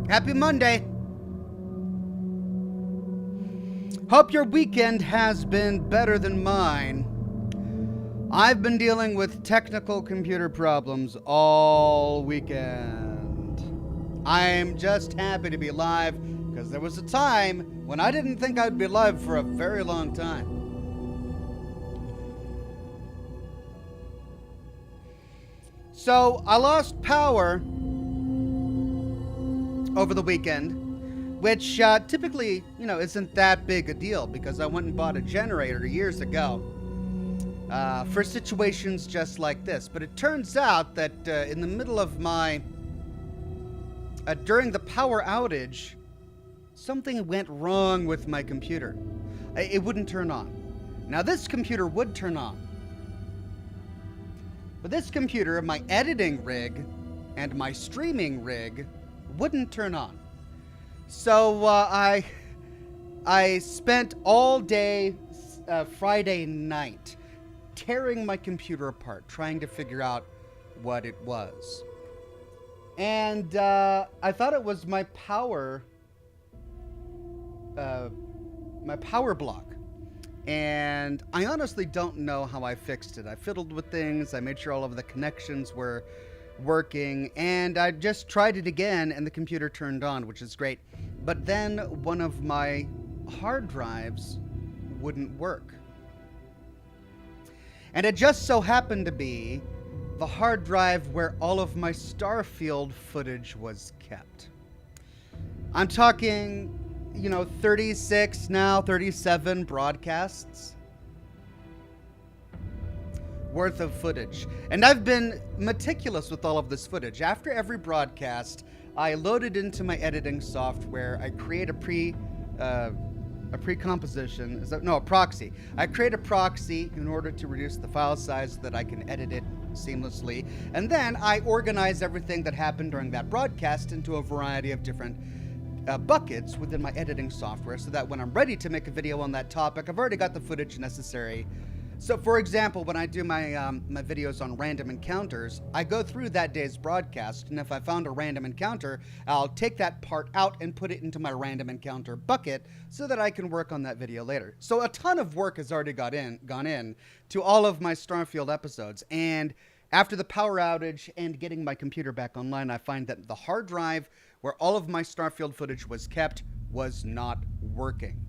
Happy Monday. Hope your weekend has been better than mine. I've been dealing with technical computer problems all weekend. I'm just happy to be alive because there was a time when I didn't think I'd be alive for a very long time. So I lost power over the weekend, which typically, isn't that big a deal because I went and bought a generator years ago for situations just like this. But it turns out that in the middle of during the power outage, something went wrong with my computer. It wouldn't turn on. Now this computer would turn on. But this computer, my editing rig and my streaming rig, wouldn't turn on. So I spent all day Friday night tearing my computer apart, trying to figure out what it was. And I thought it was my power block. And I honestly don't know how I fixed it. I fiddled with things, I made sure all of the connections were working, and I just tried it again and the computer turned on, which is great. But then one of my hard drives wouldn't work. And it just so happened to be the hard drive where all of my Starfield footage was kept. I'm talking 36, now 37 broadcasts worth of footage. And I've been meticulous with all of this footage. After every broadcast, I load it into my editing software. I create a proxy. I create a proxy in order to reduce the file size so that I can edit it seamlessly. And then I organize everything that happened during that broadcast into a variety of different buckets within my editing software so that when I'm ready to make a video on that topic, I've already got the footage necessary. So for example, when I do my my videos on random encounters, I go through that day's broadcast, and if I found a random encounter, I'll take that part out and put it into my random encounter bucket so that I can work on that video later. So a ton of work has already gone in to all of my Starfield episodes, and after the power outage and getting my computer back online, I find that the hard drive where all of my Starfield footage was kept was not working.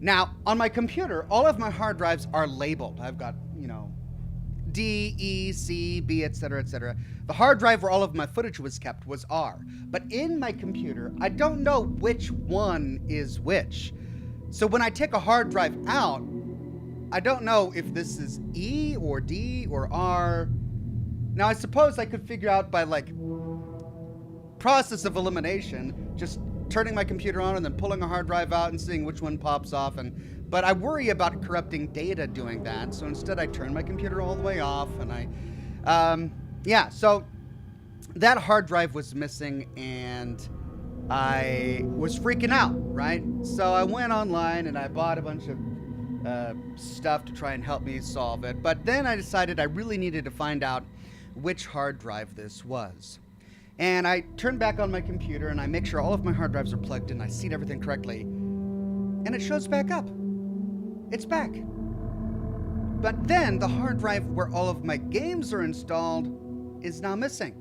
Now, on my computer, all of my hard drives are labeled. I've got, D, E, C, B, etc., etc. The hard drive where all of my footage was kept was R. But in my computer, I don't know which one is which. So when I take a hard drive out, I don't know if this is E or D or R. Now, I suppose I could figure out by, process of elimination, just turning my computer on and then pulling a hard drive out and seeing which one pops off. But I worry about corrupting data doing that, so instead I turn my computer all the way off, and so that hard drive was missing, and I was freaking out, right? So I went online and I bought a bunch of stuff to try and help me solve it, but then I decided I really needed to find out which hard drive this was. And I turn back on my computer and I make sure all of my hard drives are plugged in, I seat everything correctly, and it shows back up. It's back. But then the hard drive where all of my games are installed is now missing.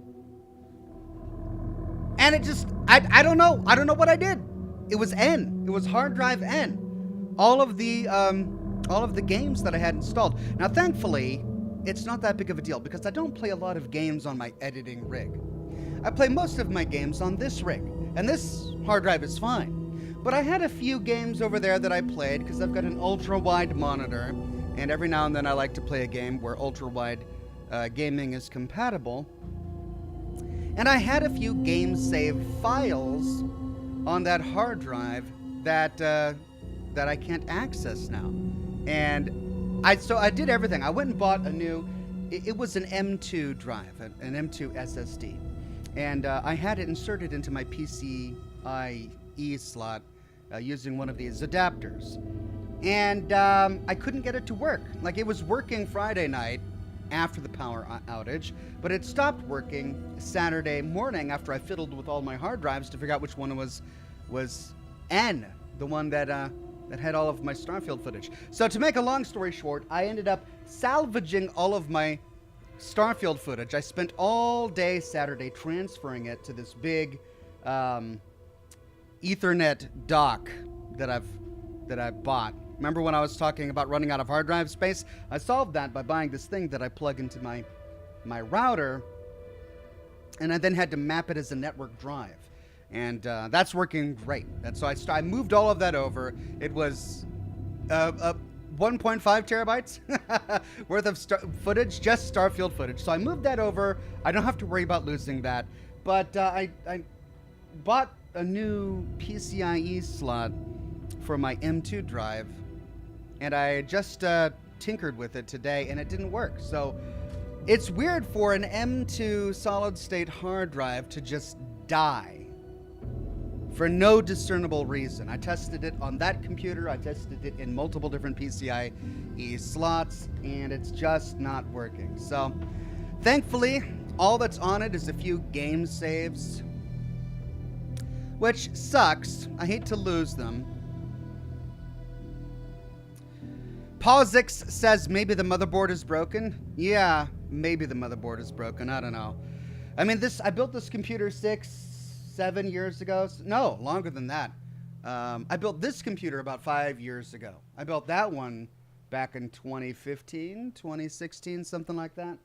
And it just, I don't know what I did. It was N. It was hard drive N. All of the games that I had installed. Now, thankfully, it's not that big of a deal because I don't play a lot of games on my editing rig. I play most of my games on this rig, and this hard drive is fine. But I had a few games over there that I played because I've got an ultra-wide monitor, and every now and then I like to play a game where ultra-wide gaming is compatible. And I had a few game save files on that hard drive that I can't access now. And I did everything. I went and bought a new, it was an M2 drive, an M2 SSD. And I had it inserted into my PCIe slot using one of these adapters. And I couldn't get it to work. Like, it was working Friday night, after the power outage, but it stopped working Saturday morning after I fiddled with all my hard drives to figure out which one was N, the one that had all of my Starfield footage. So to make a long story short, I ended up salvaging all of my Starfield footage. I spent all day Saturday transferring it to this big Ethernet dock that I bought. Remember when I was talking about running out of hard drive space? I solved that by buying this thing that I plug into my router, and I then had to map it as a network drive. And that's working great. And so I moved all of that over. It was 1.5 terabytes worth of footage, just Starfield footage. So I moved that over. I don't have to worry about losing that. But I bought a new PCIe slot for my M2 drive, and I just tinkered with it today, and it didn't work. So it's weird for an M2 solid-state hard drive to just die for no discernible reason. I tested it on that computer. I tested it in multiple different PCIe slots, and it's just not working. So thankfully, all that's on it is a few game saves, which sucks. I hate to lose them. Pausix says maybe the motherboard is broken. Yeah, maybe the motherboard is broken. I don't know. I mean, I built this computer 6-7 years ago. No, longer than that. I built this computer about 5 years ago. I built that one back in 2015, 2016, something like that.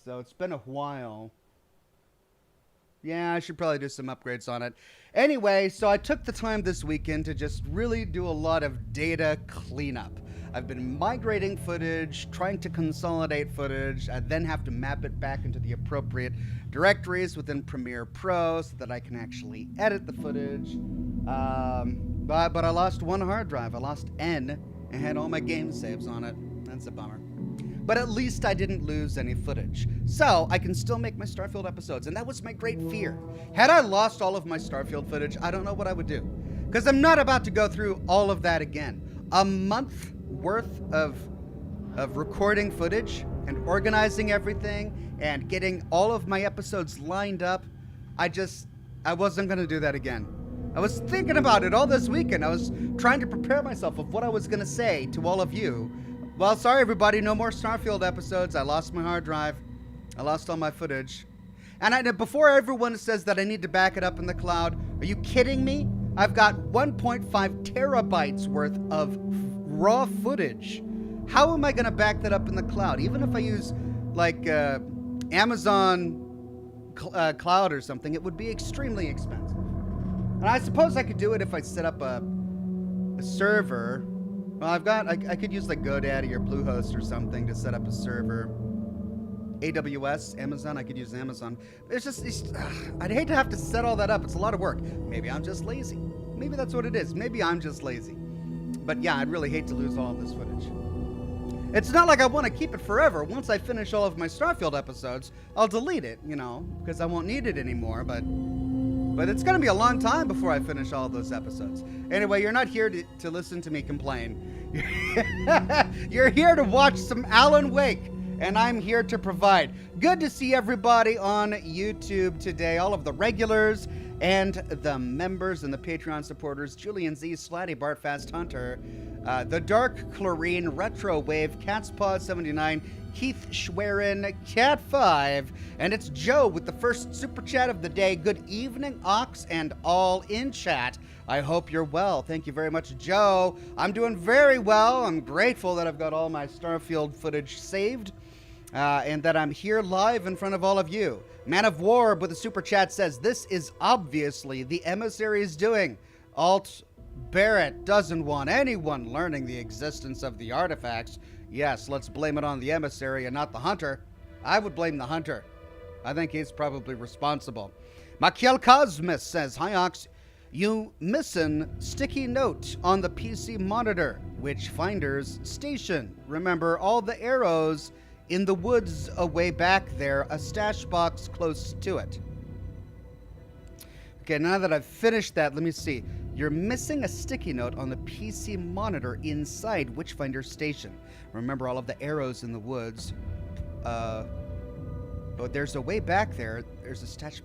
So it's been a while. Yeah, I should probably do some upgrades on it. Anyway, so I took the time this weekend to just really do a lot of data cleanup. I've been migrating footage, trying to consolidate footage. I then have to map it back into the appropriate directories within Premiere Pro so that I can actually edit the footage. But I lost one hard drive. I lost N and had all my game saves on it. That's a bummer. But at least I didn't lose any footage. So I can still make my Starfield episodes, and that was my great fear. Had I lost all of my Starfield footage, I don't know what I would do. Because I'm not about to go through all of that again. A month worth of recording footage and organizing everything and getting all of my episodes lined up. I wasn't going to do that again. I was thinking about it all this weekend. I was trying to prepare myself of what I was going to say to all of you. Well, sorry everybody, no more Starfield episodes. I lost my hard drive. I lost all my footage. And before everyone says that I need to back it up in the cloud, are you kidding me? I've got 1.5 terabytes worth of raw footage. How am I going to back that up in the cloud? Even if I use like Amazon cloud or something, it would be extremely expensive. And I suppose I could do it if I set up a server. Well, I could use like GoDaddy or Bluehost or something to set up a server. AWS, Amazon, I could use Amazon. I'd hate to have to set all that up. It's a lot of work. Maybe I'm just lazy. Maybe that's what it is. Maybe I'm just lazy. But yeah, I'd really hate to lose all of this footage. It's not like I want to keep it forever. Once I finish all of my Starfield episodes, I'll delete it, because I won't need it anymore. But it's going to be a long time before I finish all of those episodes. Anyway, you're not here to listen to me complain. You're here to watch some Alan Wake, and I'm here to provide. Good to see everybody on YouTube today, all of the regulars and the members and the Patreon supporters: Julian Z, Slatty, Bart Fast Hunter, The Dark Chlorine, Retro Wave, Cat's Paw 79, Keith Schwerin, Cat 5, and it's Joe with the first super chat of the day. Good evening, Ox, and all in chat. I hope you're well. Thank you very much, Joe. I'm doing very well. I'm grateful that I've got all my Starfield footage saved, and that I'm here live in front of all of you. Man of War with a super chat says, this is obviously the emissary's doing. Alt Barrett doesn't want anyone learning the existence of the artifacts. Yes, let's blame it on the emissary and not the hunter. I would blame the hunter. I think he's probably responsible. Machiel Cosmos says, hi Ox, you missin' sticky note on the PC monitor. Witchfinder's station. Remember all the arrows in the woods away back there, a stash box close to it. Okay, now that I've finished that, let me see. You're missing a sticky note on the PC monitor inside Witchfinder Station. Remember all of the arrows in the woods. But there's a way back there. There's a stash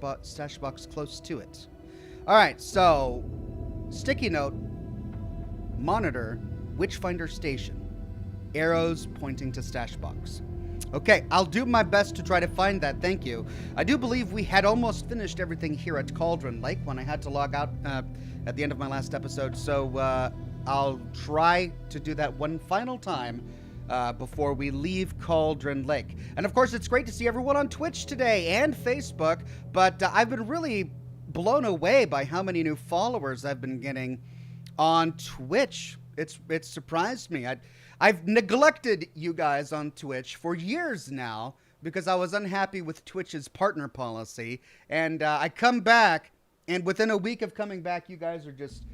box close to it. All right, so sticky note, monitor, Witchfinder Station. Arrows pointing to stash box. Okay, I'll do my best to try to find that. Thank you. I do believe we had almost finished everything here at Cauldron Lake when I had to log out at the end of my last episode. So I'll try to do that one final time before we leave Cauldron Lake. And of course, it's great to see everyone on Twitch today and Facebook, but I've been really blown away by how many new followers I've been getting on Twitch. It's surprised me. I've neglected you guys on Twitch for years now because I was unhappy with Twitch's partner policy. And I come back, and within a week of coming back, you guys are just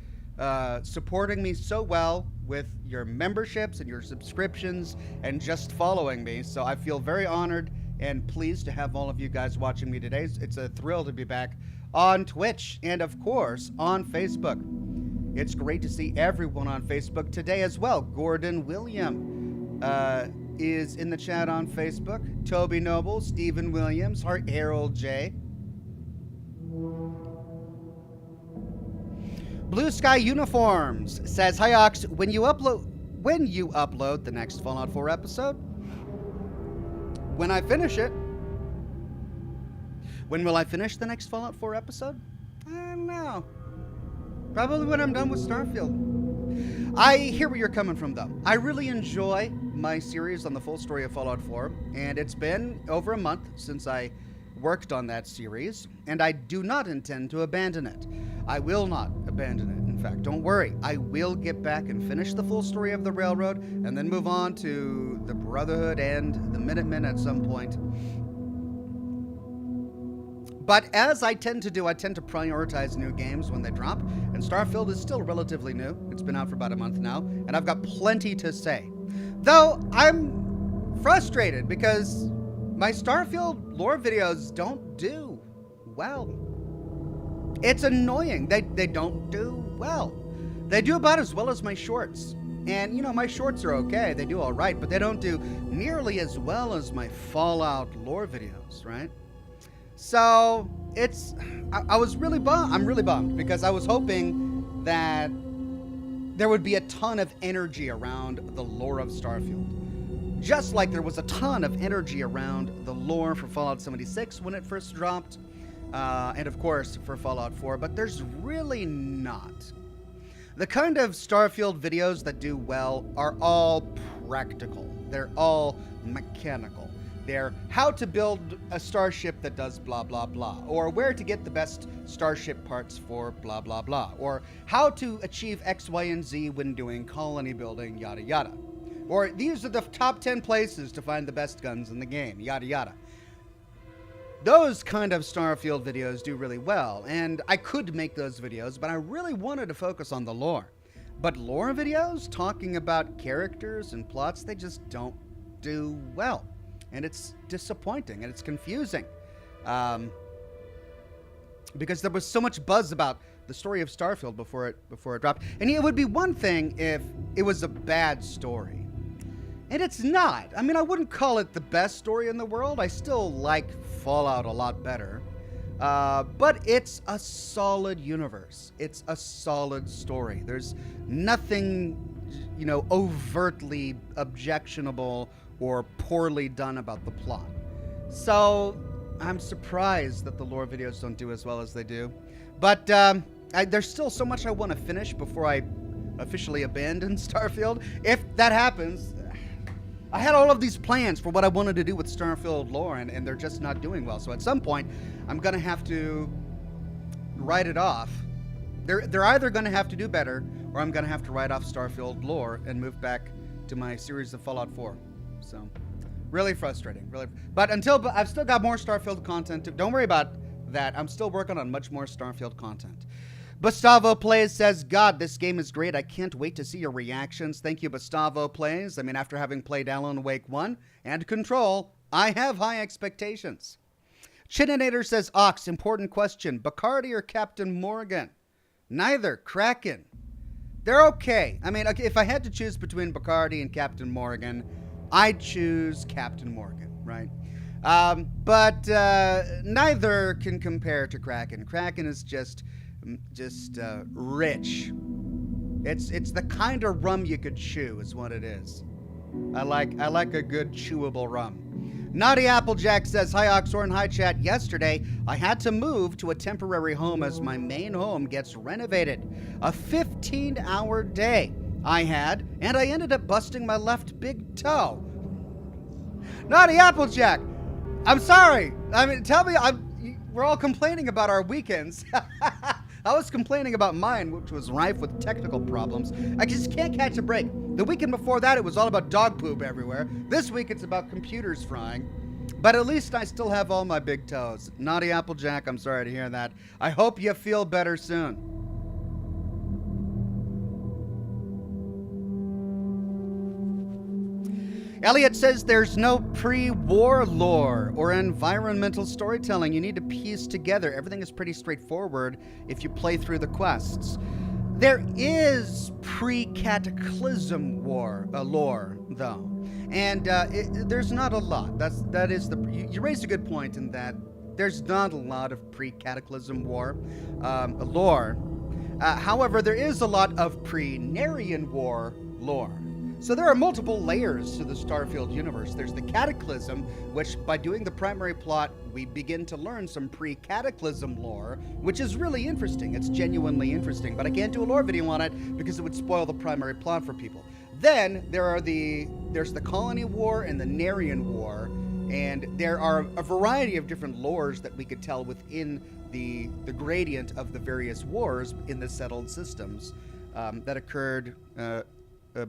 supporting me so well with your memberships and your subscriptions and just following me. So I feel very honored and pleased to have all of you guys watching me today. It's a thrill to be back on Twitch and, of course, on Facebook. It's great to see everyone on Facebook today as well. Gordon William is in the chat on Facebook. Toby Noble, Stephen Williams, Harold J. Blue Sky Uniforms says, "Hi Ox, when you upload the next Fallout 4 episode, when I finish it, when will I finish the next Fallout 4 episode? I don't know. Probably when I'm done with Starfield." I hear where you're coming from, though. I really enjoy my series on the full story of Fallout 4, and it's been over a month since I worked on that series, and I do not intend to abandon it. I will not abandon it. In fact, don't worry. I will get back and finish the full story of the Railroad, and then move on to the Brotherhood and the Minutemen at some point. But as I tend to do, I tend to prioritize new games when they drop, and Starfield is still relatively new. It's been out for about a month now, and I've got plenty to say. Though I'm frustrated because my Starfield lore videos don't do well. It's annoying. They don't do well. They do about as well as my shorts. And, you know, my shorts are okay. They do all right, but they don't do nearly as well as my Fallout lore videos, right? So I was really bummed. I'm really bummed because I was hoping that there would be a ton of energy around the lore of Starfield. Just like there was a ton of energy around the lore for Fallout 76 when it first dropped. And of course for Fallout 4, but there's really not. The kind of Starfield videos that do well are all practical. They're all mechanical. They're how to build a starship that does blah, blah, blah, or where to get the best starship parts for blah, blah, blah, or how to achieve X, Y, and Z when doing colony building, yada, yada. Or these are the top 10 places to find the best guns in the game, yada, yada. Those kind of Starfield videos do really well, and I could make those videos, but I really wanted to focus on the lore. But lore videos talking about characters and plots, they just don't do well. And it's disappointing, and it's confusing. Because there was so much buzz about the story of Starfield before it dropped. And it would be one thing if it was a bad story. And it's not. I mean, I wouldn't call it the best story in the world. I still like Fallout a lot better. But it's a solid universe. It's a solid story. There's nothing, you know, overtly objectionable or poorly done about the plot. So I'm surprised that the lore videos don't do as well as they do. But there's still so much I want to finish before I officially abandon Starfield. If that happens, I had all of these plans for what I wanted to do with Starfield lore, and they're just not doing well. So at some point, I'm going to have to write it off. They're either going to have to do better, or I'm going to have to write off Starfield lore and move back to my series of Fallout 4. So, really frustrating. Really, but I've still got more Starfield content. Don't worry about that. I'm still working on much more Starfield content. Gustavo Plays says, "God, this game is great. I can't wait to see your reactions." Thank you, Gustavo Plays. I mean, after having played Alan Wake 1 and Control, I have high expectations. Chininator says, "Ox, important question. Bacardi or Captain Morgan?" Neither. Kraken. They're okay. I mean, okay, if I had to choose between Bacardi and Captain Morgan, I'd choose Captain Morgan, right? But neither can compare to Kraken. Kraken is just rich. It's the kind of rum you could chew, is what it is. I like a good chewable rum. Naughty Applejack says, "Hi Oxhorn, hi chat. Yesterday, I had to move to a temporary home as my main home gets renovated. A 15-hour day I had, and I ended up busting my left big toe." Naughty Applejack, I'm sorry. I mean, tell me, we're all complaining about our weekends. I was complaining about mine, which was rife with technical problems. I just can't catch a break. The weekend before that, it was all about dog poop everywhere. This week, it's about computers frying. But at least I still have all my big toes. Naughty Applejack, I'm sorry to hear that. I hope you feel better soon. Elliot says there's no pre-war lore or environmental storytelling you need to piece together. Everything is pretty straightforward if you play through the quests. There is pre-cataclysm lore, though, and there's not a lot. You raised a good point in that there's not a lot of pre-cataclysm lore. However, there is a lot of pre-Narian War lore. So there are multiple layers to the Starfield universe. There's the Cataclysm, which by doing the primary plot, we begin to learn some pre-Cataclysm lore, which is really interesting. It's genuinely interesting, but I can't do a lore video on it because it would spoil the primary plot for people. Then there's the Colony War and the Narian War, and there are a variety of different lores that we could tell within the gradient of the various wars in the settled systems that occurred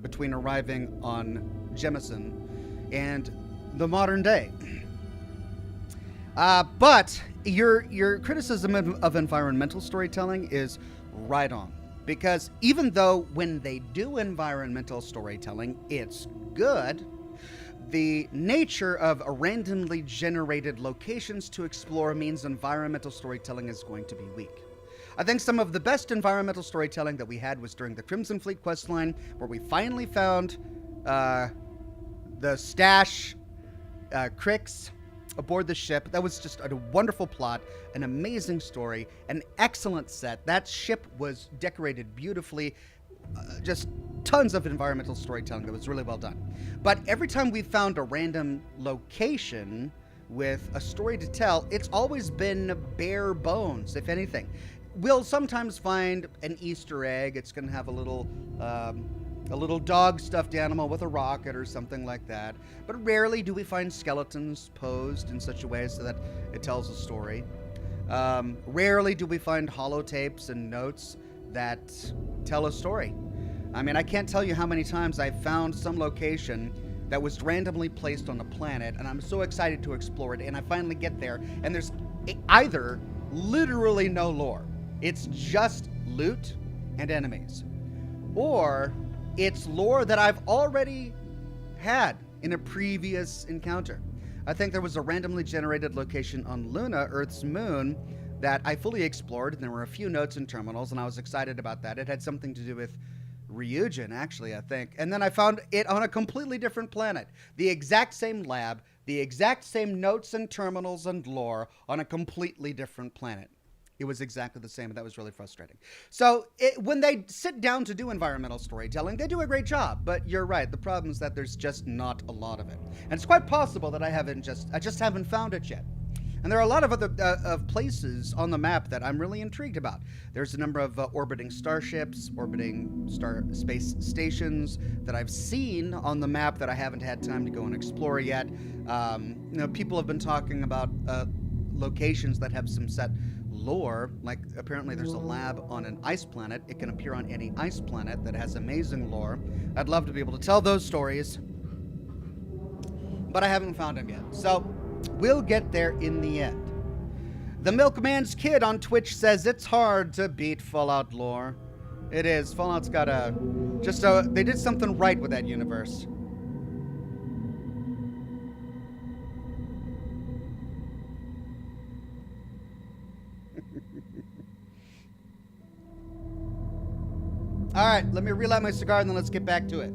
between arriving on Jemison and the modern day. But your criticism of environmental storytelling is right on. Because even though when they do environmental storytelling, it's good, the nature of randomly generated locations to explore means environmental storytelling is going to be weak. I think some of the best environmental storytelling that we had was during the Crimson Fleet questline, where we finally found the stash Crix aboard the ship. That was just a wonderful plot, an amazing story, an excellent set. That ship was decorated beautifully, just tons of environmental storytelling that was really well done. But every time we found a random location with a story to tell, it's always been bare bones, if anything. We'll sometimes find an Easter egg. It's going to have a little dog stuffed animal with a rocket or something like that. But rarely do we find skeletons posed in such a way so that it tells a story. Rarely do we find holotapes and notes that tell a story. I mean, I can't tell you how many times I've found some location that was randomly placed on a planet, and I'm so excited to explore it, and I finally get there, and there's either literally no lore. It's just loot and enemies. Or it's lore that I've already had in a previous encounter. I think there was a randomly generated location on Luna, Earth's moon, that I fully explored, and there were a few notes and terminals, and I was excited about that. It had something to do with Ryujin, actually, I think. And then I found it on a completely different planet. The exact same lab, the exact same notes and terminals and lore on a completely different planet. It was exactly the same, and that was really frustrating. So when they sit down to do environmental storytelling, they do a great job. But you're right. The problem is that there's just not a lot of it. And it's quite possible that I just haven't found it yet. And there are a lot of other places on the map that I'm really intrigued about. There's a number of orbiting starships, orbiting space stations that I've seen on the map that I haven't had time to go and explore yet. People have been talking about locations that have some set lore, like apparently there's a lab on an ice planet. It can appear on any ice planet that has amazing lore. I'd love to be able to tell those stories, but I haven't found them yet. So we'll get there in the end. The Milkman's Kid on Twitch says it's hard to beat Fallout lore. It is. Fallout's got they did something right with that universe. All right, let me relight my cigar and then let's get back to it.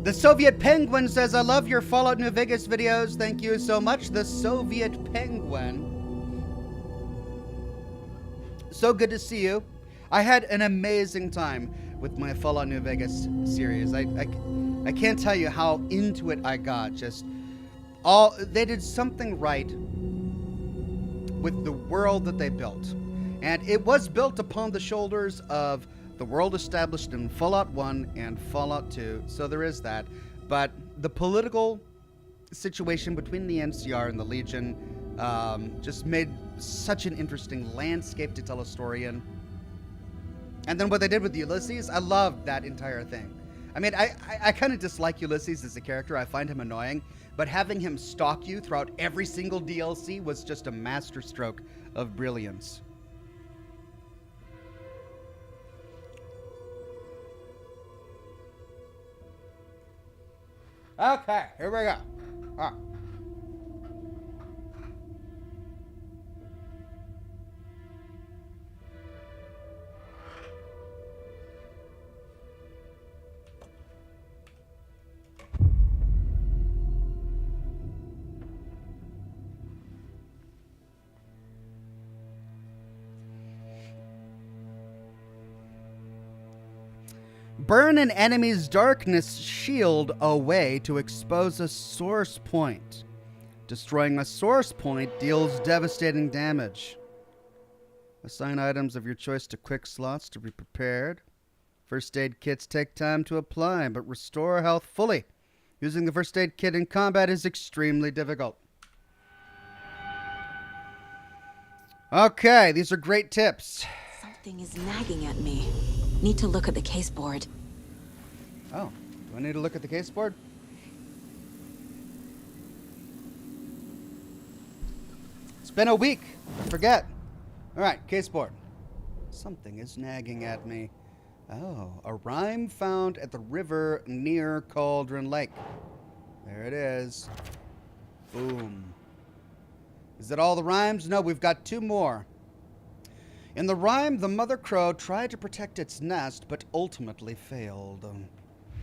The Soviet Penguin says, I love your Fallout New Vegas videos. Thank you so much, the Soviet Penguin. So good to see you. I had an amazing time with my Fallout New Vegas series. I can't tell you how into it I got. They did something right with the world that they built. And it was built upon the shoulders of the world established in Fallout 1 and Fallout 2, so there is that. But the political situation between the NCR and the Legion just made such an interesting landscape to tell a story in. And then what they did with Ulysses, I loved that entire thing. I mean, I kind of dislike Ulysses as a character. I find him annoying. But having him stalk you throughout every single DLC was just a masterstroke of brilliance. Okay, here we go. All right. Burn an enemy's darkness shield away to expose a source point. Destroying a source point deals devastating damage. Assign items of your choice to quick slots to be prepared. First aid kits take time to apply, but restore health fully. Using the first aid kit in combat is extremely difficult. Okay, these are great tips. Something is nagging at me. Need to look at the case board. Oh, do I need to look at the case board? It's been a week. I forget. All right, case board. Something is nagging at me. Oh, a rhyme found at the river near Cauldron Lake. There it is. Boom. Is that all the rhymes? No, we've got two more. In the rhyme, the mother crow tried to protect its nest, but ultimately failed.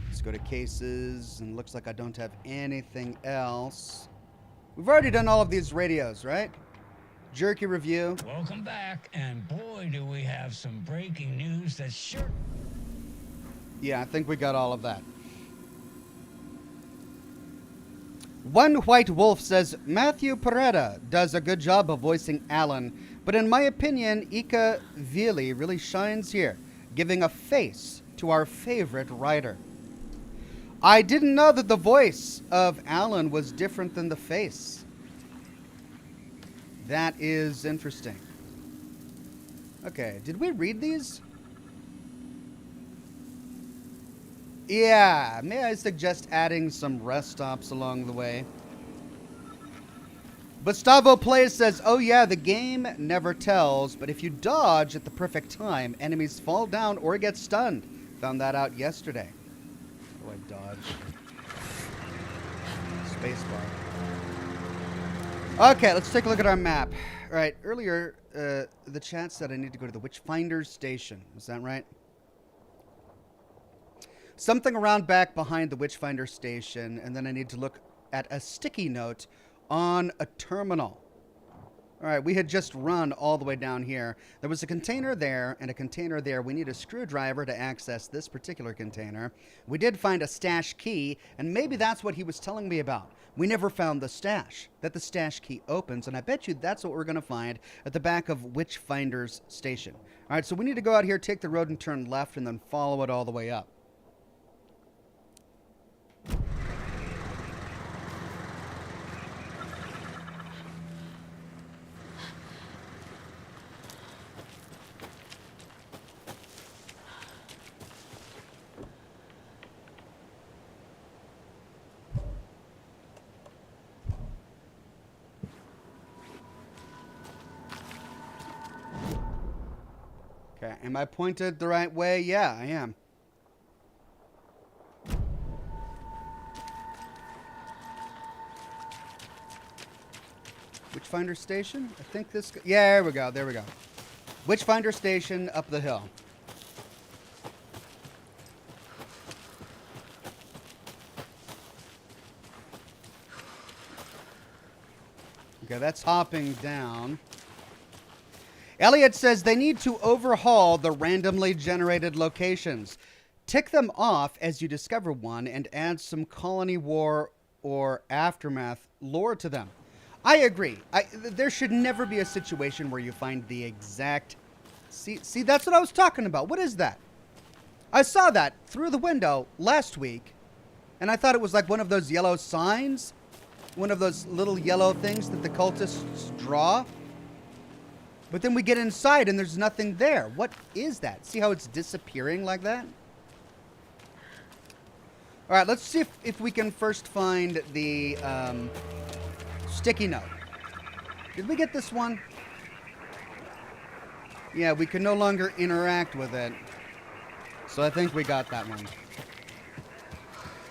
Let's go to cases, and looks like I don't have anything else. We've already done all of these radios, right? Jerky review. Welcome back, and boy, do we have some breaking news that's sure... Yeah, I think we got all of that. One White Wolf says, Matthew Peretta does a good job of voicing Alan, but in my opinion, Ika Vili really shines here, giving a face to our favorite writer. I didn't know that the voice of Alan was different than the face. That is interesting. Okay, did we read these? Yeah, may I suggest adding some rest stops along the way? Gustavo Plays says, oh yeah, the game never tells, but if you dodge at the perfect time, enemies fall down or get stunned. Found that out yesterday. How do I dodge? Spacebar. Okay, let's take a look at our map. All right, earlier, the chat said I need to go to the Witchfinder Station. Is that right? Something around back behind the Witchfinder Station, and then I need to look at a sticky note on a terminal. All right, we had just run all the way down here. There was a container there and a container there. We need a screwdriver to access this particular container. We did find a stash key, and maybe that's what he was telling me about. We never found the stash that the stash key opens, and I bet you that's what we're going to find at the back of Witchfinder's Station. All right, so we need to go out here, take the road, and turn left, and then follow it all the way up. Okay, am I pointed the right way? Yeah, I am. Witchfinder Station? I think this... Yeah, there we go, there we go. Witchfinder Station up the hill. Okay, that's hopping down. Elliot says they need to overhaul the randomly generated locations. Tick them off as you discover one and add some colony war or aftermath lore to them. I agree. There should never be a situation where you find the exact... See, that's what I was talking about. What is that? I saw that through the window last week, and I thought it was like one of those yellow signs. One of those little yellow things that the cultists draw. But then we get inside and there's nothing there. What is that? See how it's disappearing like that? All right, let's see if we can first find the sticky note. Did we get this one? Yeah, we can no longer interact with it. So I think we got that one.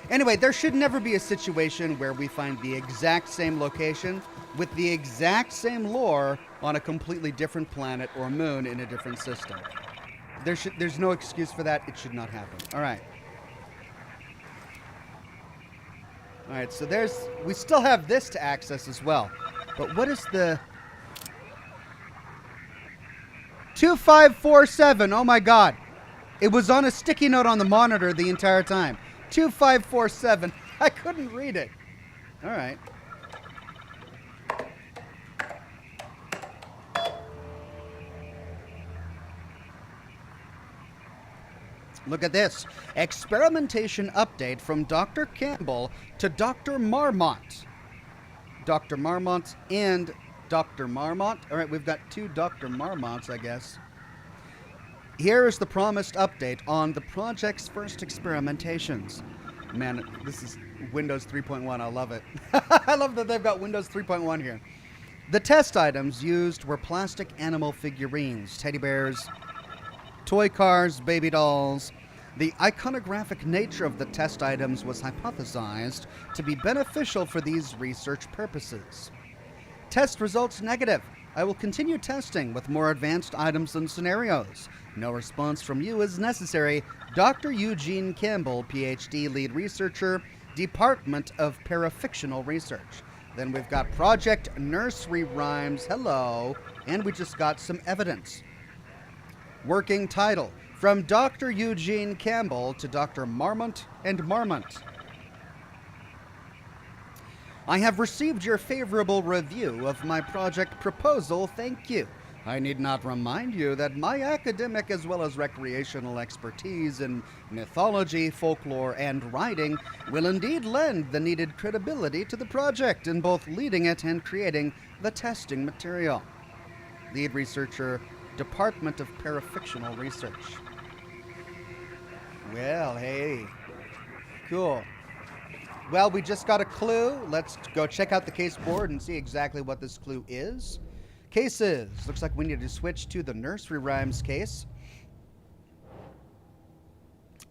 Anyway, there should never be a situation where we find the exact same location with the exact same lore on a completely different planet or moon in a different system. There's no excuse for that. It should not happen. All right. All right, so we still have this to access as well. But what is the... 2547, oh my god. It was on a sticky note on the monitor the entire time. 2547. I couldn't read it. All right. Look at this. Experimentation update from Dr. Campbell to Dr. Marmont. Dr. Marmont and Dr. Marmont. All right, we've got two Dr. Marmonts, I guess. Here is the promised update on the project's first experimentations. Man, this is Windows 3.1. I love it. I love that they've got Windows 3.1 here. The test items used were plastic animal figurines, teddy bears, toy cars, baby dolls. The iconographic nature of the test items was hypothesized to be beneficial for these research purposes. Test results negative. I will continue testing with more advanced items and scenarios. No response from you is necessary. Dr. Eugene Campbell, PhD, lead researcher, Department of Parafictional Research. Then we've got Project Nursery Rhymes. Hello. And we just got some evidence. Working title. From Dr. Eugene Campbell to Dr. Marmont and Marmont. I have received your favorable review of my project proposal. Thank you. I need not remind you that my academic as well as recreational expertise in mythology, folklore, and writing will indeed lend the needed credibility to the project in both leading it and creating the testing material. Lead researcher, Department of Parafictional Research. Well, hey. Cool. Well, we just got a clue. Let's go check out the case board and see exactly what this clue is. Cases. Looks like we need to switch to the Nursery Rhymes case.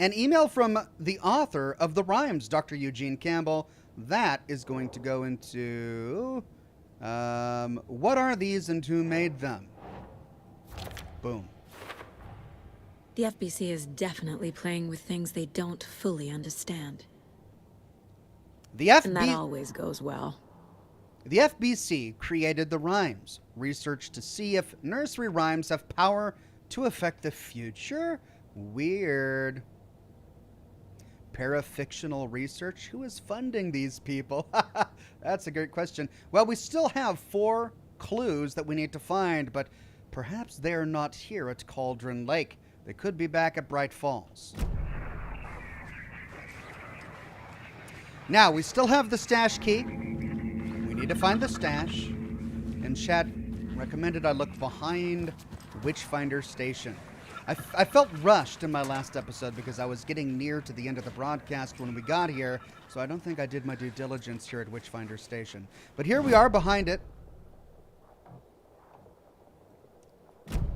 An email from the author of the rhymes, Dr. Eugene Campbell. That is going to go into... what are these and who made them? Boom. The FBC is definitely playing with things they don't fully understand. And that always goes well. The FBC created the rhymes, researched to see if nursery rhymes have power to affect the future. Weird. Parafictional research? Who is funding these people? That's a great question. Well, we still have 4 clues that we need to find, but perhaps they're not here at Cauldron Lake. They could be back at Bright Falls. Now, we still have the stash key. We need to find the stash. And chat recommended I look behind Witchfinder Station. I felt rushed in my last episode because I was getting near to the end of the broadcast when we got here, so I don't think I did my due diligence here at Witchfinder Station. But here we are behind it.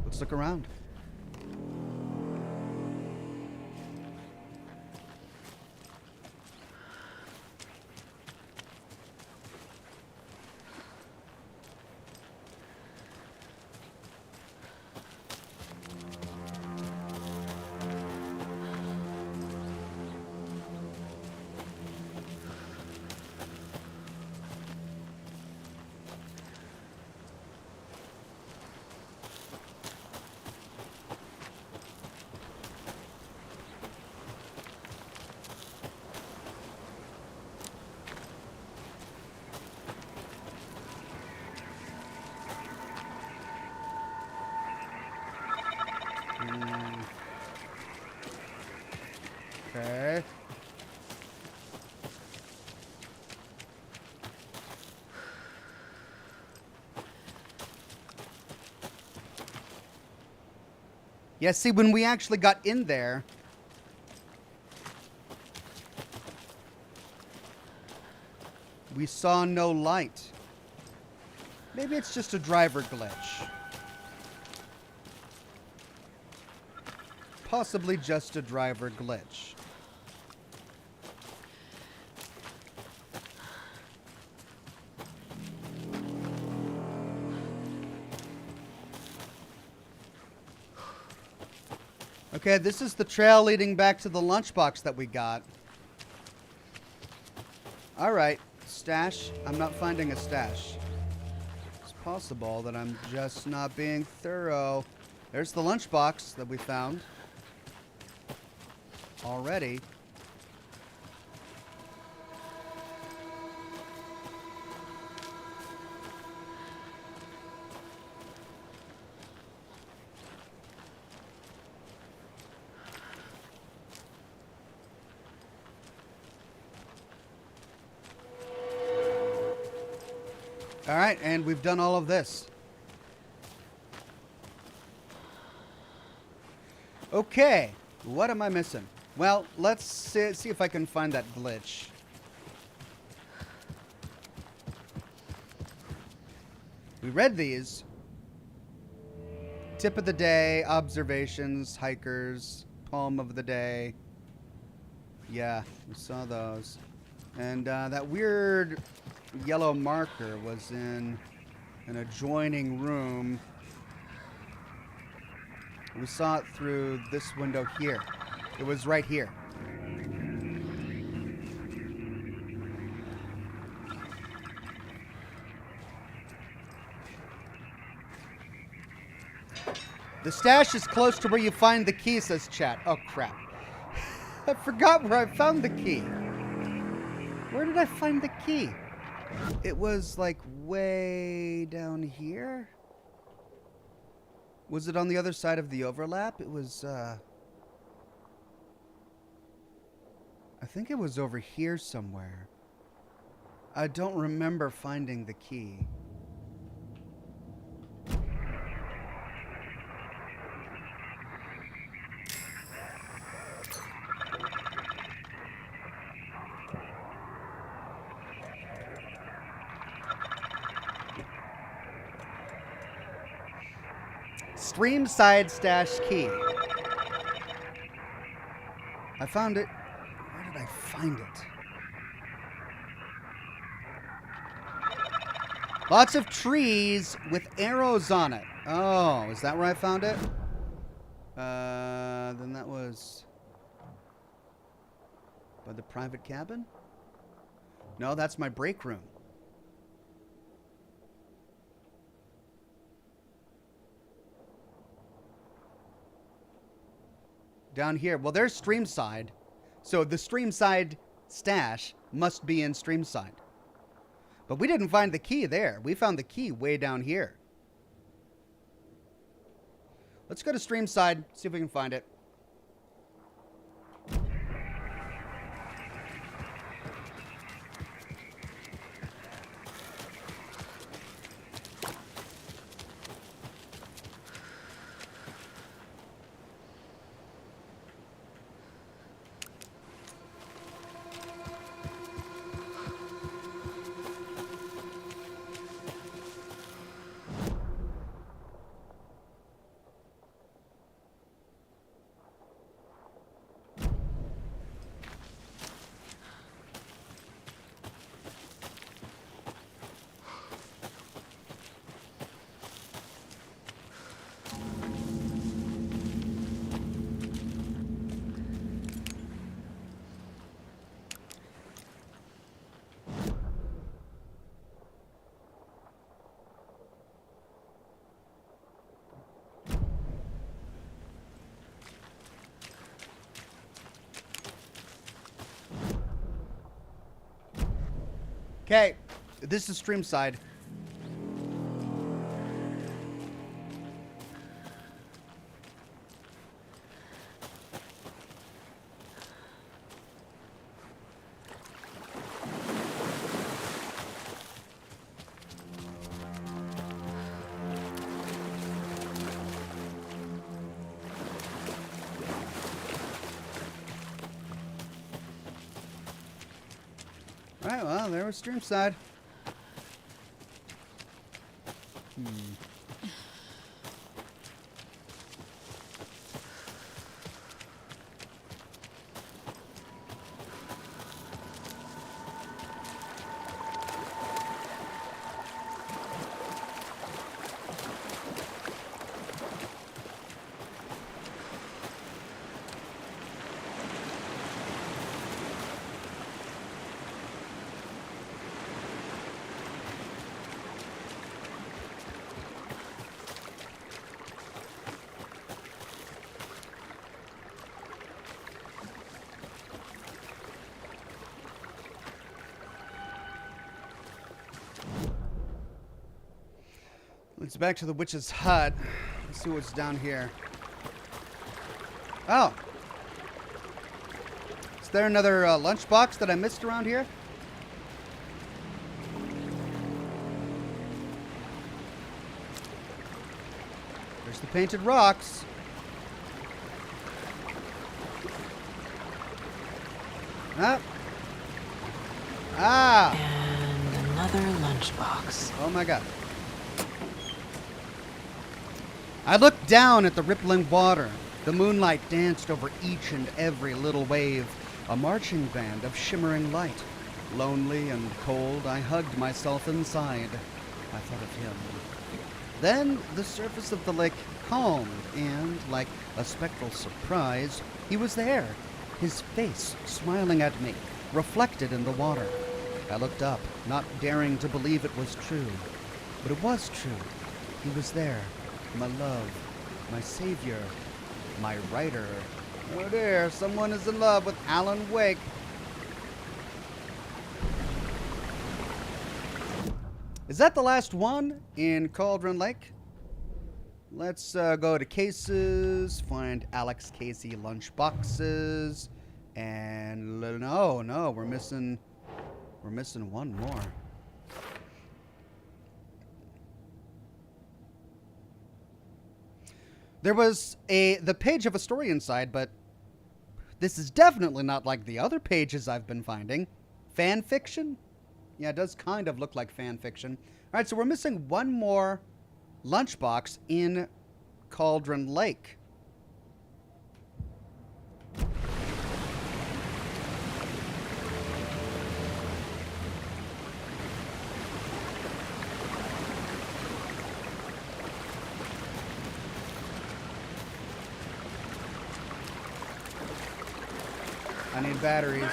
Let's look around. Okay. Yeah, see, when we actually got in there, we saw no light. Maybe it's just a driver glitch. Possibly just a driver glitch. Okay, this is the trail leading back to the lunchbox that we got. Alright, stash. I'm not finding a stash. It's possible that I'm just not being thorough. There's the lunchbox that we found. Already. All right, and we've done all of this. Okay, what am I missing? Well, let's see if I can find that glitch. We read these. Tip of the day, observations, hikers, poem of the day. Yeah, we saw those. And that weird yellow marker was in an adjoining room. We saw it through this window here. It was right here. The stash is close to where you find the key, says chat. Oh, crap. I forgot where I found the key. Where did I find the key? It was, like, way down here? Was it on the other side of the overlap? It was, I think it was over here somewhere. I don't remember finding the key. Stream side stash key. I found it. Where did I find it? Lots of trees with arrows on it. Oh, is that where I found it? Then that was by the private cabin? No, that's my break room. Down here. Well, there's Streamside. So the Streamside stash must be in Streamside. But we didn't find the key there. We found the key way down here. Let's go to Streamside, see if we can find it. Okay, this is Streamside. Alright, well, there was Streamside. Let's back to the witch's hut. Let's see what's down here. Oh. Is there another lunchbox that I missed around here? There's the painted rocks. Ah. Ah. And another lunchbox. Oh my god. I looked down at the rippling water. The moonlight danced over each and every little wave, a marching band of shimmering light. Lonely and cold, I hugged myself inside. I thought of him. Then the surface of the lake calmed, and, like a spectral surprise, he was there, his face smiling at me, reflected in the water. I looked up, not daring to believe it was true. But it was true. He was there. My love, my savior, my writer. Oh dear, someone is in love with Alan Wake. Is that the last one in Cauldron Lake? Let's go to cases, find Alex Casey lunchboxes, and no, we're missing one more. There was the page of a story inside, but this is definitely not like the other pages I've been finding. Fan fiction? Yeah, it does kind of look like fan fiction. All right, so we're missing one more lunchbox in Cauldron Lake. I need batteries.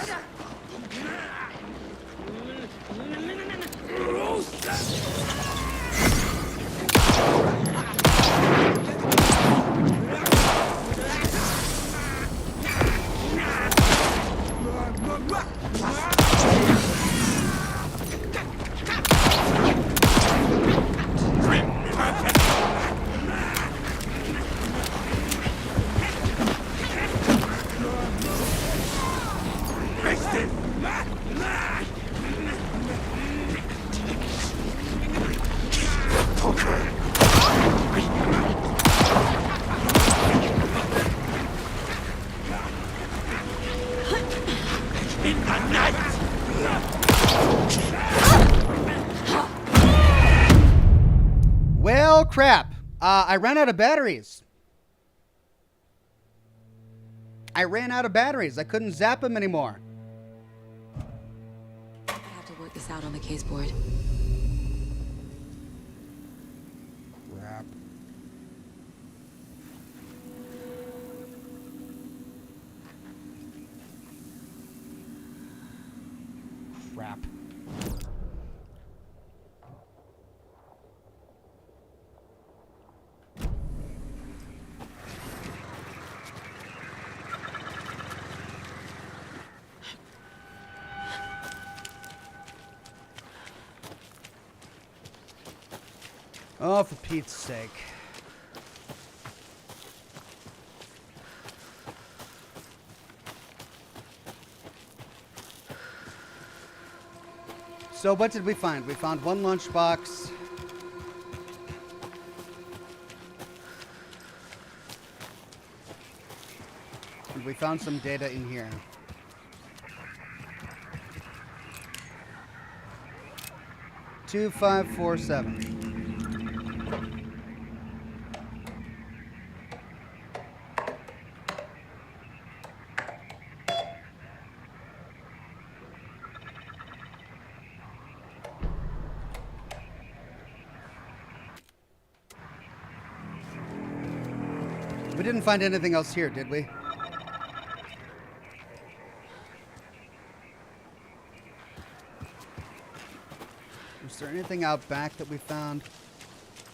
Well, crap. I ran out of batteries. I couldn't zap him anymore. I have to work this out on the case board. Crap. Crap. Oh, for Pete's sake. So what did we find? We found one lunchbox. And we found some data in here. 2547. We didn't find anything else here, did we? Was there anything out back that we found?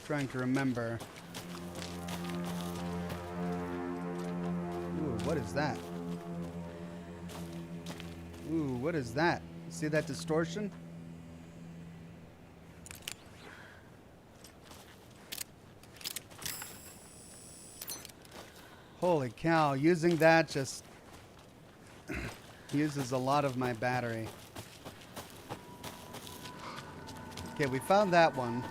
Trying to remember. Ooh, what is that? Ooh, what is that? See that distortion? Holy cow, using that just uses a lot of my battery. Okay, we found that one.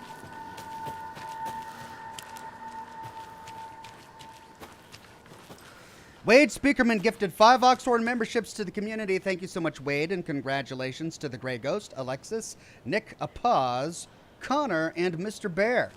Wade Speakerman gifted 5 Oxhorn memberships to the community. Thank you so much, Wade, and congratulations to the Grey Ghost, Alexis, Nick Apaz, Connor, and Mr. Bear.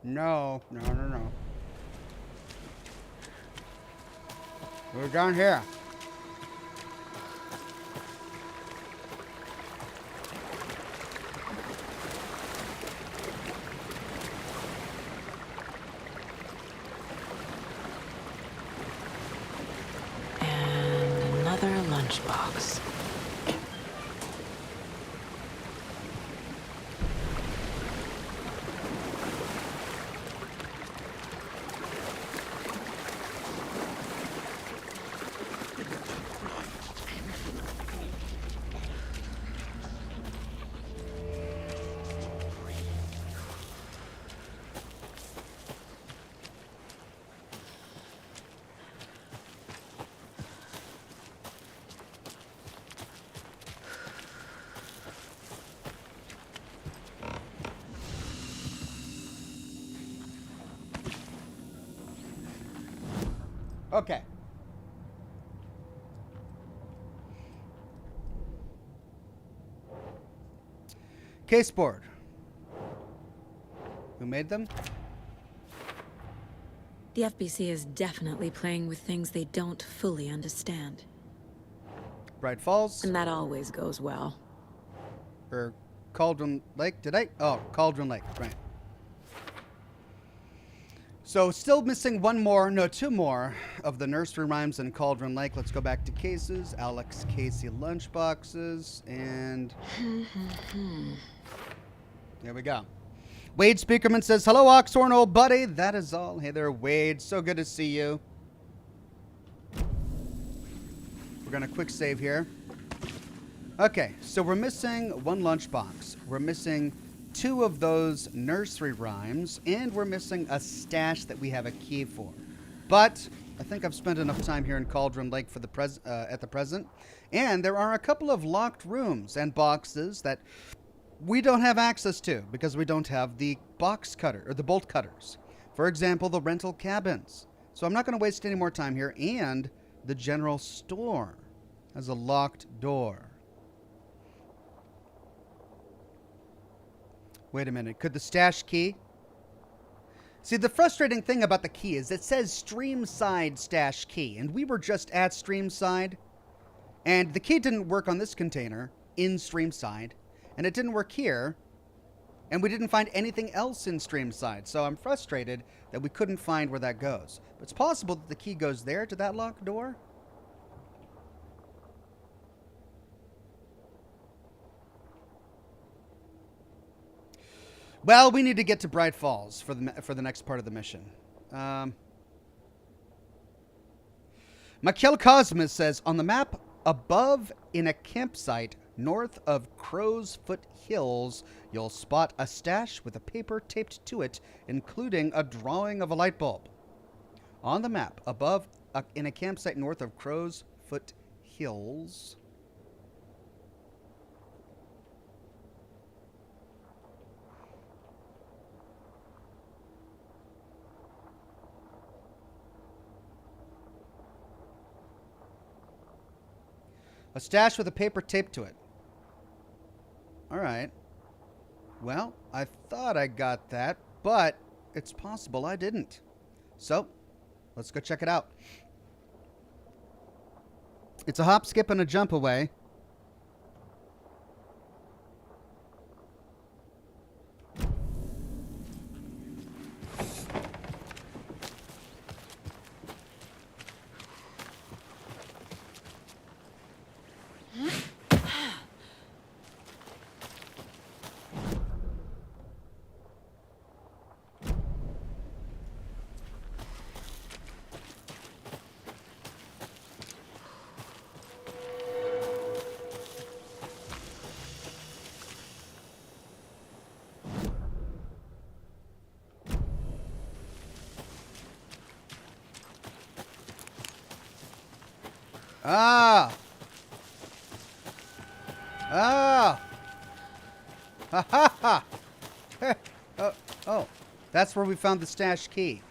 No. We're down here. And another lunchbox. Okay. Case board. Who made them? The FBC is definitely playing with things they don't fully understand. Bright Falls. And that always goes well. Or Cauldron Lake. Did I? Oh, Cauldron Lake. Right. So still missing two more of the nursery rhymes in Cauldron Lake. Let's go back to cases. Alex Casey lunchboxes. And there we go. Wade Speakerman says, hello, Oxhorn, old buddy. That is all. Hey there, Wade. So good to see you. We're going to quick save here. Okay, so we're missing 1 lunchbox. We're missing 2 of those nursery rhymes, and we're missing a stash that we have a key for. But I think I've spent enough time here in Cauldron Lake for the at the present, and there are a couple of locked rooms and boxes that we don't have access to because we don't have the box cutter or the bolt cutters. For example, the rental cabins. So I'm not going to waste any more time here. And the general store has a locked door. Wait a minute. Could the stash key? See, the frustrating thing about the key is it says Streamside stash key, and we were just at Streamside, and the key didn't work on this container in Streamside, and it didn't work here, and we didn't find anything else in Streamside, so I'm frustrated that we couldn't find where that goes. But it's possible that the key goes there to that locked door. Well, we need to get to Bright Falls for the next part of the mission. Michael Cosmas says, on the map above in a campsite north of Crow's Foot Hills, you'll spot a stash with a paper taped to it, including a drawing of a light bulb. On the map above in a campsite north of Crow's Foot Hills. A stash with a paper taped to it. All right. Well, I thought I got that, but it's possible I didn't. So, let's go check it out. It's a hop, skip, and a jump away. Ah! Ah! Ha ha ha! Oh, that's where we found the stash key.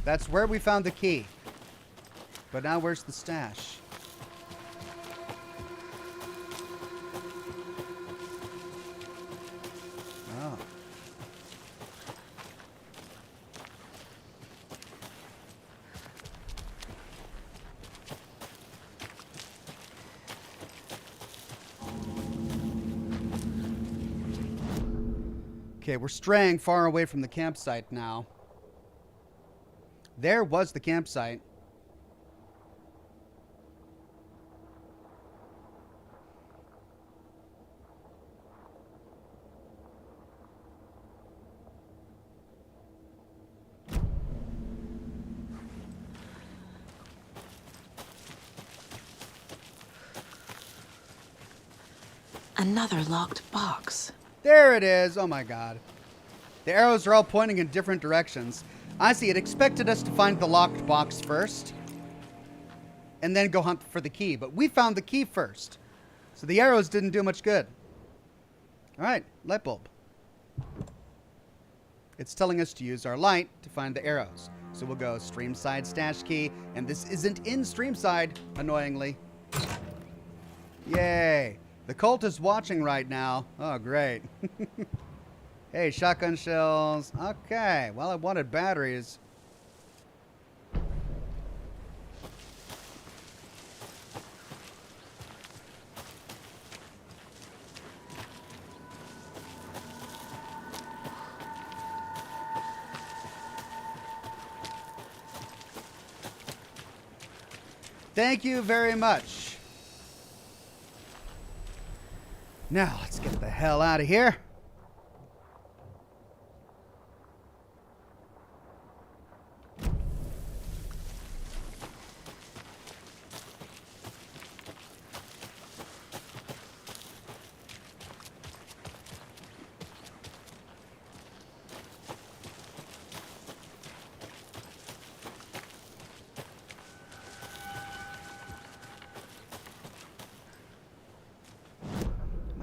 That's where we found the key. But now where's the stash? Oh. Okay, we're straying far away from the campsite now. There was the campsite. Another locked box. There it is. Oh my god. The arrows are all pointing in different directions. Honestly, it expected us to find the locked box first and then go hunt for the key, but we found the key first. So the arrows didn't do much good. All right, light bulb. It's telling us to use our light to find the arrows. So we'll go streamside stash key, and this isn't in streamside, annoyingly. Yay. The cult is watching right now. Oh, great. Hey, shotgun shells. Okay, well, I wanted batteries. Thank you very much. Now, let's get the hell out of here.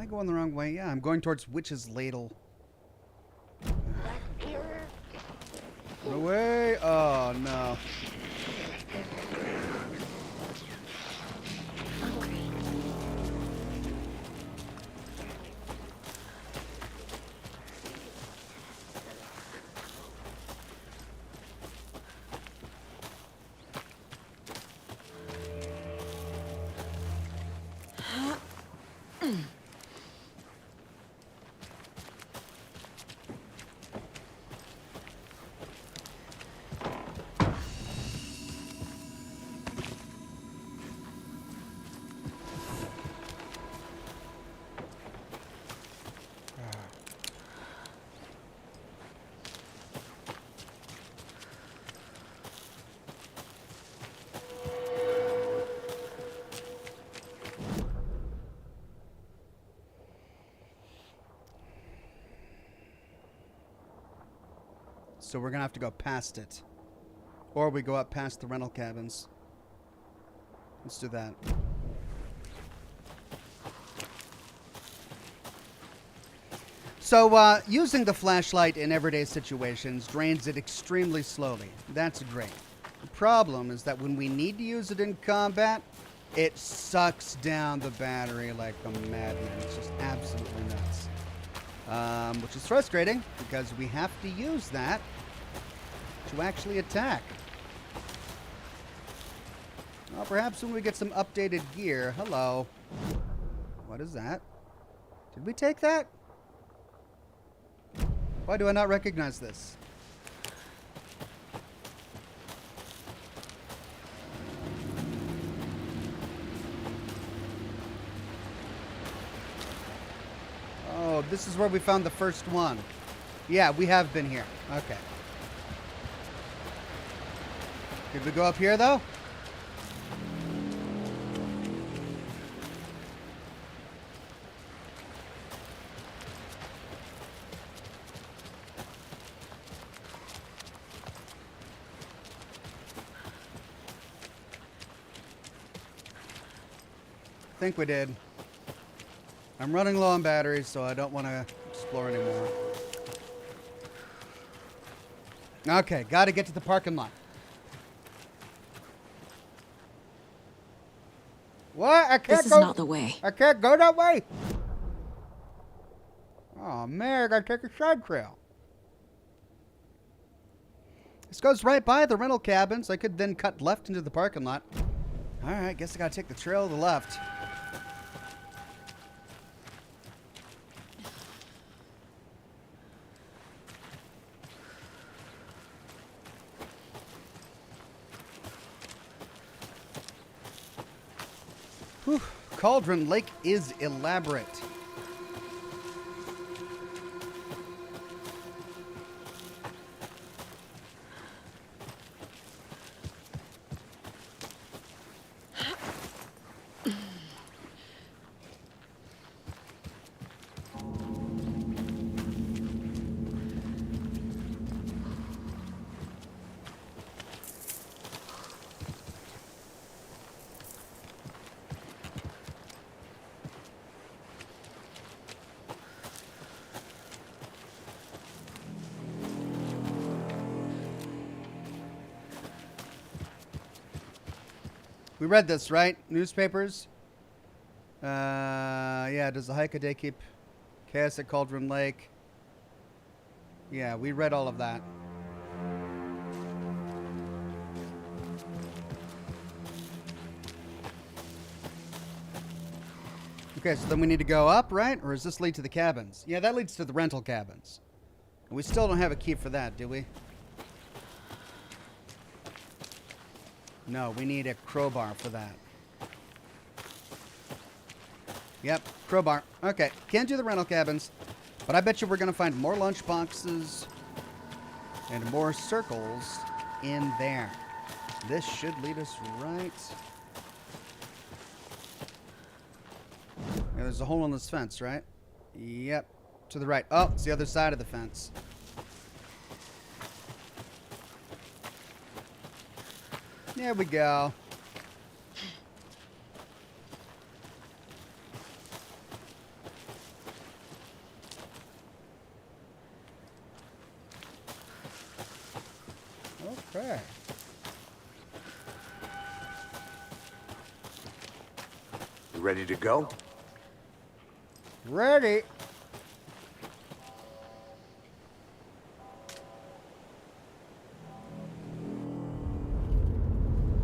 Going the wrong way. Yeah, I'm going towards Witch's Ladle. Run away! Oh no. So we're gonna have to go past it. Or we go up past the rental cabins. Let's do that. So, using the flashlight in everyday situations drains it extremely slowly. That's great. The problem is that when we need to use it in combat, it sucks down the battery like a madman. It's just absolutely nuts. Which is frustrating, because we have to use that to actually attack. Well, perhaps when we get some updated gear. Hello. What is that? Did we take that? Why do I not recognize this? Oh, this is where we found the first one. Yeah, we have been here. Okay. Did we go up here, though? I think we did. I'm running low on batteries, so I don't want to explore anymore. Okay, gotta get to the parking lot. What? I can't This go. is not the way. I can't go that way. Oh man, I gotta take a side trail. This goes right by the rental cabins. I could then cut left into the parking lot. All right, guess I gotta take the trail to the left. Whew. Cauldron Lake is elaborate. We read this, right? Newspapers? Yeah, does the hike a day keep chaos at Cauldron Lake? Yeah, we read all of that. Okay, so then we need to go up, right? Or does this lead to the cabins? Yeah, that leads to the rental cabins. We still don't have a key for that, do we? No, we need a crowbar for that. Yep, crowbar. Okay, can't do the rental cabins. But I bet you we're going to find more lunch boxes and more circles in there. This should lead us right. Yeah, there's a hole in this fence, right? Yep, to the right. Oh, it's the other side of the fence. There we go. Okay. You ready to go? Ready.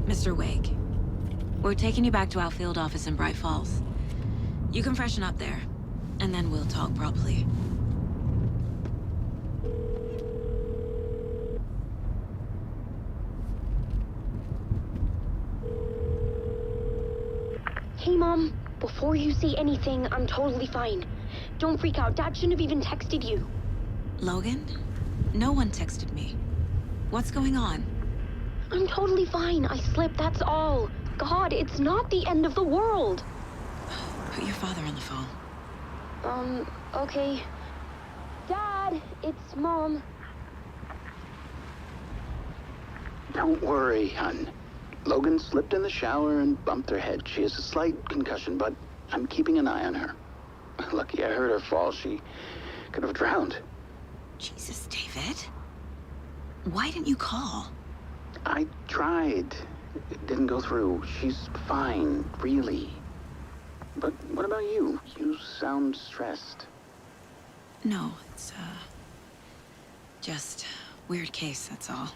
Mr. Wake, we're taking you back to our field office in Bright Falls. You can freshen up there, and then we'll talk properly. Hey, Mom. Before you say anything, I'm totally fine. Don't freak out. Dad shouldn't have even texted you. Logan? No one texted me. What's going on? I'm totally fine. I slipped, that's all. God, it's not the end of the world. Put your father on the phone. Okay. Dad, it's Mom. Don't worry, hun. Logan slipped in the shower and bumped her head. She has a slight concussion, but I'm keeping an eye on her. Lucky I heard her fall. She could have drowned. Jesus, David. Why didn't you call? I tried. It didn't go through. She's fine, really. But what about you? You sound stressed. No, it's, just weird case, that's all.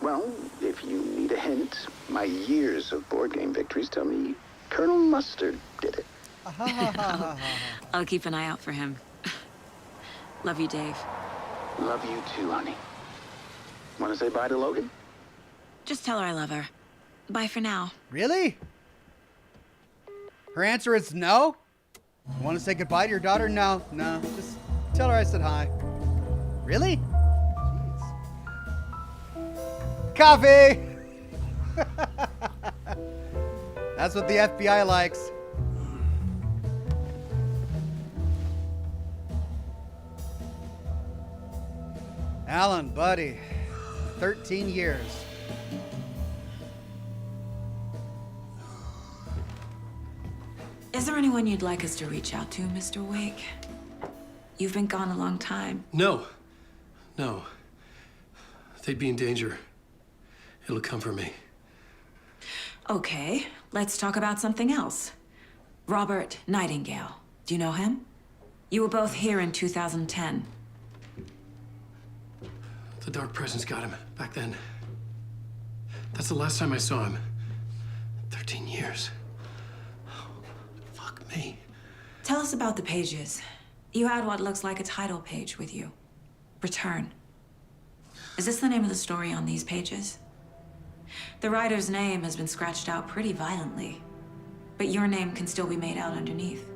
Well, if you need a hint, my years of board game victories tell me Colonel Mustard did it. I'll keep an eye out for him. Love you, Dave. Love you too, honey. Want to say bye to Logan? Just tell her I love her. Bye for now. Really? Her answer is no? Want to say goodbye to your daughter? No. Just tell her I said hi. Really? Jeez. Coffee! That's what the FBI likes. Alan, buddy. 13 years. Is there anyone you'd like us to reach out to, Mr. Wake? You've been gone a long time. No. They'd be in danger. It'll come for me. Okay, let's talk about something else. Robert Nightingale. Do you know him? You were both here in 2010. The Dark Presence got him back then. That's the last time I saw him. 13 years. Fuck me. Tell us about the pages. You had what looks like a title page with you. Return. Is this the name of the story on these pages? The writer's name has been scratched out pretty violently, but your name can still be made out underneath.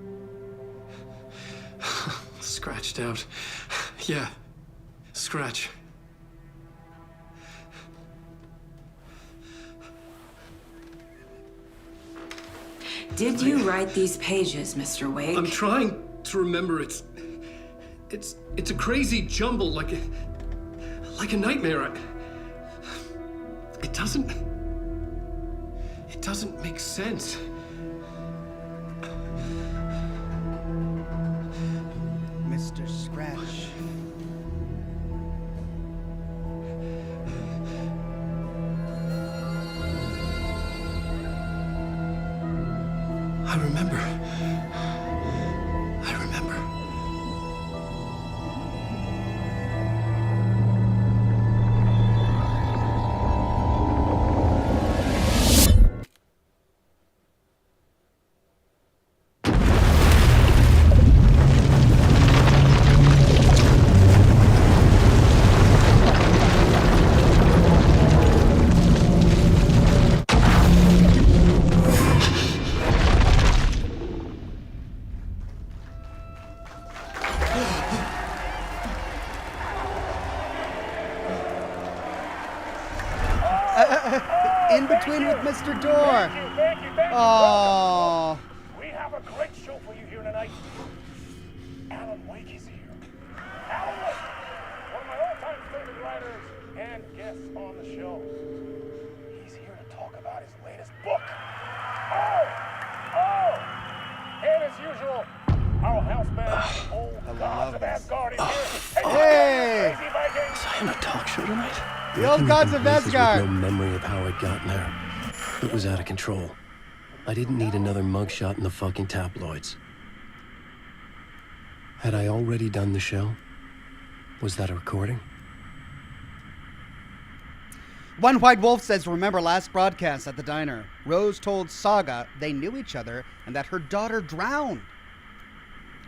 Scratched out. Yeah. Scratch. Did you write these pages, Mr. Wake? I'm trying to remember. It's a crazy jumble, like a nightmare. It doesn't make sense. Mr. Scratch. I remember. In between with Mr. Door. Thank you. Oh. We have a great show for you here tonight. Alan Wake is here. Alan Wake, one of my all-time favorite writers and guests on the show. He's here to talk about his latest book. Oh! And as usual, our house band, Old Gods of Asgard, is here. Hey! Crazy Vikings! Was I in a talk show tonight? The Old Gods of Asgard. No memory of how I'd gotten there. It was out of control. I didn't need another mugshot in the fucking tabloids. Had I already done the show? Was that a recording? One White Wolf says, remember last broadcast at the diner. Rose told Saga they knew each other and that her daughter drowned.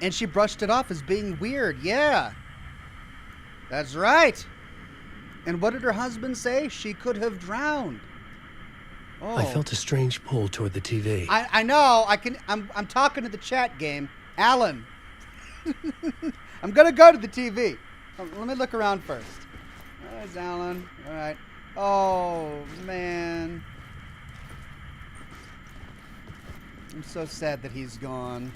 And she brushed it off as being weird. Yeah. That's right. And what did her husband say? She could have drowned. Oh. I felt a strange pull toward the TV. I know. I'm talking to the chat game. Alan. I'm going to go to the TV. Let me look around first. There's Alan. All right. Oh, man. I'm so sad that he's gone.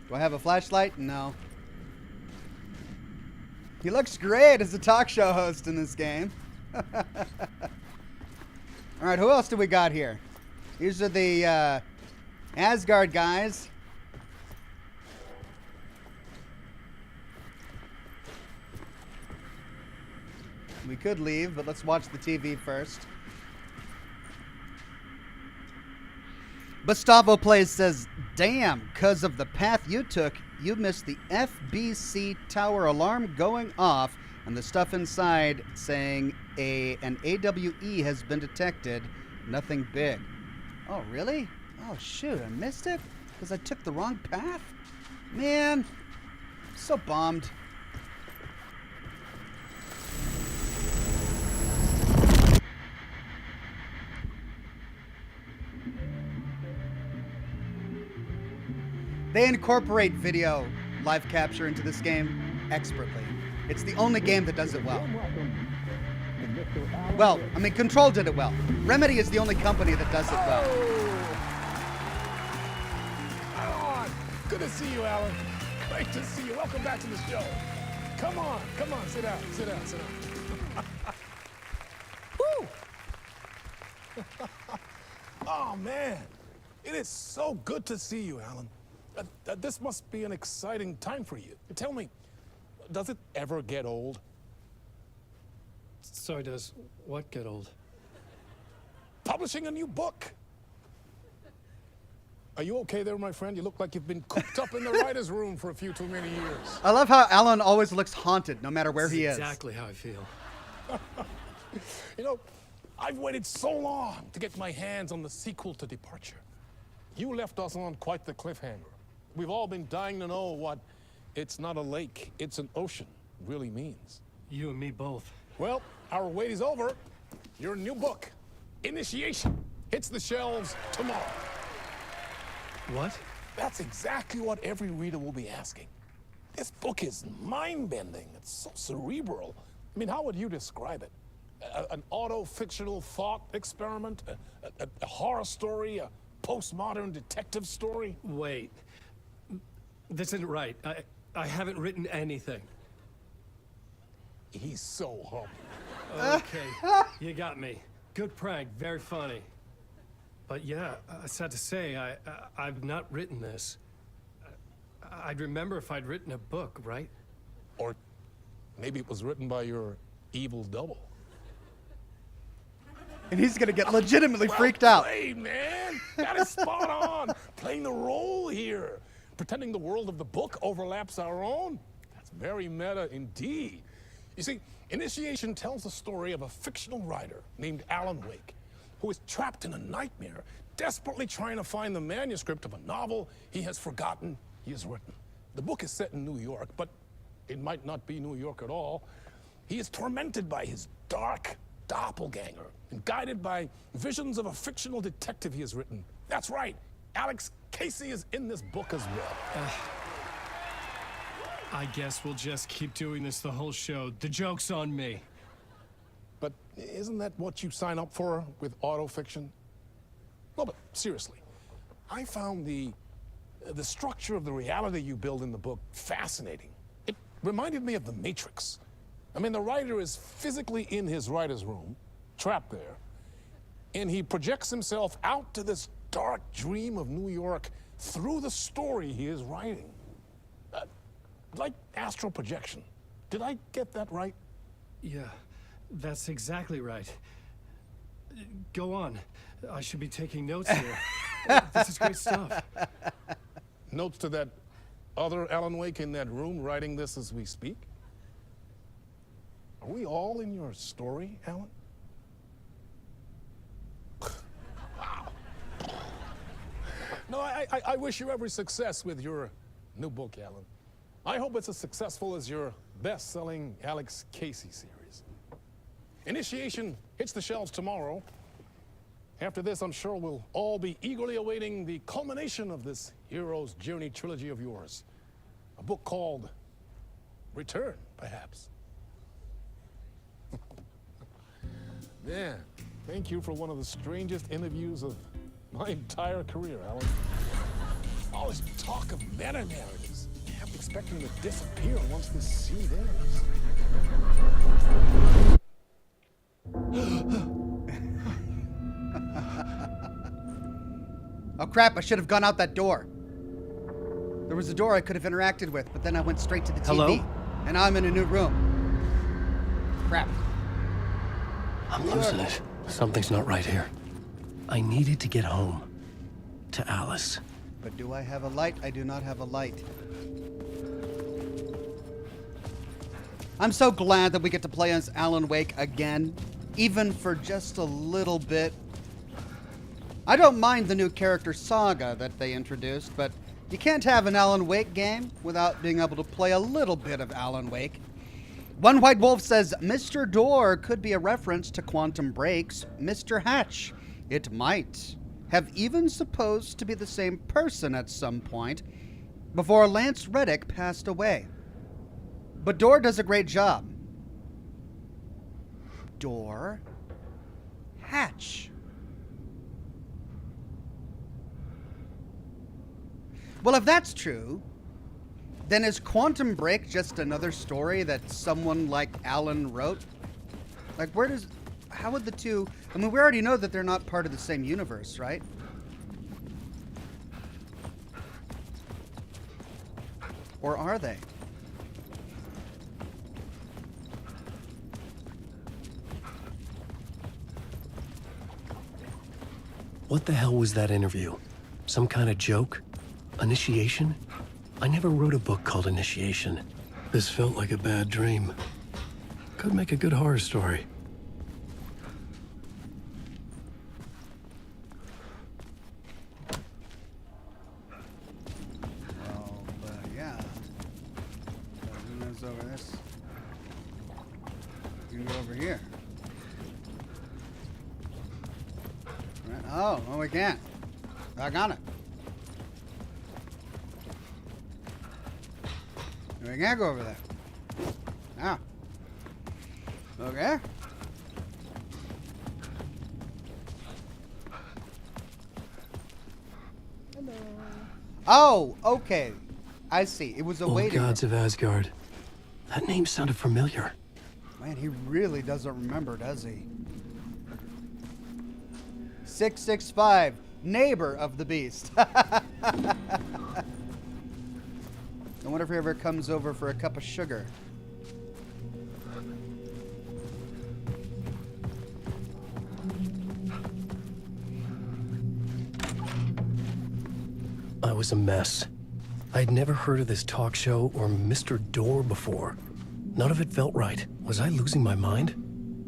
Do I have a flashlight? No. He looks great as a talk show host in this game. All right, who else do we got here? These are the Asgard guys. We could leave, but let's watch the TV first. Gustavo Plays says, damn, because of the path you took, you missed the FBC tower alarm going off and the stuff inside saying an AWE has been detected. Nothing big. Oh, really? Oh, shoot, I missed it? Because I took the wrong path? Man, so bummed. They incorporate video live capture into this game expertly. It's the only game that does it well. Well, I mean, Control did it well. Remedy is the only company that does it well. On. Good to see you, Alan. Great to see you. Welcome back to the show. Come on, sit down, sit down. Woo! Oh, man. It is so good to see you, Alan. This must be an exciting time for you. Tell me, does it ever get old? Sorry, does what get old? Publishing a new book. Are you okay there, my friend? You look like you've been cooped up in the writer's room for a few too many years. I love how Alan always looks haunted no matter where he is. Exactly how I feel. You know, I've waited so long to get my hands on the sequel to Departure. You left us on quite the cliffhanger. We've all been dying to know what "it's not a lake, it's an ocean" really means. You and me both. Well, our wait is over. Your new book, Initiation, hits the shelves tomorrow. What? That's exactly what every reader will be asking. This book is mind-bending. It's so cerebral. I mean, how would you describe it? An auto-fictional thought experiment? A horror story? A postmodern detective story? Wait. This isn't right. I haven't written anything. He's so humble. Okay, you got me. Good prank, very funny. But yeah, sad to say, I've not written this. I'd remember if I'd written a book, right? Or maybe it was written by your evil double. And he's gonna get legitimately freaked out. Played, man. That is spot on. Playing the role here. Pretending the world of the book overlaps our own. That's very meta indeed. You see, Initiation tells the story of a fictional writer named Alan Wake, who is trapped in a nightmare, desperately trying to find the manuscript of a novel he has forgotten he has written. The book is set in New York, but it might not be New York at all. He is tormented by his dark doppelganger and guided by visions of a fictional detective he has written. That's right, Alex Casey is in this book as well. I guess we'll just keep doing this the whole show. The joke's on me. But isn't that what you sign up for with autofiction? No, but seriously, I found the structure of the reality you build in the book fascinating. It reminded me of The Matrix. I mean, the writer is physically in his writer's room, trapped there, and he projects himself out to this dark dream of New York through the story he is writing. Like astral projection. Did I get that right? Yeah, that's exactly right. Go on. I should be taking notes here. This is great stuff. Notes to that other Alan Wake in that room writing this as we speak? Are we all in your story, Alan? Wow. No, I wish you every success with your new book, Alan. I hope it's as successful as your best-selling Alex Casey series. Initiation hits the shelves tomorrow. After this, I'm sure we'll all be eagerly awaiting the culmination of this hero's journey trilogy of yours. A book called Return, perhaps. Man, thank you for one of the strangest interviews of my entire career, Alan. All this talk of meta-narratives. I'm expecting to disappear once this seed ends. Oh crap, I should have gone out that door. There was a door I could have interacted with, but then I went straight to the TV. Hello? And now I'm in a new room. Crap. I'm losing it. Something's not right here. I needed to get home. To Alice. But do I have a light? I do not have a light. I'm so glad that we get to play as Alan Wake again, even for just a little bit. I don't mind the new character Saga that they introduced, but you can't have an Alan Wake game without being able to play a little bit of Alan Wake. One White Wolf says, Mr. Door could be a reference to Quantum Break's Mr. Hatch. It might have even supposed to be the same person at some point before Lance Reddick passed away. But Door does a great job. Door Hatch. Well, if that's true, then is Quantum Break just another story that someone like Alan wrote? Like, how would the two, I mean, we already know that they're not part of the same universe, right? Or are they? What the hell was that interview? Some kind of joke? Initiation? I never wrote a book called Initiation. This felt like a bad dream. Could make a good horror story. Oh, but yeah. Who knows over this? You can go over here. Right. Oh, no, we can't. Back on it. We can't go over there. Now. Okay. Hello. Oh, okay. I see. It was a waiting room. Gods of Asgard. That name sounded familiar. Man, he really doesn't remember, does he? 665, neighbor of the beast. I wonder if he ever comes over for a cup of sugar. I was a mess. I'd never heard of this talk show or Mr. Door before. None of it felt right. Was I losing my mind?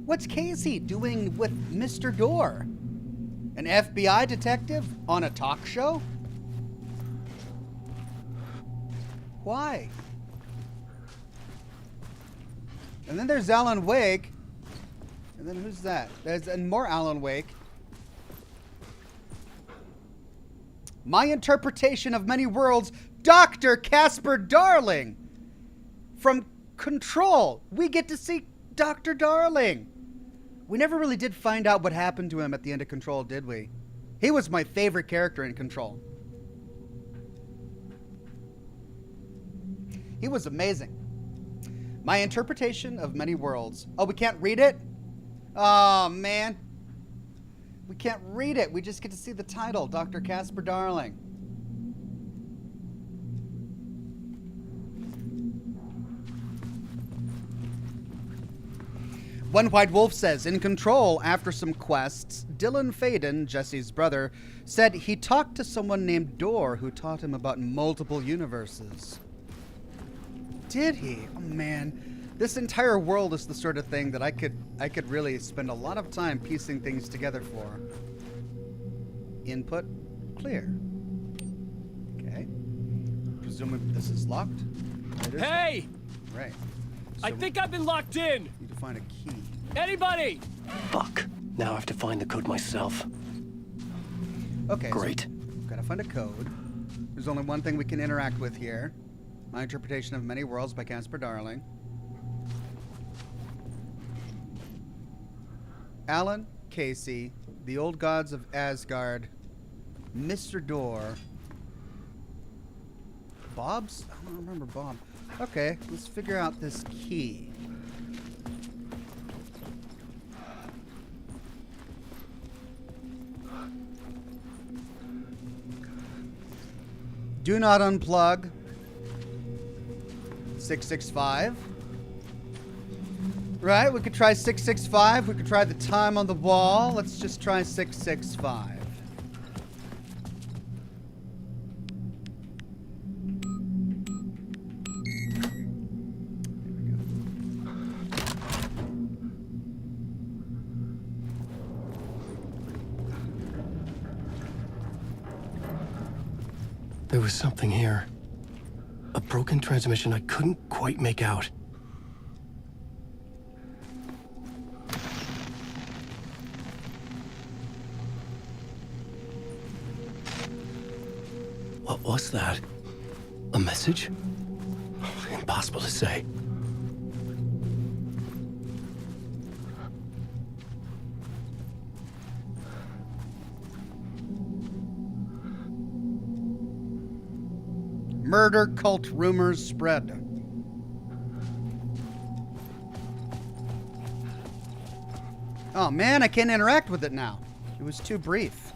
What's Casey doing with Mr. Door? An FBI detective on a talk show? Why? And then there's Alan Wake. And then who's that? There's more Alan Wake. My interpretation of many worlds, Dr. Casper Darling. From Control, we get to see Dr. Darling. We never really did find out what happened to him at the end of Control, did we? He was my favorite character in Control. He was amazing. My interpretation of many worlds. Oh, we can't read it? Oh, man. We can't read it. We just get to see the title, Dr. Casper Darling. One White Wolf says, in Control, after some quests, Dylan Faden, Jesse's brother, said he talked to someone named Door who taught him about multiple universes. Did he? Oh, man. This entire world is the sort of thing that I could really spend a lot of time piecing things together for. Input, clear. Okay. Presumably this is locked. Hey! Right. I think I've been locked in! Need to find a key. Anybody! Fuck. Now I have to find the code myself. Okay. Great. So we've got to find a code. There's only one thing we can interact with here. My Interpretation of Many Worlds by Casper Darling. Alan, Casey, The Old Gods of Asgard, Mr. Door, Bob's? I don't remember Bob. Okay, let's figure out this key. Do not unplug. 665. Right, we could try 665. We could try the time on the wall. Let's just try 665. There was something here. A broken transmission I couldn't quite make out. What was that? A message? Impossible to say. Murder cult rumors spread. Oh man, I can't interact with it now. It was too brief.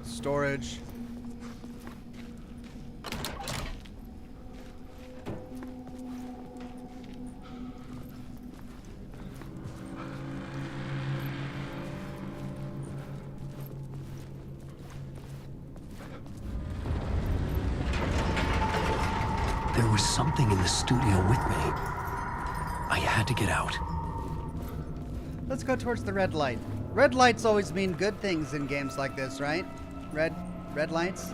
Storage. There was something in the studio with me. I had to get out. Let's go towards the red light. Red lights always mean good things in games like this, right? Red lights?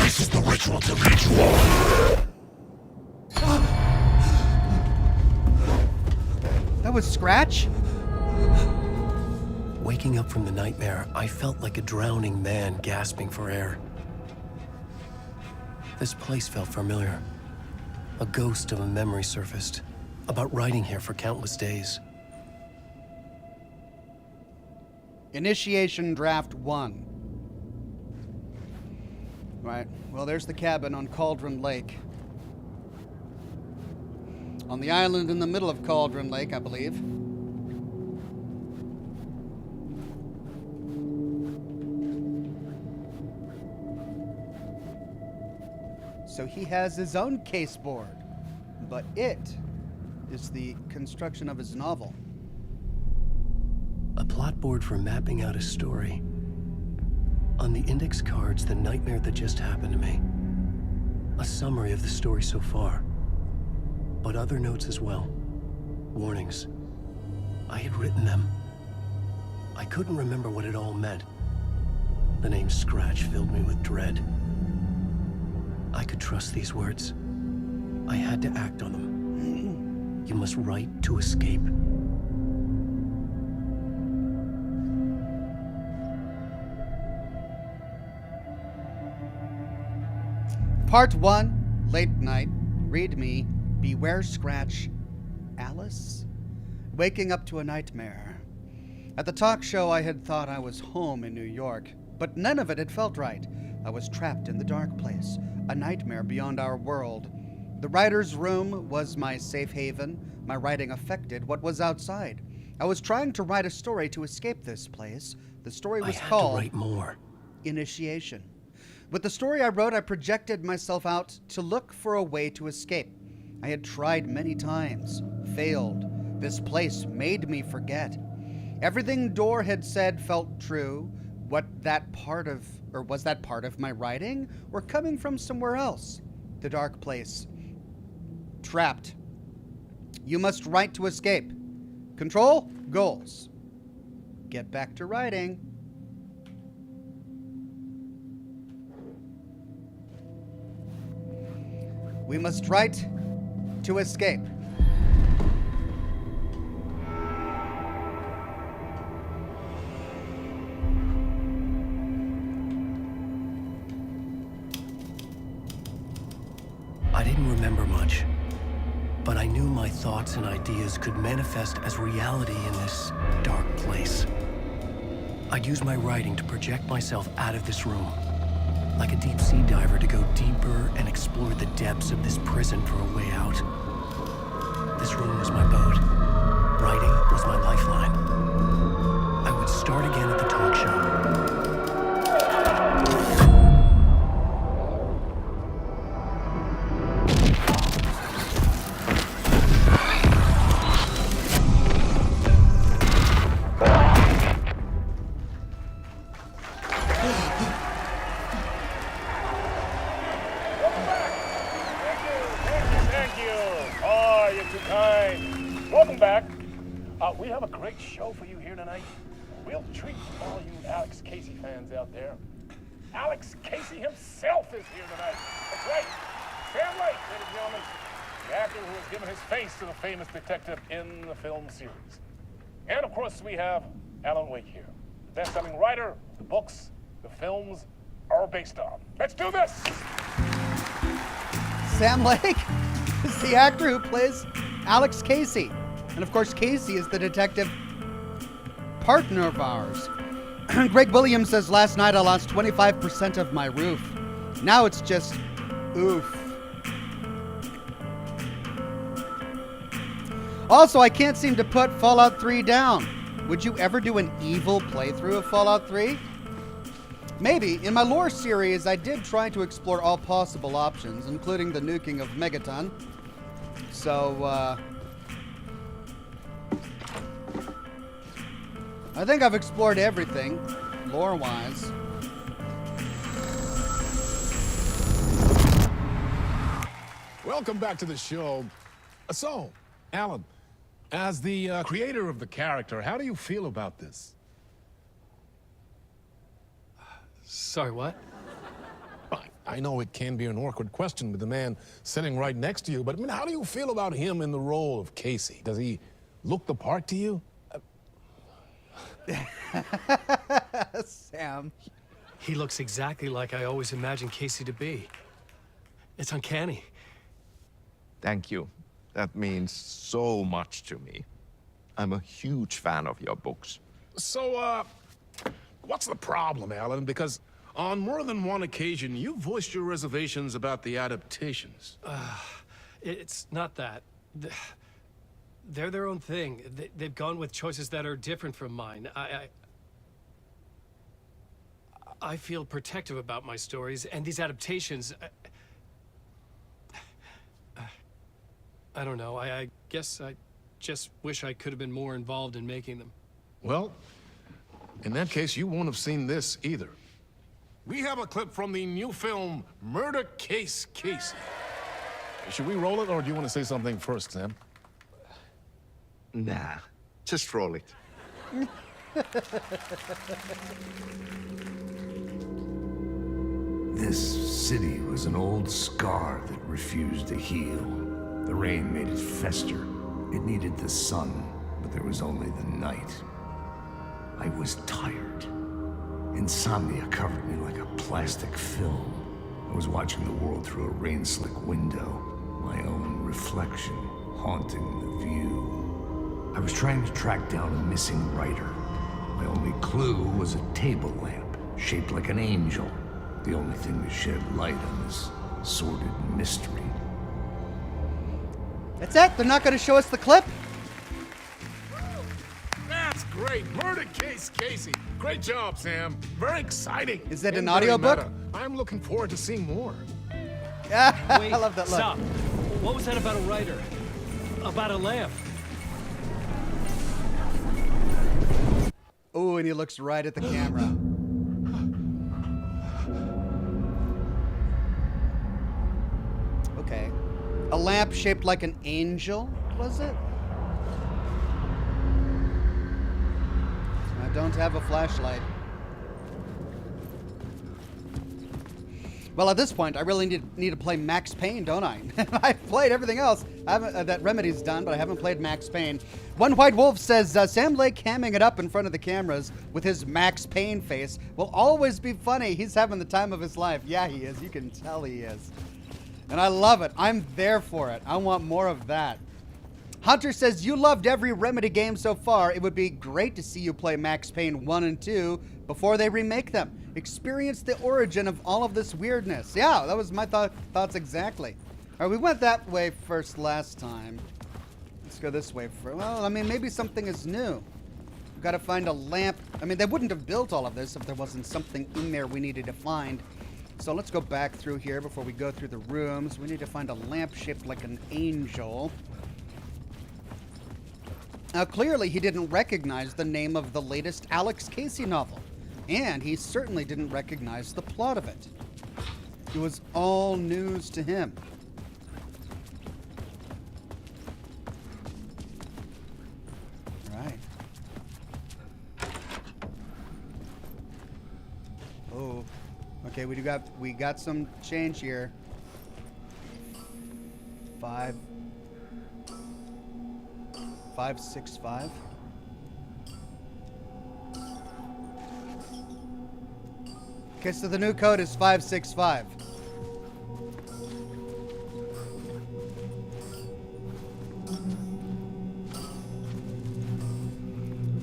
This is the ritual to lead you all. That was Scratch? Waking up from the nightmare, I felt like a drowning man gasping for air. This place felt familiar. A ghost of a memory surfaced, about riding here for countless days. Initiation Draft 1. Right, well, there's the cabin on Cauldron Lake. On the island in the middle of Cauldron Lake, I believe. So he has his own case board, but it is the construction of his novel. A plot board for mapping out a story. On the index cards, the nightmare that just happened to me. A summary of the story so far. But other notes as well. Warnings. I had written them. I couldn't remember what it all meant. The name Scratch filled me with dread. I could trust these words. I had to act on them. You must write to escape. Part 1, Late Night, Read Me, Beware Scratch, Alice? Waking up to a nightmare. At the talk show, I had thought I was home in New York, but none of it had felt right. I was trapped in the dark place, a nightmare beyond our world. The writer's room was my safe haven. My writing affected what was outside. I was trying to write a story to escape this place. The story was called I had to write more. Initiation. With the story I wrote, I projected myself out to look for a way to escape. I had tried many times, failed. This place made me forget. Everything Dor had said felt true. Was that part of my writing, or coming from somewhere else? The dark place. Trapped. You must write to escape. Control, goals. Get back to writing. We must write to escape. I didn't remember much, but I knew my thoughts and ideas could manifest as reality in this dark place. I'd use my writing to project myself out of this room, like a deep sea diver to go deeper and explore the depths of this prison for a way out. This room was my boat. Writing was my lifeline. I would start again at the talk show. We have a great show for you here tonight. Real treat for all you Alex Casey fans out there. Alex Casey himself is here tonight. That's right. Sam Lake, ladies and gentlemen. The actor who has given his face to the famous detective in the film series. And of course, we have Alan Wake here. The best-selling writer, the books, the films are based on. Let's do this! Sam Lake is the actor who plays Alex Casey. And of course, Casey is the detective partner of ours. Greg Williams says, last night I lost 25% of my roof. Now it's just oof. Also, I can't seem to put Fallout 3 down. Would you ever do an evil playthrough of Fallout 3? Maybe. In my lore series, I did try to explore all possible options, including the nuking of Megaton. So, I think I've explored everything, lore-wise. Welcome back to the show. So, Alan, as the creator of the character, how do you feel about this? Sorry, what? I know it can be an awkward question with the man sitting right next to you, but I mean, how do you feel about him in the role of Casey? Does he look the part to you? Sam. He looks exactly like I always imagined Casey to be. It's uncanny. Thank you. That means so much to me. I'm a huge fan of your books. So, what's the problem, Alan? Because on more than one occasion, you voiced your reservations about the adaptations. It's not that. They're their own thing. They've gone with choices that are different from mine. I feel protective about my stories, and these adaptations... I don't know. I guess I just wish I could have been more involved in making them. Well, in that case, you won't have seen this either. We have a clip from the new film, Murder Case Casey. Should we roll it, or do you want to say something first, Sam? Nah, just roll it. This city was an old scar that refused to heal. The rain made it fester. It needed the sun, but there was only the night. I was tired. Insomnia covered me like a plastic film. I was watching the world through a rain-slick window, my own reflection haunting the view. I was trying to track down a missing writer. My only clue was a table lamp, shaped like an angel. The only thing to shed light on this sordid mystery. That's it? They're not going to show us the clip? That's great. Murder Case Casey. Great job, Sam. Very exciting. Is that And an very audiobook? meta. I'm looking forward to seeing more. Wait, I love that look. Stop. What was that about a writer? About a lamp? Oh, and he looks right at the camera. Okay. A lamp shaped like an angel, was it? I don't have a flashlight. Well, at this point, I really need to play Max Payne, don't I? I've played everything else. I haven't, that Remedy's done, but I haven't played Max Payne. One White Wolf says, Sam Lake hamming it up in front of the cameras with his Max Payne face will always be funny. He's having the time of his life. Yeah, he is. You can tell he is. And I love it. I'm there for it. I want more of that. Hunter says, you loved every Remedy game so far. It would be great to see you play Max Payne 1 and 2 before they remake them. Experience the origin of all of this weirdness. Yeah, that was my thoughts exactly. All right, we went that way first last time. Let's go this way for, well, I mean, maybe something is new. We've got to find a lamp. I mean, they wouldn't have built all of this if there wasn't something in there we needed to find. So let's go back through here before we go through the rooms. We need to find a lamp shaped like an angel. Now, clearly, he didn't recognize the name of the latest Alex Casey novel. And he certainly didn't recognize the plot of it. It was all news to him. Right. Oh, okay. We got some change here. 565. Okay, so the new code is 565.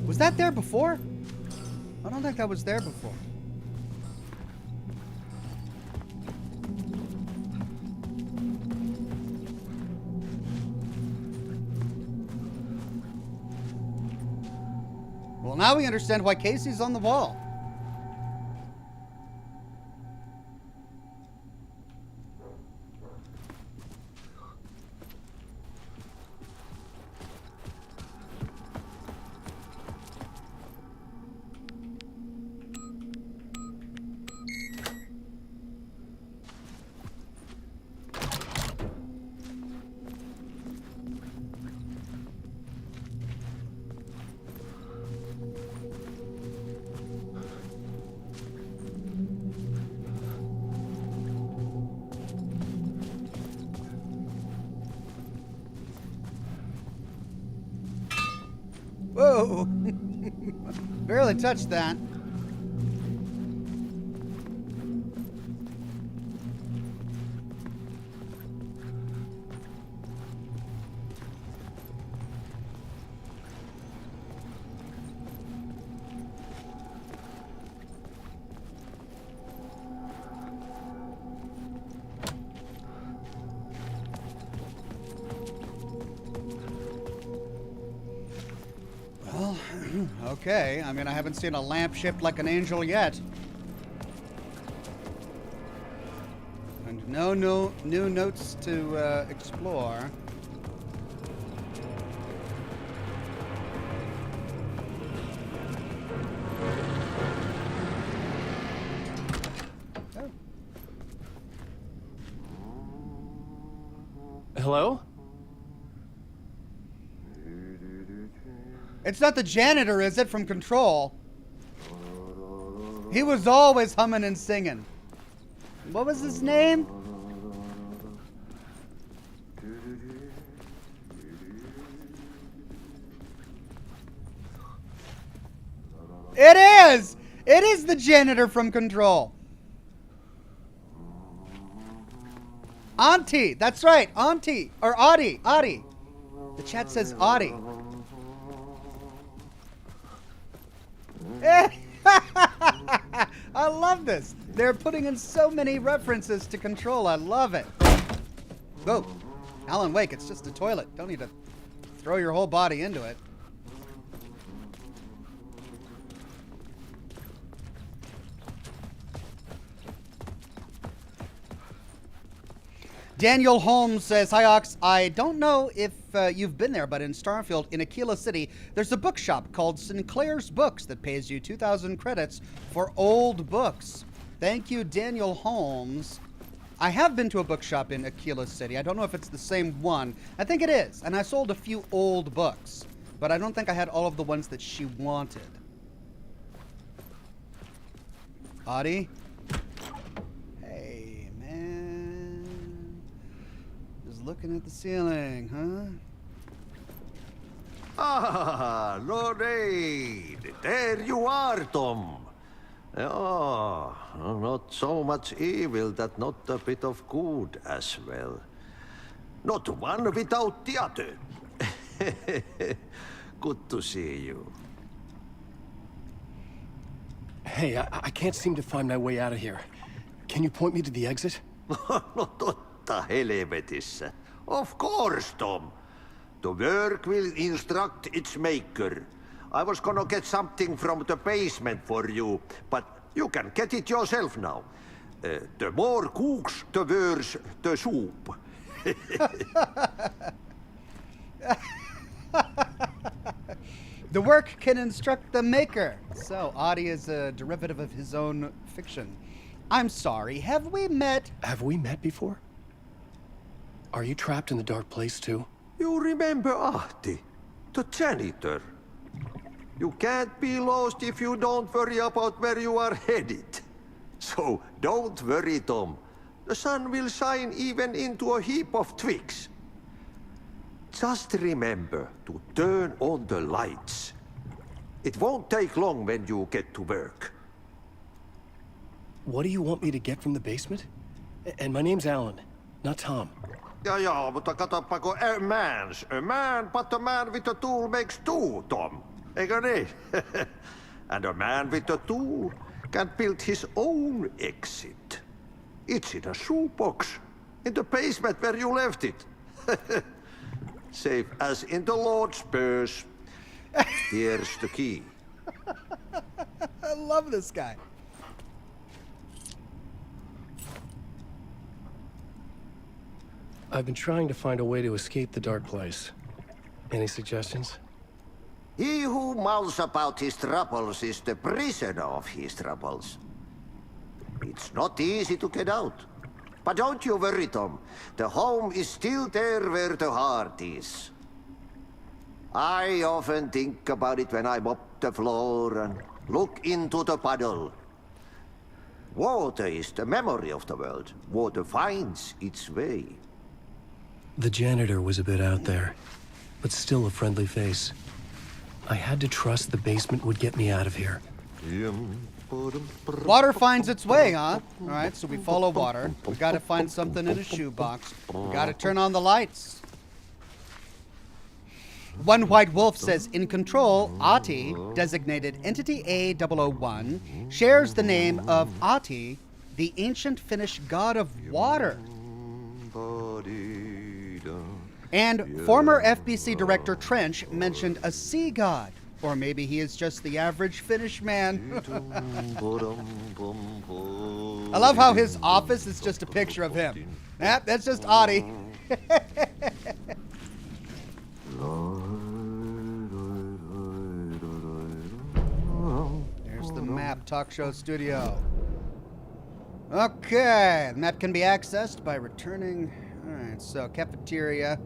Was that there before? I don't think that was there before. Well, now we understand why Casey's on the wall. Whoa! Barely touched that. Okay, I mean, I haven't seen a lamp shaped like an angel yet. And no new notes to explore. Oh. Hello? It's not the janitor, is it, from Control? He was always humming and singing. What was his name? It is! It is the janitor from Control. Auntie, that's right, Auntie, or Audie. The chat says Audie. I love this. They're putting in so many references to Control. I love it. Whoa. Alan Wake, it's just a toilet. Don't need to throw your whole body into it. Daniel Holmes says, hi Ox, I don't know if you've been there, but in Starfield, in Aquila City, there's a bookshop called Sinclair's Books that pays you 2,000 credits for old books. Thank you, Daniel Holmes. I have been to a bookshop in Aquila City. I don't know if it's the same one. I think it is, and I sold a few old books, but I don't think I had all of the ones that she wanted. Audie? Looking at the ceiling, huh? Ah, Lorraine! There you are, Tom. Oh, not so much evil that not a bit of good as well. Not one without the other. Good to see you. Hey, I can't seem to find my way out of here. Can you point me to the exit? No totta helvetissä. Of course, Tom. The work will instruct its maker. I was gonna get something from the basement for you, but you can get it yourself now. The more cooks, the worse the soup. The work can instruct the maker. So, Adi is a derivative of his own fiction. I'm sorry, have we met? Have we met before? Are you trapped in the dark place too? You remember Ahti, the janitor. You can't be lost if you don't worry about where you are headed. So don't worry, Tom. The sun will shine even into a heap of twigs. Just remember to turn on the lights. It won't take long when you get to work. What do you want me to get from the basement? And my name's Alan, not Tom. Ja, mutta katsopako a man, but a man with a tool makes two, Tom. Eikö niin? And a man with a tool can build his own exit. It's in a shoebox, in the basement where you left it. Safe as in the Lord's purse. Here's the key. I love this guy. I've been trying to find a way to escape the dark place. Any suggestions? He who mouths about his troubles is the prisoner of his troubles. It's not easy to get out. But don't you worry, Tom. The home is still there where the heart is. I often think about it when I mop the floor and look into the puddle. Water is the memory of the world. Water finds its way. The janitor was a bit out there, but still a friendly face. I had to trust the basement would get me out of here. Water finds its way, huh? All right, so we follow water. We gotta find something in a shoebox. We gotta turn on the lights. One White Wolf says, in Control, Ati, designated Entity A001, shares the name of Ati, the ancient Finnish god of water. And former FBC director Trench mentioned a sea god. Or maybe he is just the average Finnish man. I love how his office is just a picture of him. That's just Adi. There's the map, talk show studio. Okay, the map can be accessed by returning. All right, so cafeteria,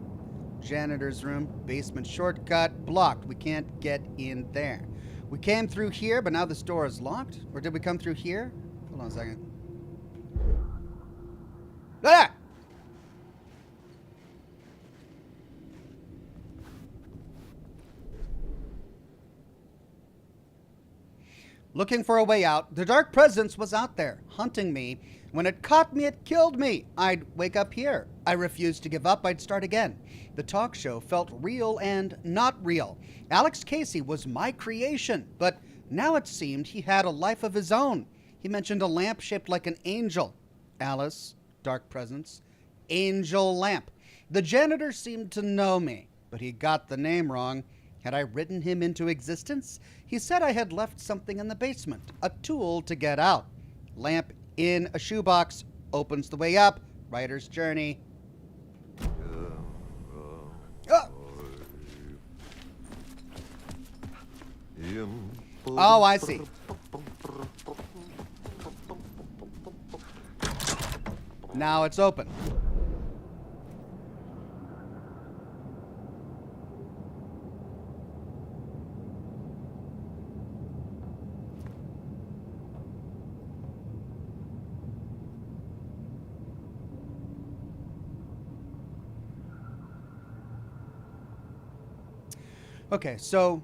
janitor's room, basement shortcut, blocked. We can't get in there. We came through here, but now this door is locked. Or did we come through here? Hold on a second. Ah! Looking for a way out, the dark presence was out there, hunting me. When it caught me, it killed me. I'd wake up here. I refused to give up. I'd start again. The talk show felt real and not real. Alex Casey was my creation, but now it seemed he had a life of his own. He mentioned a lamp shaped like an angel. Alice, dark presence, angel lamp. The janitor seemed to know me, but he got the name wrong. Had I written him into existence? He said I had left something in the basement, a tool to get out. Lamp in a shoebox opens the way up. Writer's journey. Oh, I see. Now it's open. Okay, so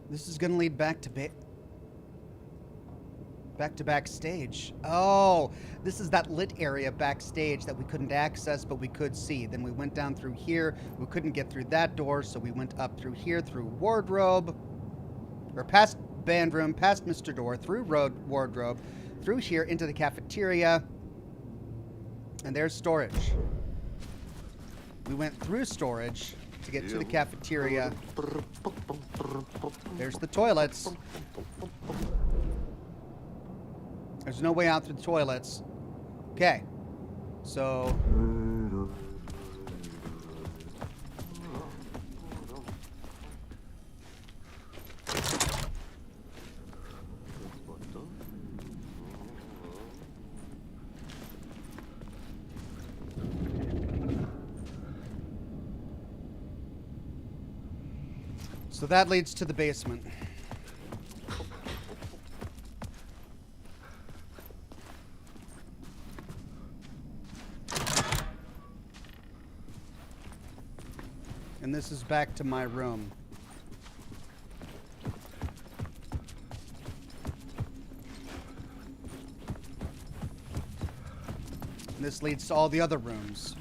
This is gonna lead back to backstage. Oh, this is that lit area backstage that we couldn't access, but we could see. Then we went down through here. We couldn't get through that door, so we went up through here, through wardrobe, or past band room, past Mr. Door, through wardrobe, through here into the cafeteria, and there's storage. We went through storage to get to the cafeteria. There's the toilets. There's no way out through the toilets. Okay. So... So that leads to the basement. And this is back to my room. And this leads to all the other rooms.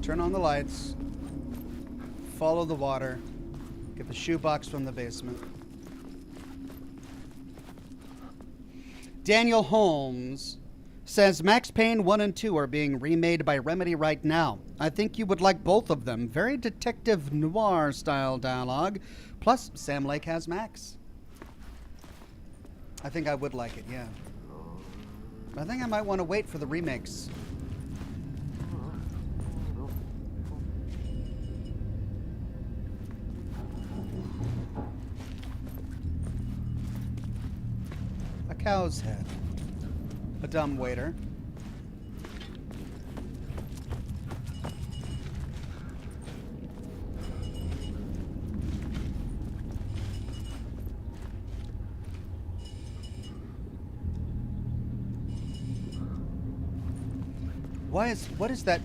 Turn on the lights, follow the water, get the shoebox from the basement. Daniel Holmes says Max Payne 1 and 2 are being remade by Remedy right now. I think you would like both of them. Very detective noir style dialogue. Plus, Sam Lake has Max. I think I would like it, yeah. I think I might want to wait for the remakes. Cow's head. A dumb waiter. What is that?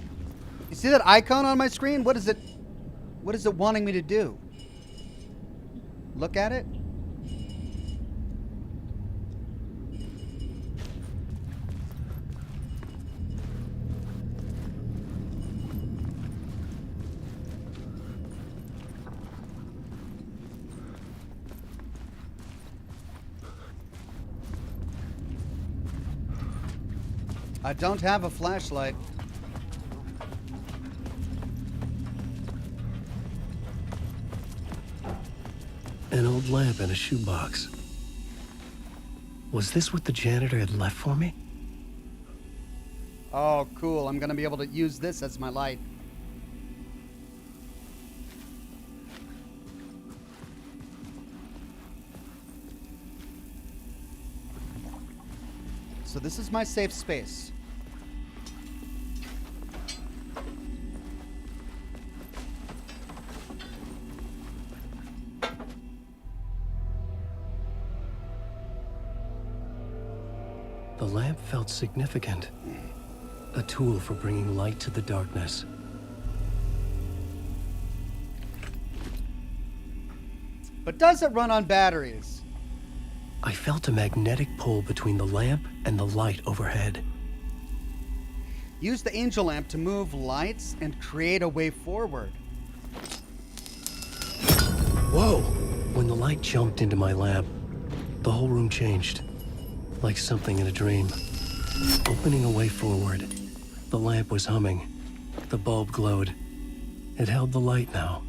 You see that icon on my screen? What is it wanting me to do? Look at it? I don't have a flashlight. An old lamp and a shoebox. Was this what the janitor had left for me? Oh, cool. I'm gonna be able to use this as my light. So this is my safe space. The lamp felt significant. A tool for bringing light to the darkness. But does it run on batteries? I felt a magnetic pull between the lamp and the light overhead. Use the angel lamp to move lights and create a way forward. Whoa! When the light jumped into my lamp, the whole room changed. Like something in a dream. Opening a way forward. The lamp was humming. The bulb glowed. It held the light now.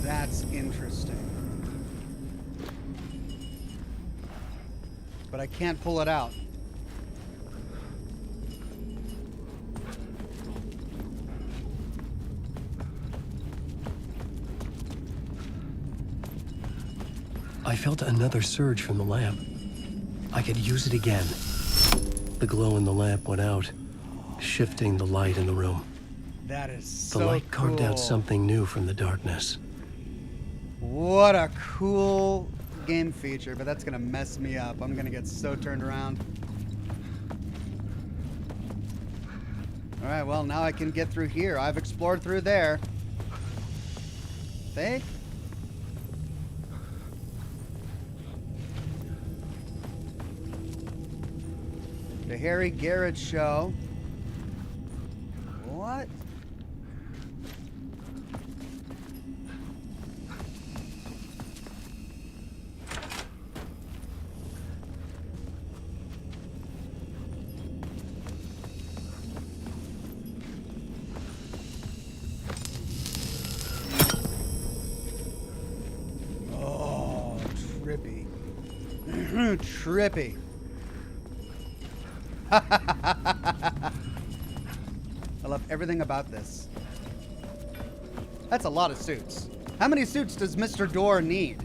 That's interesting. But I can't pull it out. I felt another surge from the lamp. I could use it again. The glow in the lamp went out, shifting the light in the room. That is so The light carved cool. out something new from the darkness. What a cool game feature, but that's gonna mess me up. I'm gonna get so turned around. All right, well, now I can get through here. I've explored through there. Think? The Harry Garrett Show. What? Oh, trippy. Trippy. I love everything about this. That's a lot of suits. How many suits does Mr. Door need?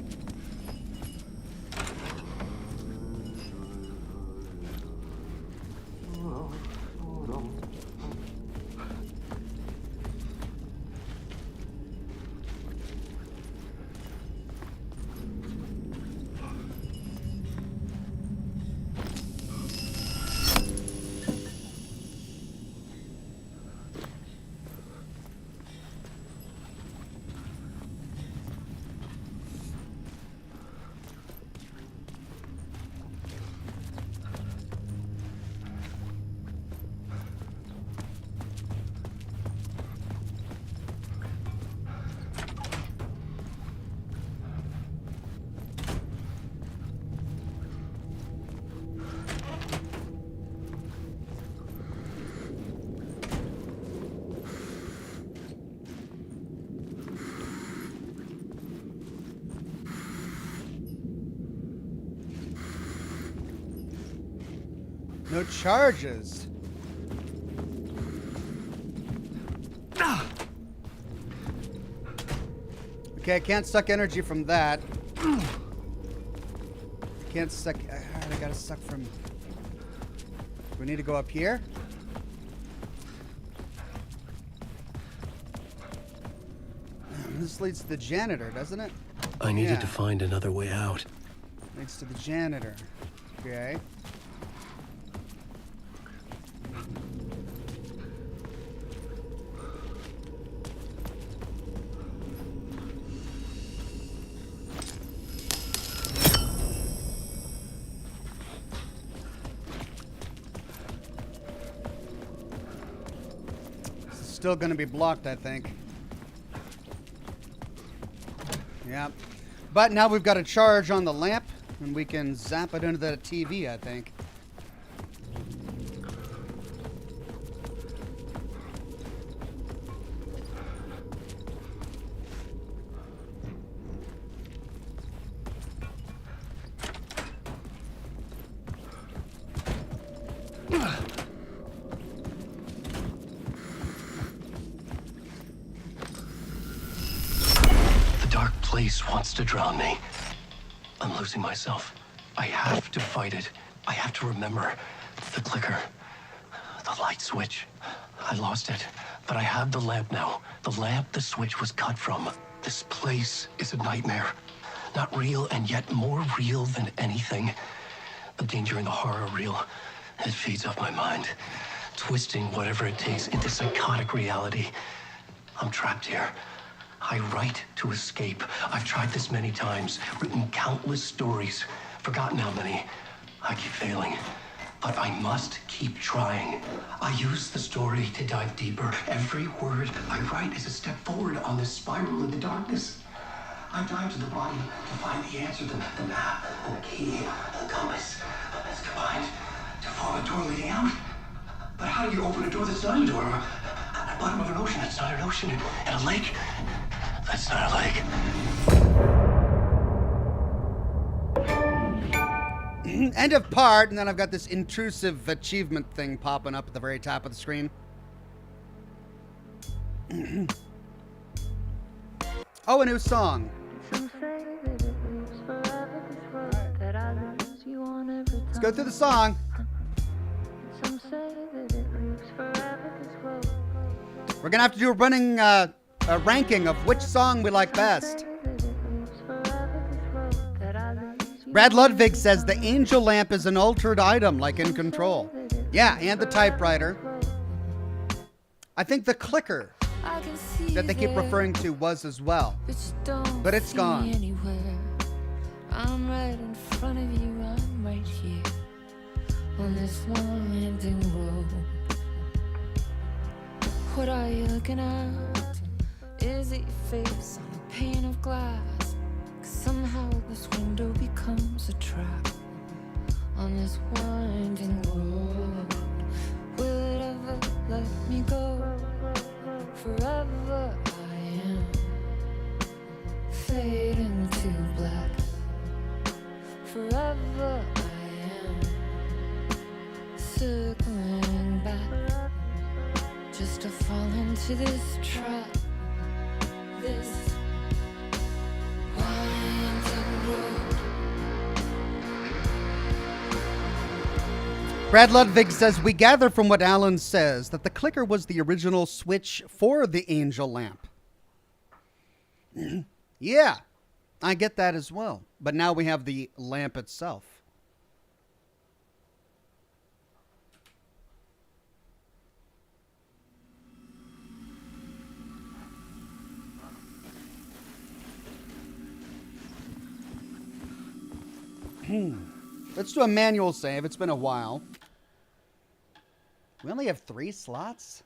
No charges. Okay, I can't suck energy from that. Can't suck. I gotta suck from. Do we need to go up here? This leads to the janitor, doesn't it? I needed Yeah. to find another way out. Leads to the janitor. Okay. Still going to be blocked, I think. Yeah. But now we've got a charge on the lamp, and we can zap it into the TV, I think. Place wants to drown me. I'm losing myself. I have to fight it. I have to remember. The clicker. The light switch. I lost it. But I have the lamp now. The lamp the switch was cut from. This place is a nightmare. Not real, and yet more real than anything. The danger and the horror are real. It feeds off my mind. Twisting whatever it takes into psychotic reality. I'm trapped here. I write to escape. I've tried this many times, written countless stories, forgotten how many. I keep failing, but I must keep trying. I use the story to dive deeper. Every word I write is a step forward on this spiral in the darkness. I dive to the bottom to find the answer, the map, and the key, and the compass. It's combined to form a door leading out. But how do you open a door that's not a door? At the bottom of an ocean that's not an ocean, and a lake that's not a lake. End of part, and then I've got this intrusive achievement thing popping up at the very top of the screen. Oh, a new song. Some say that it was forever. go through the song. We're gonna have to do a ranking of which song we like best. Brad Ludwig says the angel lamp is an altered item, like in Control. Yeah, and the typewriter. I think the clicker that they keep referring to was as well, but it's gone. I'm right in front of you, I'm right here on this long ending road. What are you looking at? Is it your face on a pane of glass? 'Cause somehow this window becomes a trap on this winding road. Will it ever let me go? Forever I am fading to black. Forever I am circling back, just to fall into this trap, this winding road. Brad Ludwig says, we gather from what Alan says that the clicker was the original switch for the angel lamp. Yeah, I get that as well. But now we have the lamp itself. Let's do a manual save. It's been a while. We only have 3 slots?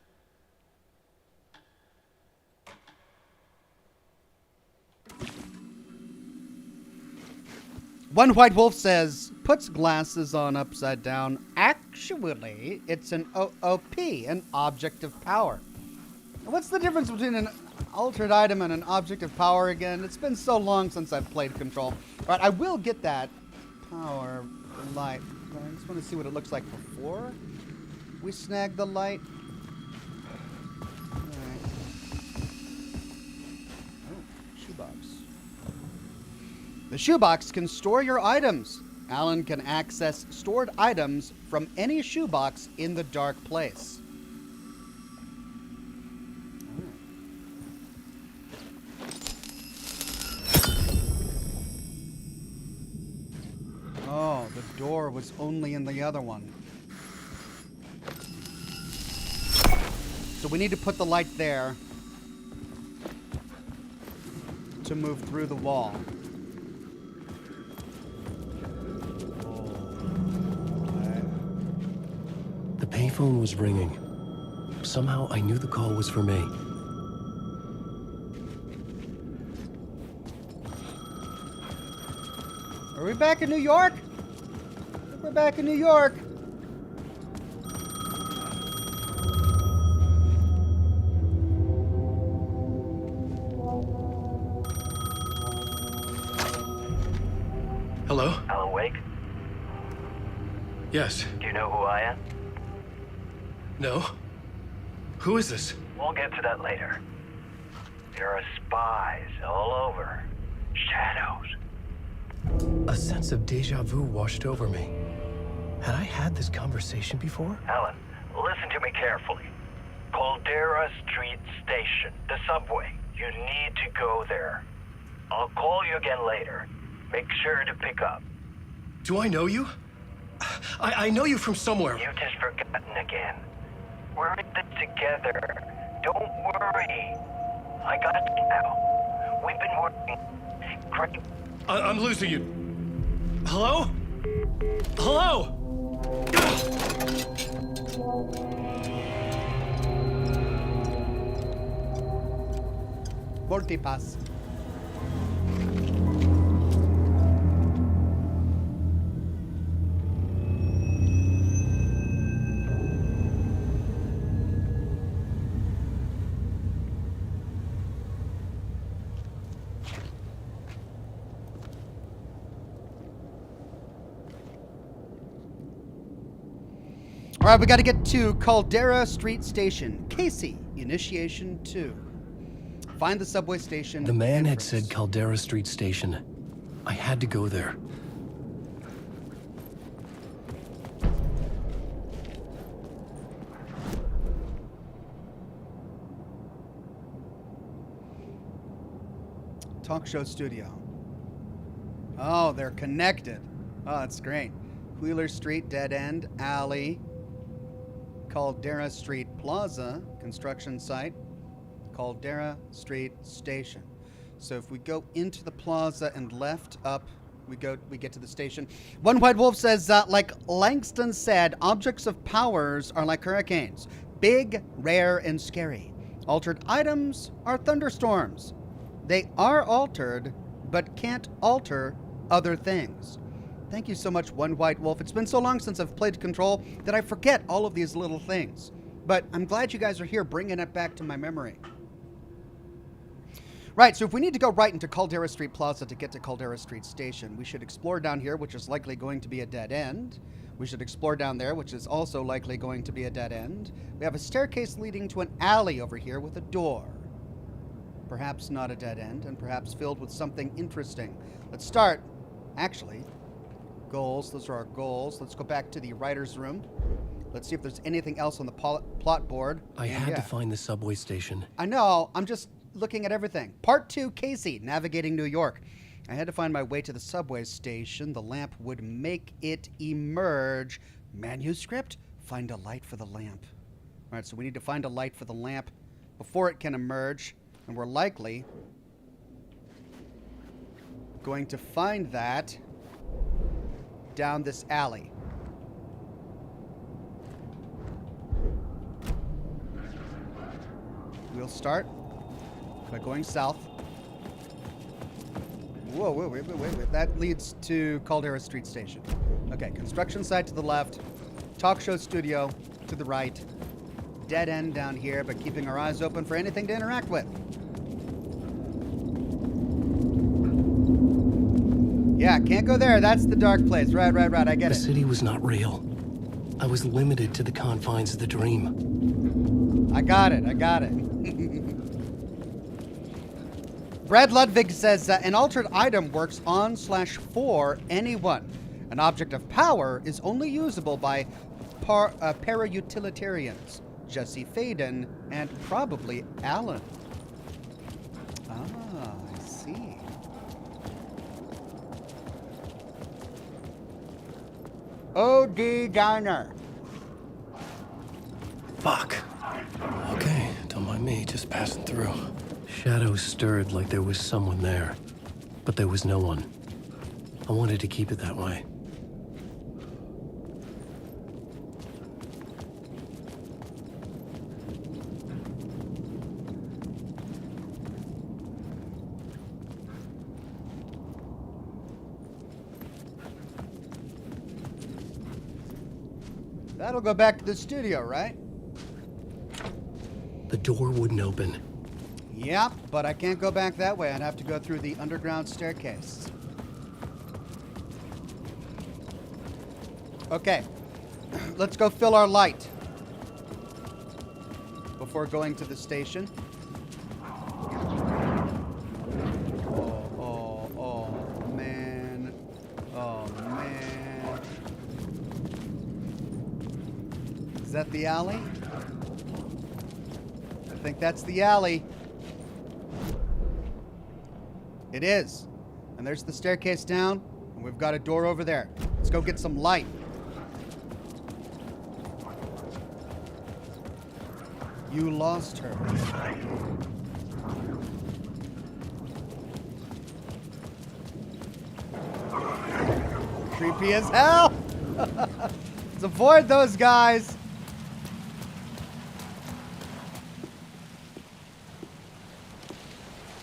One White Wolf says, puts glasses on upside down. Actually, it's an OOP, an object of power. What's the difference between an altered item and an object of power again? It's been so long since I've played Control. All right, I will get that power light. I just want to see what it looks like before we snag the light. All right. Oh, shoebox. The shoebox can store your items. Alan can access stored items from any shoebox in the dark place. Oh, the door was only in the other one. So we need to put the light there to move through the wall. The payphone was ringing. Somehow I knew the call was for me. Are we back in New York? I think we're back in New York. Hello? Alan Wake? Yes. Do you know who I am? No? Who is this? We'll get to that later. There are spies all over. Shadows. A sense of deja vu washed over me. Had I had this conversation before? Alan, listen to me carefully. Caldera Street Station, the subway. You need to go there. I'll call you again later. Make sure to pick up. Do I know you? I know you from somewhere. You've just forgotten again. We're in this together. Don't worry. I got you now. We've been working great. I'm losing you. Hello? Hello? Multipass. All right, we got to get to Caldera Street Station. Casey, Initiation 2. Find the subway station. The man had entrance. said Caldera Street Station. I had to go there. Talk show studio. Oh, they're connected. Oh, that's great. Wheeler Street, dead end, alley. Caldera Street Plaza, construction site. Caldera Street Station. So if we go into the plaza and left up, we get to the station. One White Wolf says, like Langston said, objects of powers are like hurricanes. Big, rare, and scary. Altered items are thunderstorms. They are altered, but can't alter other things. Thank you so much, One White Wolf. It's been so long since I've played Control that I forget all of these little things. But I'm glad you guys are here bringing it back to my memory. Right, so if we need to go right into Caldera Street Plaza to get to Caldera Street Station, we should explore down here, which is likely going to be a dead end. We should explore down there, which is also likely going to be a dead end. We have a staircase leading to an alley over here with a door. Perhaps not a dead end, and perhaps filled with something interesting. Let's start, actually, goals. Those are our goals. Let's go back to the writer's room. Let's see if there's anything else on the plot board. I had to find the subway station. I know, I'm just looking at everything. Part 2, Casey, navigating New York. I had to find my way to the subway station. The lamp would make it emerge. Manuscript? Find a light for the lamp. All right, so we need to find a light for the lamp before it can emerge. And we're likely going to find that down this alley. We'll start by going south. Whoa, wait. That leads to Caldera Street Station. Okay, construction site to the left, talk show studio to the right, dead end down here, but keeping our eyes open for anything to interact with. Yeah, can't go there. That's the dark place. Right. I get it. The city was not real. I was limited to the confines of the dream. I got it. Brad Ludwig says, an altered item works on/for anyone. An object of power is only usable by para-utilitarians. Jesse Faden and probably Alan. Ah, I see. O.D. Diner. Fuck. Okay, don't mind me, just passing through. Shadows stirred like there was someone there, but there was no one. I wanted to keep it that way. That'll go back to the studio, right? The door wouldn't open. Yep, but I can't go back that way. I'd have to go through the underground staircase. Okay, let's go fill our light before going to the station. Oh, man. Oh, man. Is that the alley? I think that's the alley. It is. And there's the staircase down, and we've got a door over there. Let's go get some light. You lost her. Creepy as hell. Let's avoid those guys.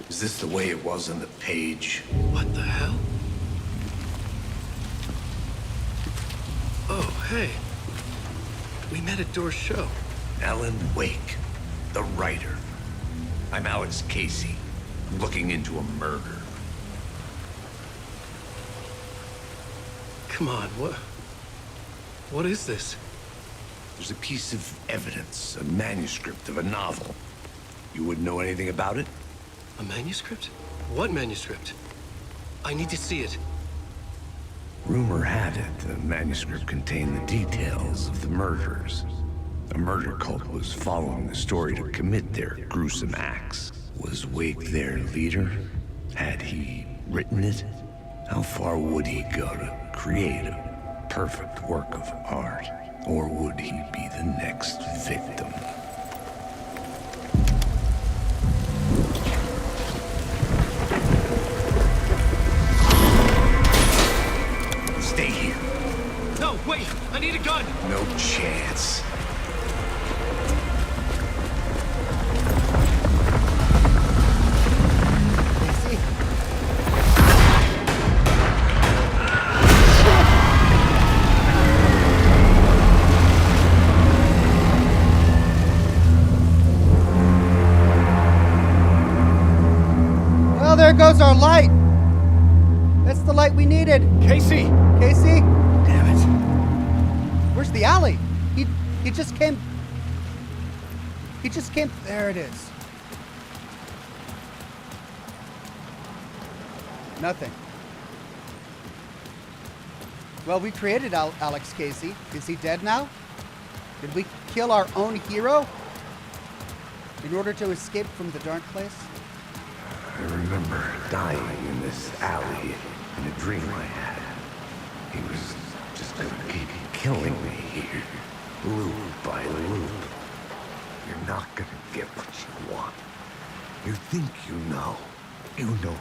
Is this the way it was on the page? What the hell? Oh, hey. We met at Door's show. Alan Wake, the writer. I'm Alex Casey. I'm looking into a murder. Come on, what is this? There's a piece of evidence, a manuscript of a novel. You wouldn't know anything about it? A manuscript? What manuscript? I need to see it. Rumor had it the manuscript contained the details of the murders. A murder cult was following the story to commit their gruesome acts. Was Wake their leader? Had he written it? How far would he go to create a perfect work of art? Or would he be the next victim? Stay here. No, wait! I need a gun! No chance. Well, there goes our light. That's the light we needed. Casey! Casey? Damn it. Where's the alley? He just came. He just came. There it is. Nothing. Well, we created Alex Casey. Is he dead now? Did we kill our own hero in order to escape from the dark place? I remember dying in this alley in a dream I had. He was just gonna keep killing me here, loop by loop. You're not gonna get what you want. You think you know. You know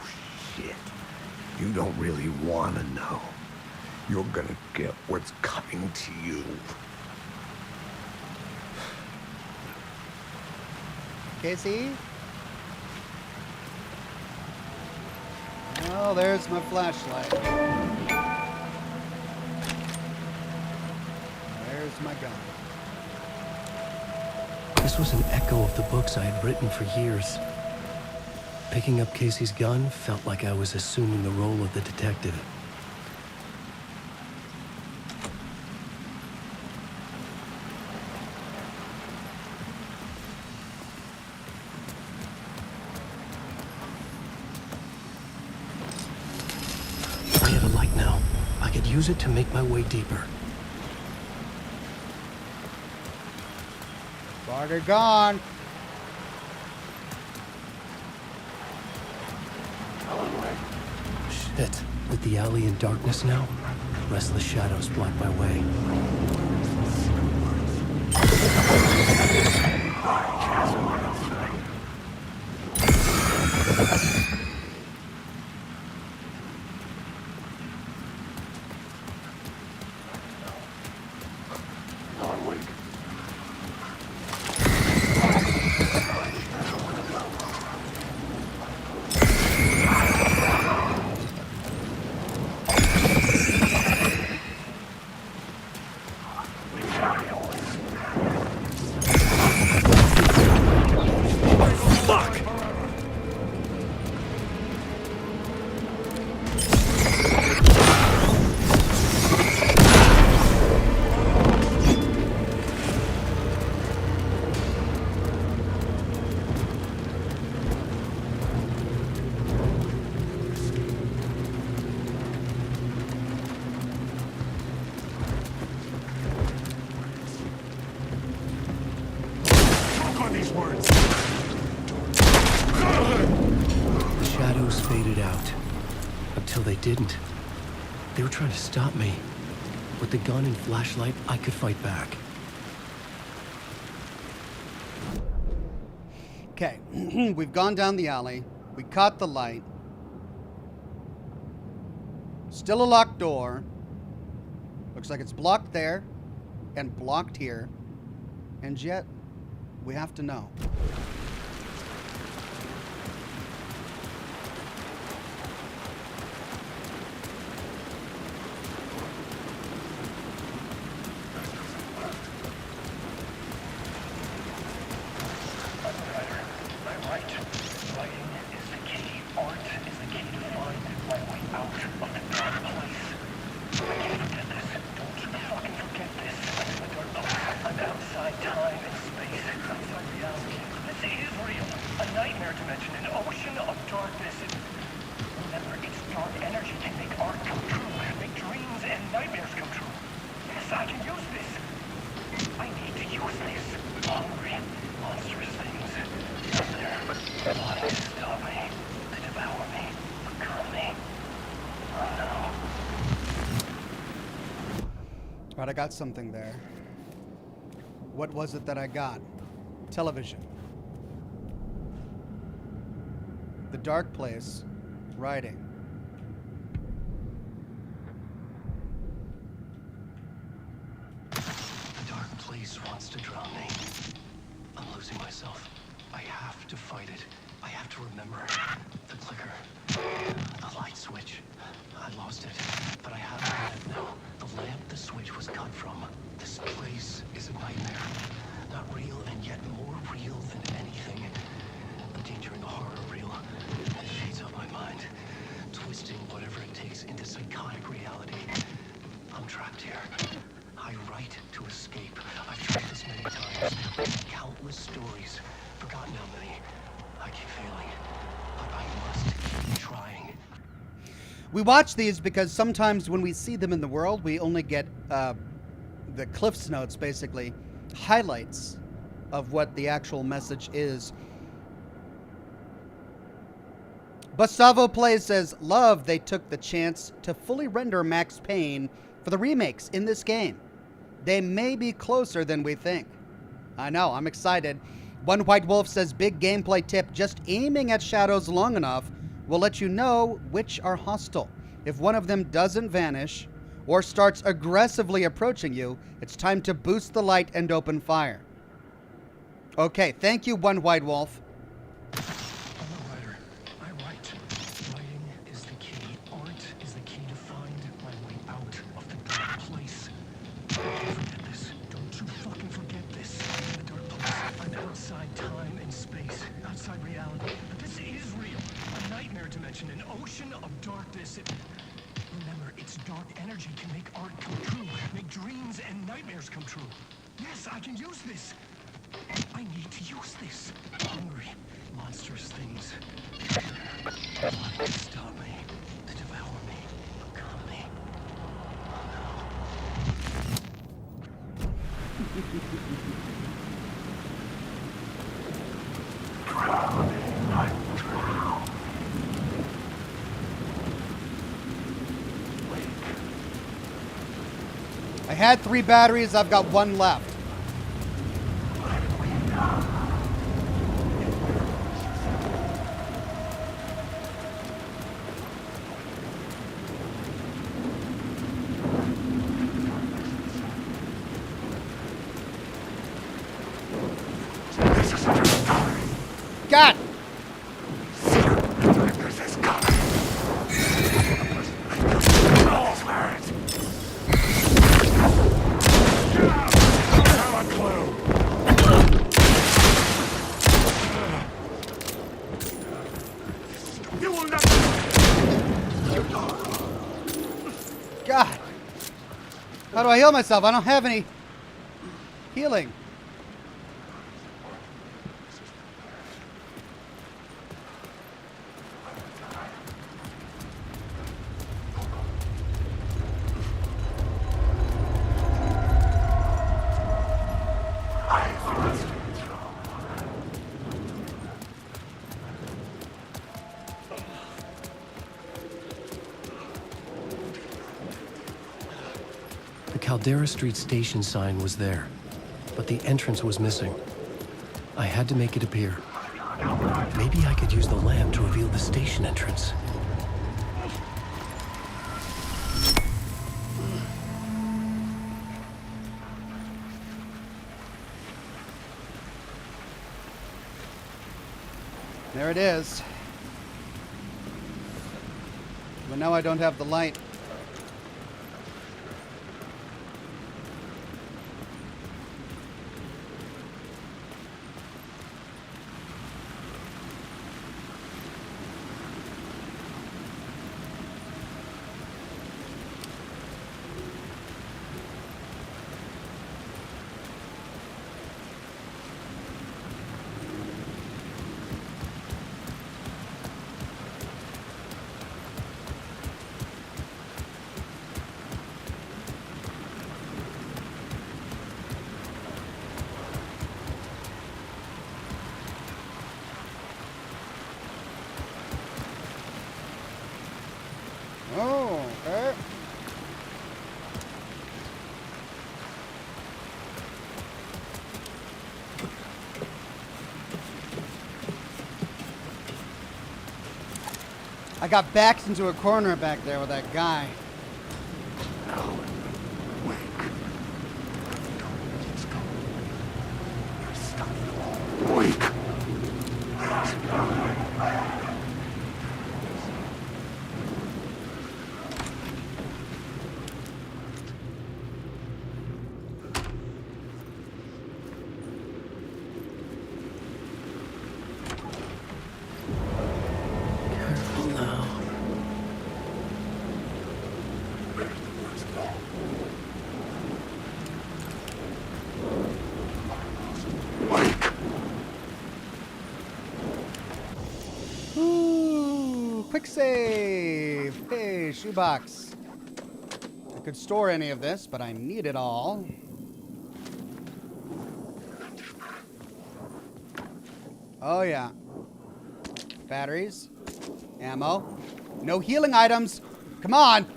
shit. You don't really want to know. You're gonna get what's coming to you. Casey? Oh, there's my flashlight. There's my gun. This was an echo of the books I had written for years. Picking up Casey's gun felt like I was assuming the role of the detective. I had a light now. I could use it to make my way deeper. Barter gone. Shit. With the alley in darkness now, restless shadows block my way. The shadows faded out. Until they didn't. They were trying to stop me. With the gun and flashlight, I could fight back. Okay, we've gone down the alley. We caught the light. Still a locked door. Looks like it's blocked there and blocked here. And yet, we have to know. Right, I got something there. What was it that I got? Television. The dark place. Writing. The dark place wants to drown me. I'm losing myself. I have to fight it. I have to remember. The clicker. The light switch. I lost it. But I have the lamp now. The lamp the switch was cut from. This place is a nightmare. Not real and yet more real than anything. The danger in the horror reel. It shades out my mind. Twisting whatever it takes into psychotic reality. I'm trapped here. I write to escape. I've tried this many times. Countless stories. Forgotten how many. I keep failing. But I must keep trying. We watch these because sometimes when we see them in the world, we only get the Cliff's Notes, basically, highlights of what the actual message is. Gustavo Plays says, love they took the chance to fully render Max Payne for the remakes in this game. They may be closer than we think. I know, I'm excited. One White Wolf says, big gameplay tip, just aiming at shadows long enough will let you know which are hostile. If one of them doesn't vanish or starts aggressively approaching you, it's time to boost the light and open fire. Okay, thank you, One White Wolf. I'm a writer. I write. Writing is the key. Art is the key to find my way out of the dark place. Don't forget this. Don't you fucking forget this. The dark place. I'm outside time and space. Outside reality. But this is real. A nightmare dimension. An ocean of darkness. Remember, its dark energy can make art come true. Make dreams and nightmares come true. Yes, I can use this. I need to use this. Hungry, monstrous things. Nothing can stop me. To devour me. Become me. I had 3 batteries, I've got 1 left. God! God! How do I heal myself? I don't have any healing. The Caldera Street station sign was there, but the entrance was missing. I had to make it appear. Maybe I could use the lamp to reveal the station entrance. There it is. But now I don't have the light. I got backed into a corner back there with that guy. Careful now. Ooh, quick save. Hey, shoebox. I could store any of this, but I need it all. Oh, yeah. Batteries. Ammo. No healing items. Come on.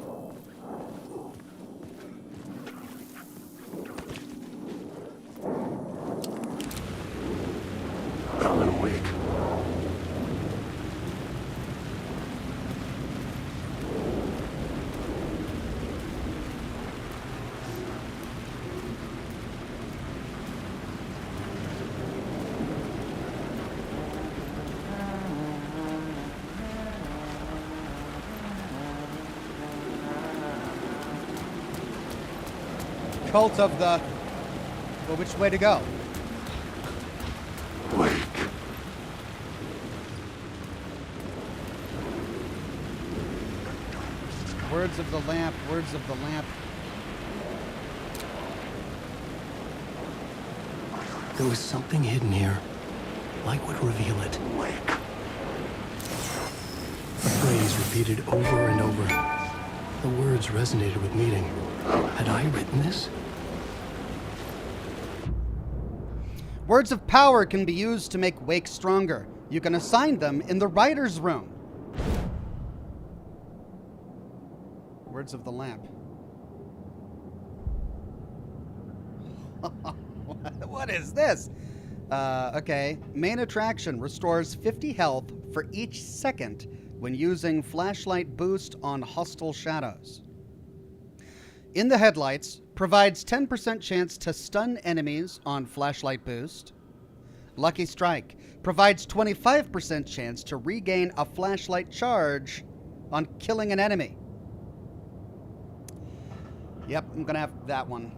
Alan, awake. Cult of the... Well, which way to go? Wake. Words of the lamp, words of the lamp. There was something hidden here. Light would reveal it. Wake. A phrase repeated over and over. The words resonated with meaning. Had I written this? Words of power can be used to make Wake stronger. You can assign them in the writer's room. Words of the lamp. What is this? Okay. Main attraction restores 50 health for each second when using flashlight boost on hostile shadows. In the headlights, provides 10% chance to stun enemies on flashlight boost. Lucky Strike provides 25% chance to regain a flashlight charge on killing an enemy. Yep, I'm gonna have that one.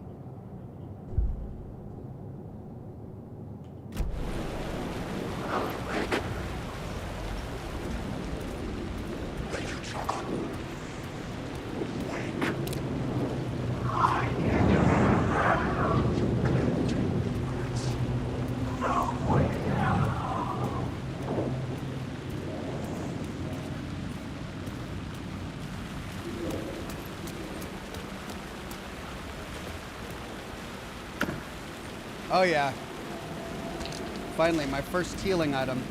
Oh yeah. Finally, my first healing item.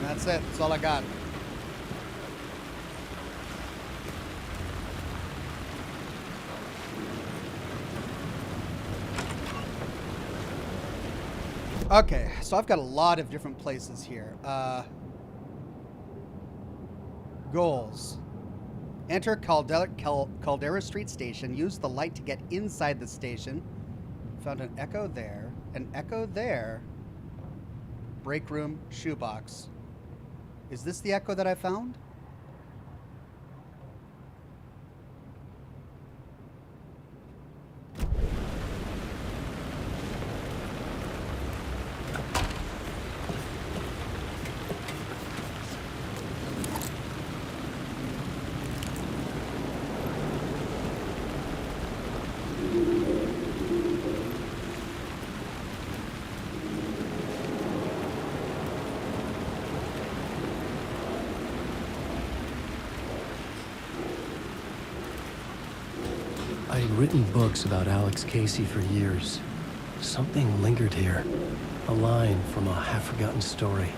That's it. That's all I got. Okay, so I've got a lot of different places here. Goals. Enter Caldera Street Station. Use the light to get inside the station. Found an echo there. An echo there. Break room. Shoebox. Is this the echo that I found? written books about Alex Casey for years. Something lingered here. A line from a half-forgotten story.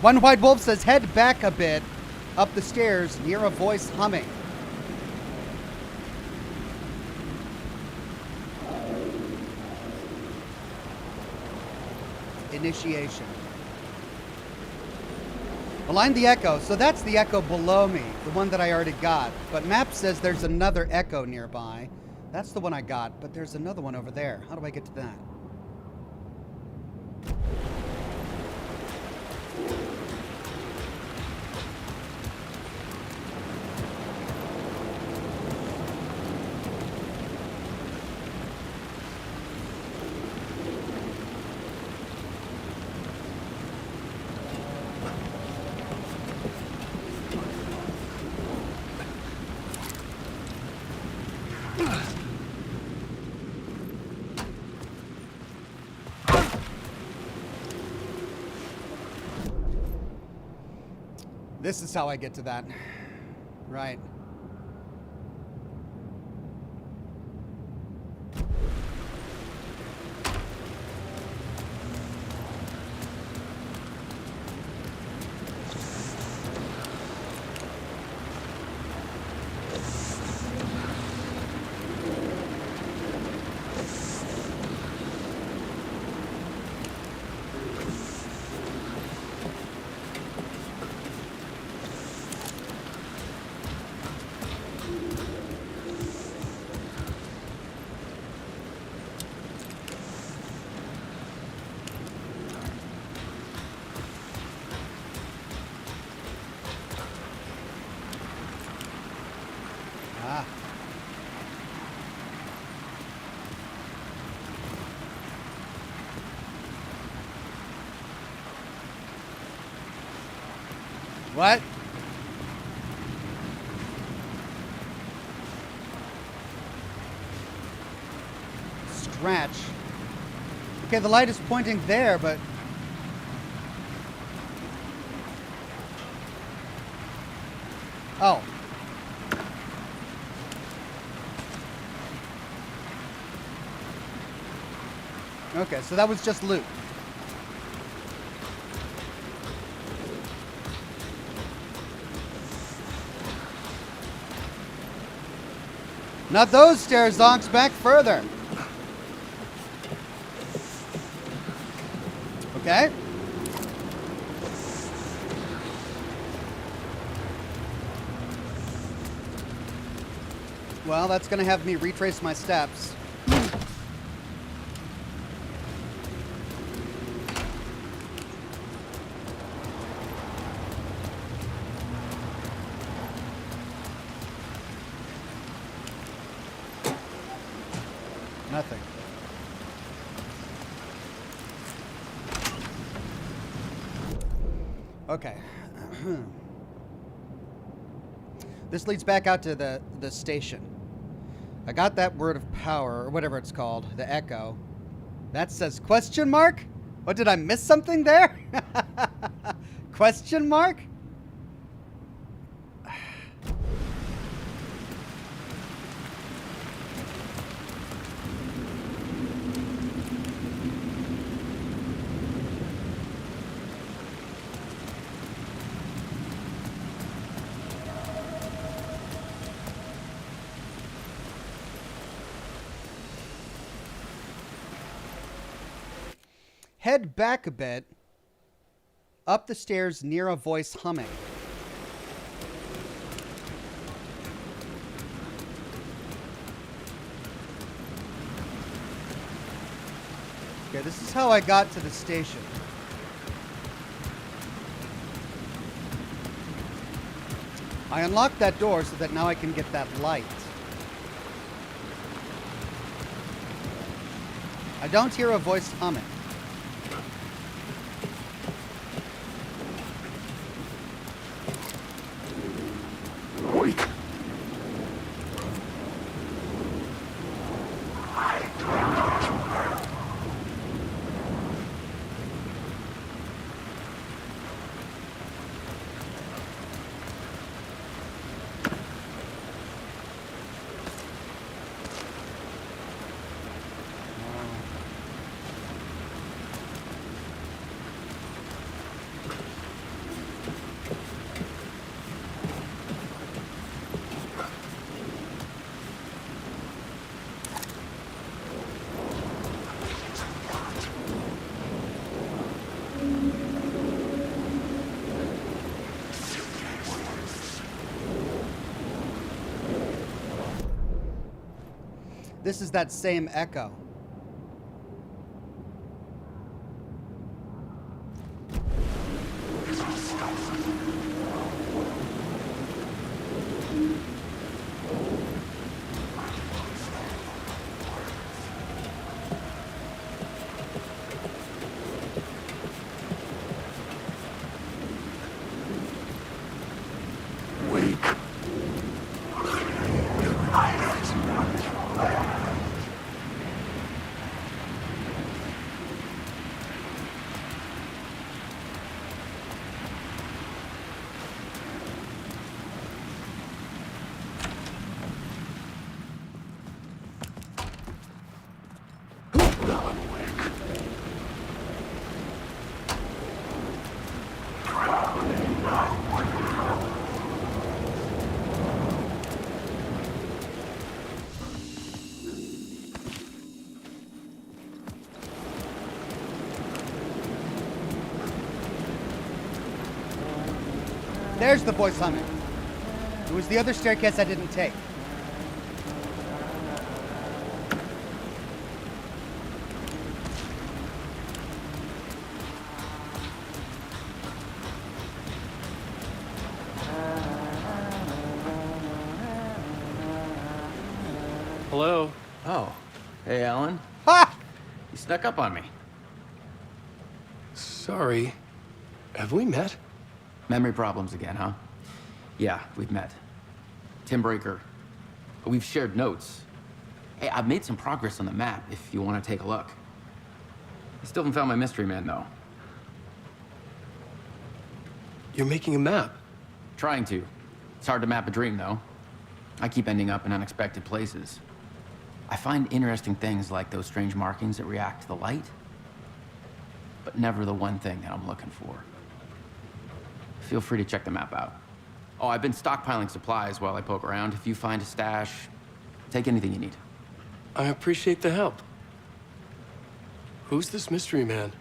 One White Wolf says, head back a bit up the stairs near a voice humming. Initiation. Align the echo. So that's the echo below me, the one that I already got. But map says there's another echo nearby. That's the one I got, but there's another one over there. How do I get to that? This is how I get to that. Right. What? Scratch. Okay, the light is pointing there, but... Oh. Okay, so that was just loot. Not those stairs, Zonks. Back further. Okay. Well, that's going to have me retrace my steps. Nothing. Okay. This leads back out to the station. I got that word of power, or whatever it's called, the echo. That says question mark? What, did I miss something there? Question mark? Head back a bit, up the stairs near a voice humming. Okay, this is how I got to the station. I unlocked that door so that now I can get that light. I don't hear a voice humming. This is that same echo. There's the voice humming. It was the other staircase I didn't take. Hello? Oh. Hey, Alan. Ha! You snuck up on me. Sorry. Have we met? Memory problems again, huh? Yeah, we've met. Tim Breaker. We've shared notes. Hey, I've made some progress on the map if you want to take a look. I still haven't found my mystery man, though. You're making a map? Trying to. It's hard to map a dream, though. I keep ending up in unexpected places. I find interesting things like those strange markings that react to the light, but never the one thing that I'm looking for. Feel free to check the map out. Oh, I've been stockpiling supplies while I poke around. If you find a stash, take anything you need. I appreciate the help. Who's this mystery man?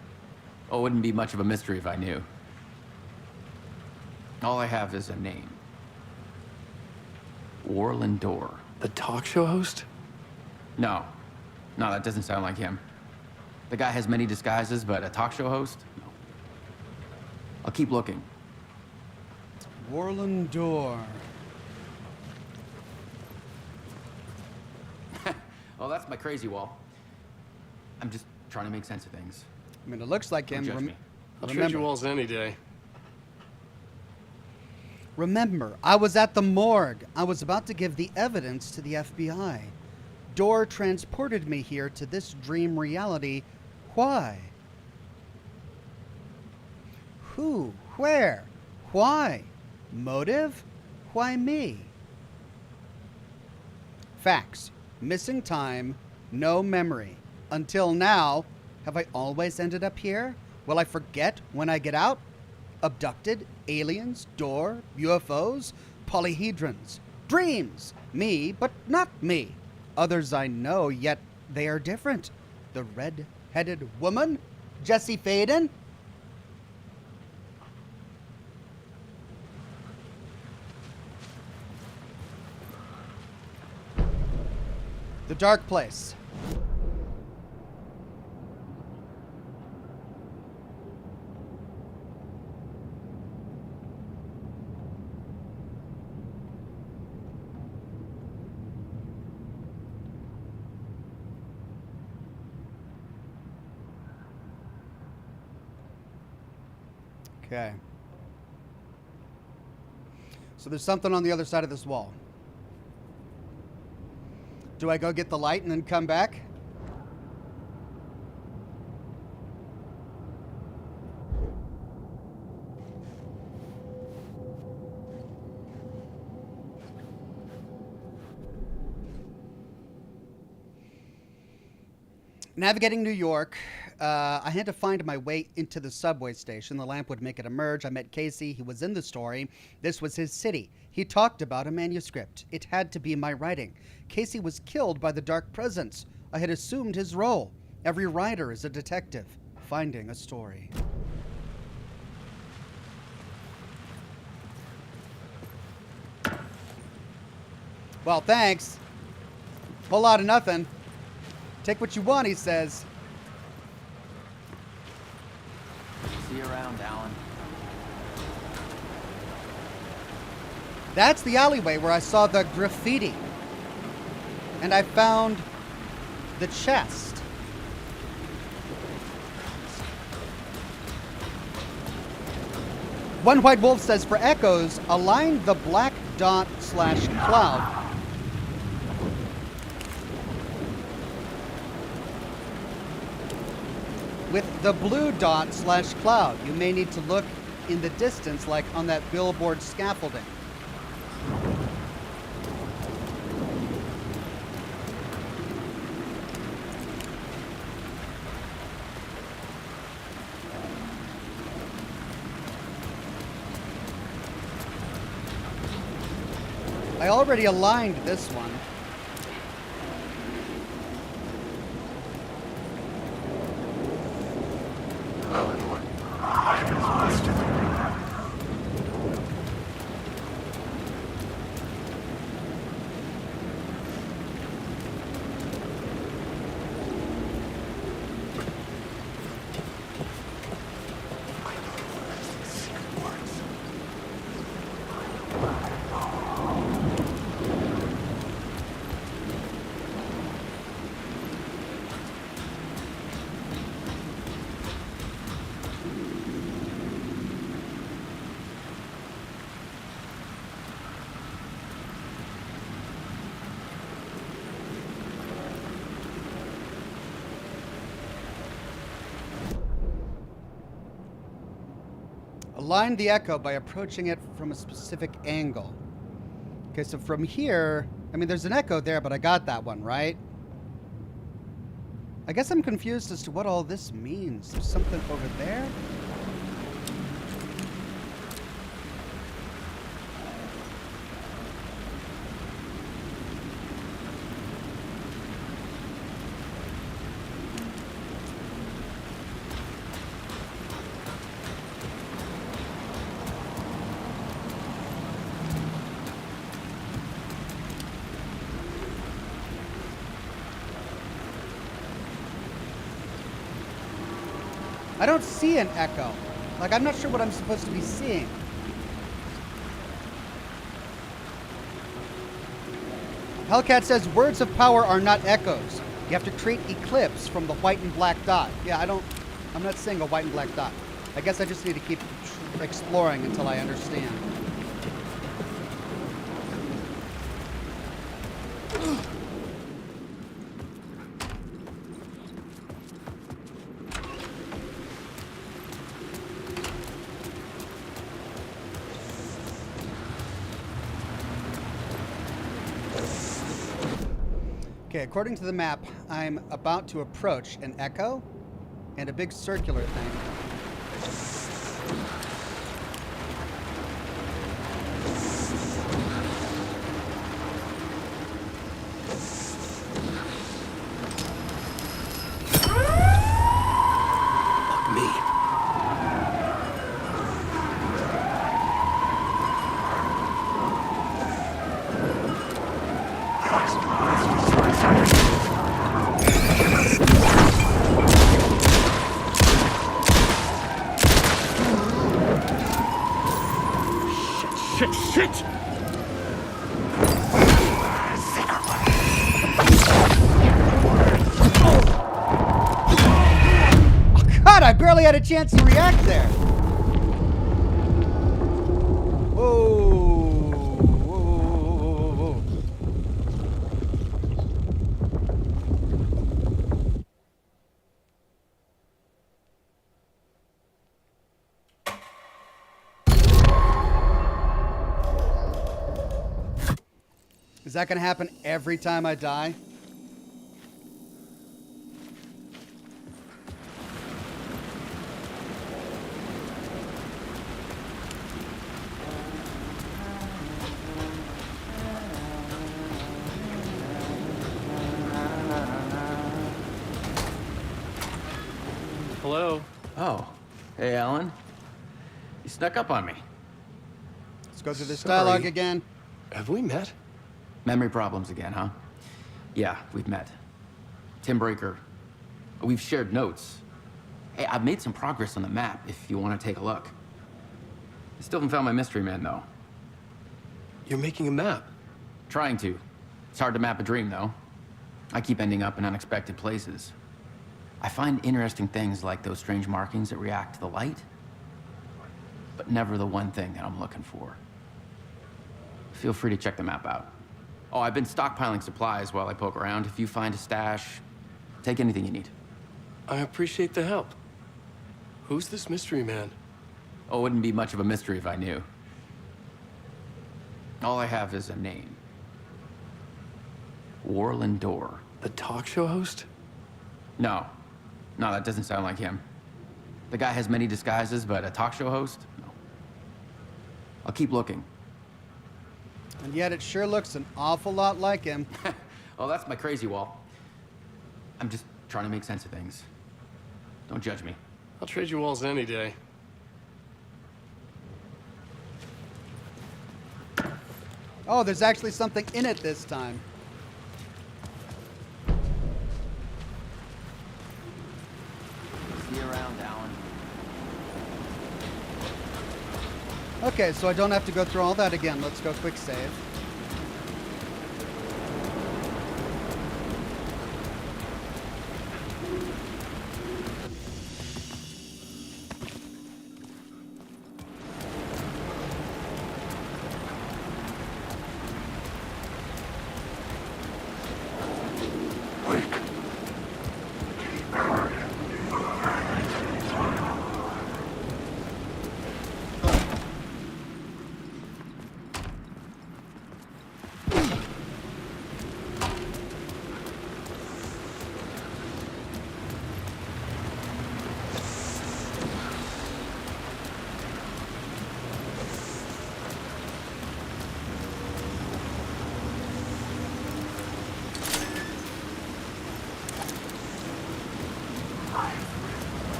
Oh, it wouldn't be much of a mystery if I knew. All I have is a name. Warland Dorr. The talk show host? No. No, that doesn't sound like him. The guy has many disguises, but a talk show host? No. I'll keep looking. Warland Dorr. Oh, that's my crazy wall. I'm just trying to make sense of things. I mean, it looks like him. Don't judge me. I'll trade your walls any day. Remember, I was at the morgue. I was about to give the evidence to the FBI. Dorr transported me here to this dream reality. Why? Who? Where? Why? Motive? Why me? Facts. Missing time. No memory. Until now, have I always ended up here? Will I forget when I get out? Abducted? Aliens? Door? UFOs? Polyhedrons? Dreams! Me, but not me. Others I know, yet they are different. The red-headed woman? Jesse Faden? The dark place. Okay. So there's something on the other side of this wall. Do I go get the light and then come back? Navigating New York, I had to find my way into the subway station. The lamp would make it emerge. I met Casey. He was in the story. This was his city. He talked about a manuscript. It had to be my writing. Casey was killed by the Dark Presence. I had assumed his role. Every writer is a detective, finding a story. Well, thanks. Whole lot of nothing. Take what you want, he says. See you around, Alan. That's the alleyway where I saw the graffiti. And I found the chest. One White Wolf says, for echoes, align the black dot / cloud with the blue dot / cloud. You may need to look in the distance, like on that billboard scaffolding. I already aligned this one. Align the echo by approaching it from a specific angle. Okay, so from here, I mean, there's an echo there, but I got that one, right? I guess I'm confused as to what all this means. There's something over there? I don't see an echo. Like, I'm not sure what I'm supposed to be seeing. Hellcat says, words of power are not echoes. You have to create eclipse from the white and black dot. Yeah, I'm not seeing a white and black dot. I guess I just need to keep exploring until I understand. Okay, according to the map, I'm about to approach an echo and a big circular thing. Fuck me. Shit! Oh, God, I barely had a chance to react there. Whoa. Is that going to happen every time I die? Hello? Oh. Hey, Alan. You snuck up on me. Let's go through this dialogue again. Have we met? Memory problems again, huh? Yeah, we've met. Tim Breaker. We've shared notes. Hey, I've made some progress on the map if you want to take a look. I still haven't found my mystery man, though. You're making a map? Trying to. It's hard to map a dream, though. I keep ending up in unexpected places. I find interesting things like those strange markings that react to the light, but never the one thing that I'm looking for. Feel free to check the map out. Oh, I've been stockpiling supplies while I poke around. If you find a stash, take anything you need. I appreciate the help. Who's this mystery man? Oh, it wouldn't be much of a mystery if I knew. All I have is a name. Warland Dorr. The talk show host? No. No, that doesn't sound like him. The guy has many disguises, but a talk show host? No. I'll keep looking. And yet it sure looks an awful lot like him. Oh, that's my crazy wall. I'm just trying to make sense of things. Don't judge me. I'll trade you walls any day. Oh, there's actually something in it this time. See you around, Alan. Okay, so I don't have to go through all that again. Let's go quick save.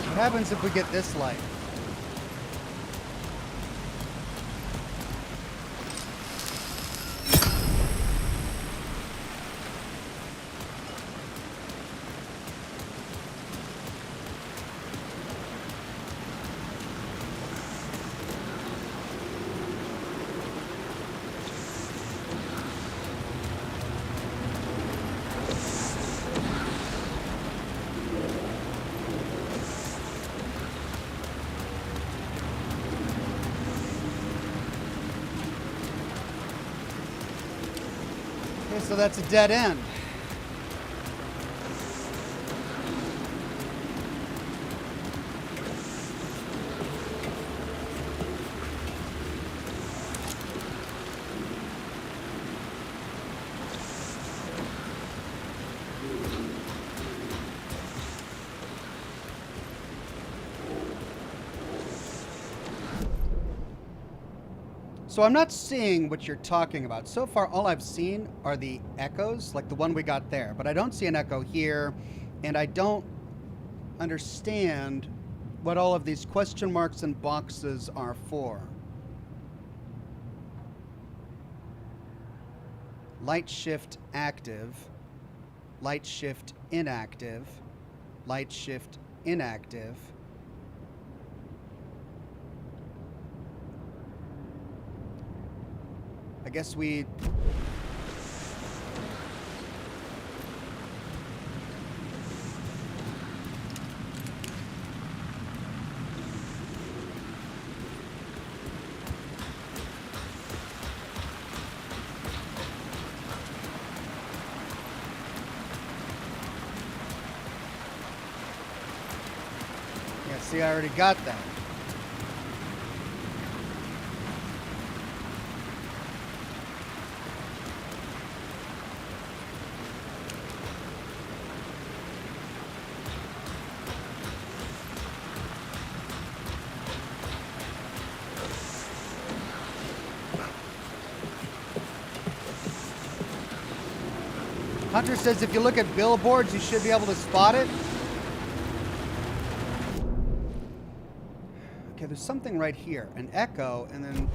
What happens if we get this light? Okay, so that's a dead end. So I'm not seeing what you're talking about. So far, all I've seen are the echoes, like the one we got there. But I don't see an echo here, and I don't understand what all of these question marks and boxes are for. Light shift active, light shift inactive, light shift inactive. I guess we... Yeah, see, I already got that. Hunter says if you look at billboards, you should be able to spot it. Okay, there's something right here. An echo, and then...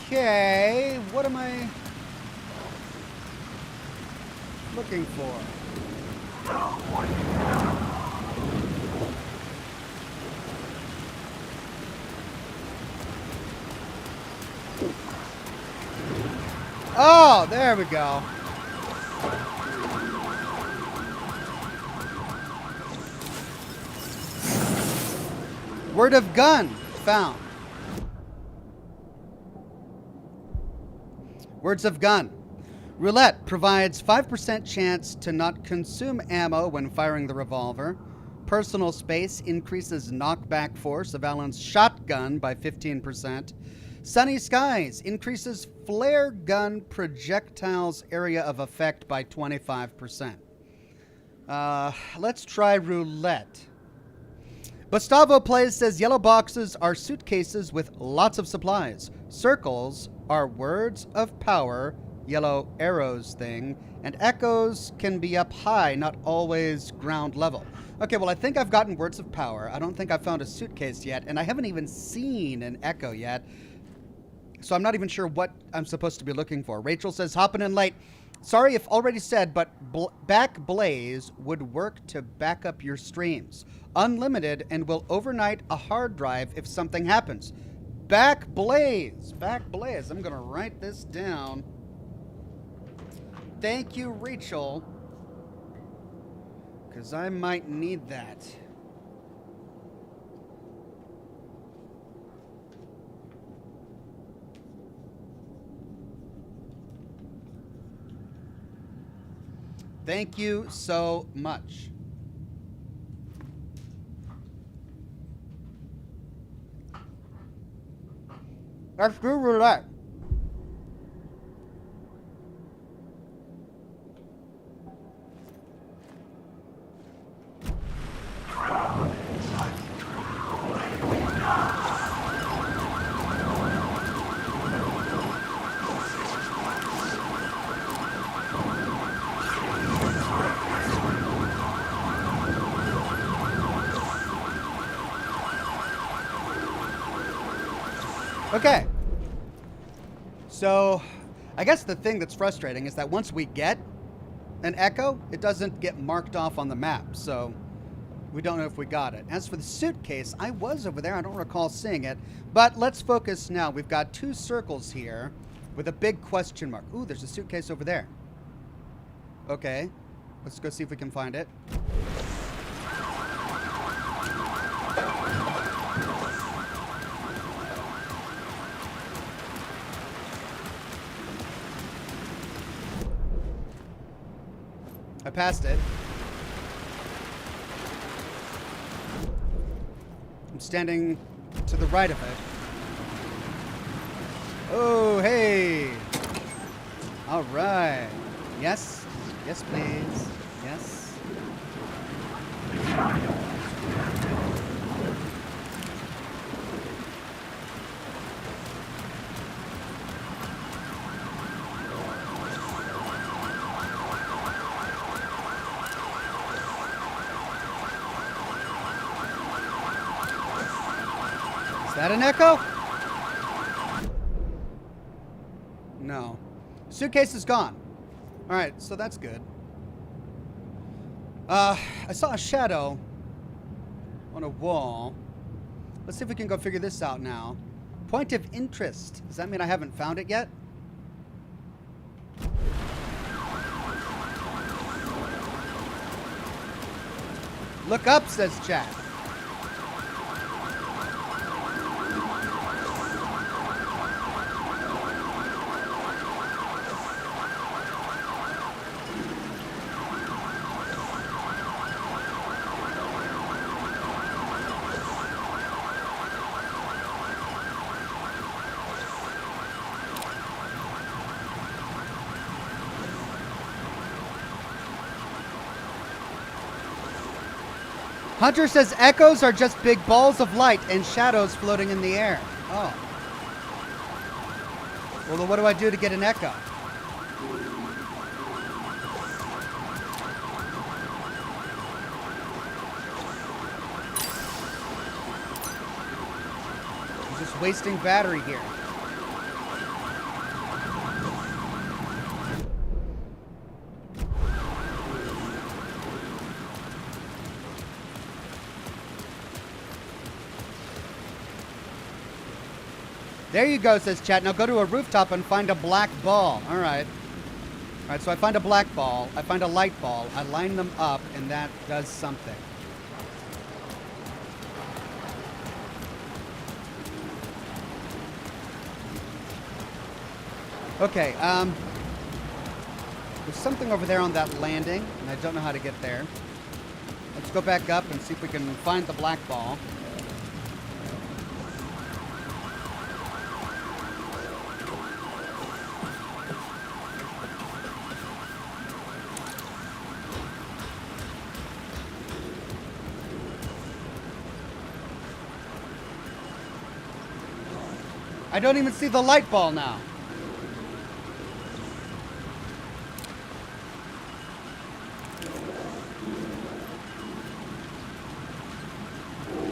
Okay, what am I looking for? Oh, there we go. Word of gun found. Words of gun. Roulette provides 5% chance to not consume ammo when firing the revolver. Personal space increases knockback force of Alan's shotgun by 15%. Sunny skies increases flare gun projectiles area of effect by 25%. Let's try roulette. Gustavo Plays says yellow boxes are suitcases with lots of supplies. Circles are words of power, yellow arrows thing, and echoes can be up high, not always ground level. Okay, well, I think I've gotten words of power. I don't think I've found a suitcase yet, and I haven't even seen an echo yet. So I'm not even sure what I'm supposed to be looking for. Rachel says, hopping in late. Sorry if already said, but Back Blaze would work to back up your streams. Unlimited and will overnight a hard drive if something happens. Back Blaze. Back Blaze. I'm going to write this down. Thank you, Rachel. Because I might need that. Thank you so much. Let's do roulette. Okay. So, I guess the thing that's frustrating is that once we get an echo, it doesn't get marked off on the map. So, we don't know if we got it. As for the suitcase, I was over there. I don't recall seeing it. But let's focus now. We've got two circles here with a big question mark. Ooh, there's a suitcase over there. Okay. Let's go see if we can find it. I passed it. I'm standing to the right of it. Oh, hey. All right. Yes. Yes, please. Yes. Is that an echo? No. Suitcase is gone. All right, so that's good. I saw a shadow on a wall. Let's see if we can go figure this out now. Point of interest. Does that mean I haven't found it yet? Look up, says chat. Hunter says echoes are just big balls of light and shadows floating in the air. Oh. Well, then what do I do to get an echo? I'm just wasting battery here. There you go, says chat. Now go to a rooftop and find a black ball. All right. All right, so I find a black ball. I find a light ball. I line them up, and that does something. Okay, there's something over there on that landing, and I don't know how to get there. Let's go back up and see if we can find the black ball. I don't even see the light ball now.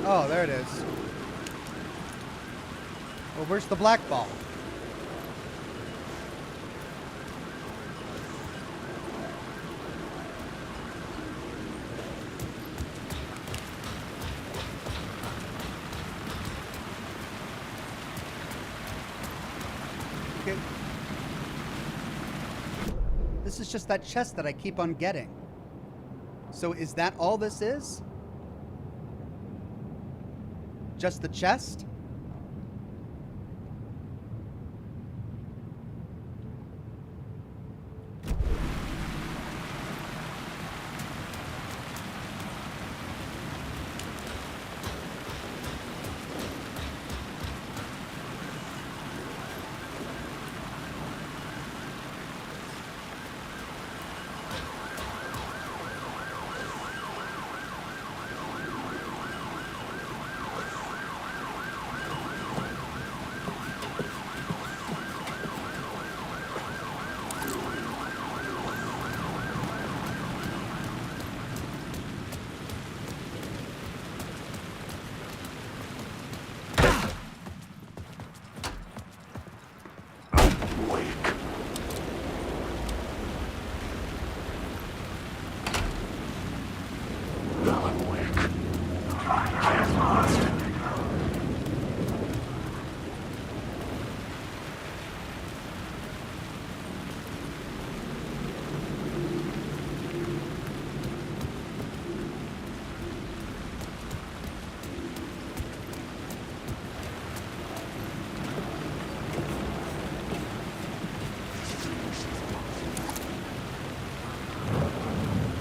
Oh, there it is. Well, where's the black ball? Okay. This is just that chest that I keep on getting. So is that all this is? Just the chest?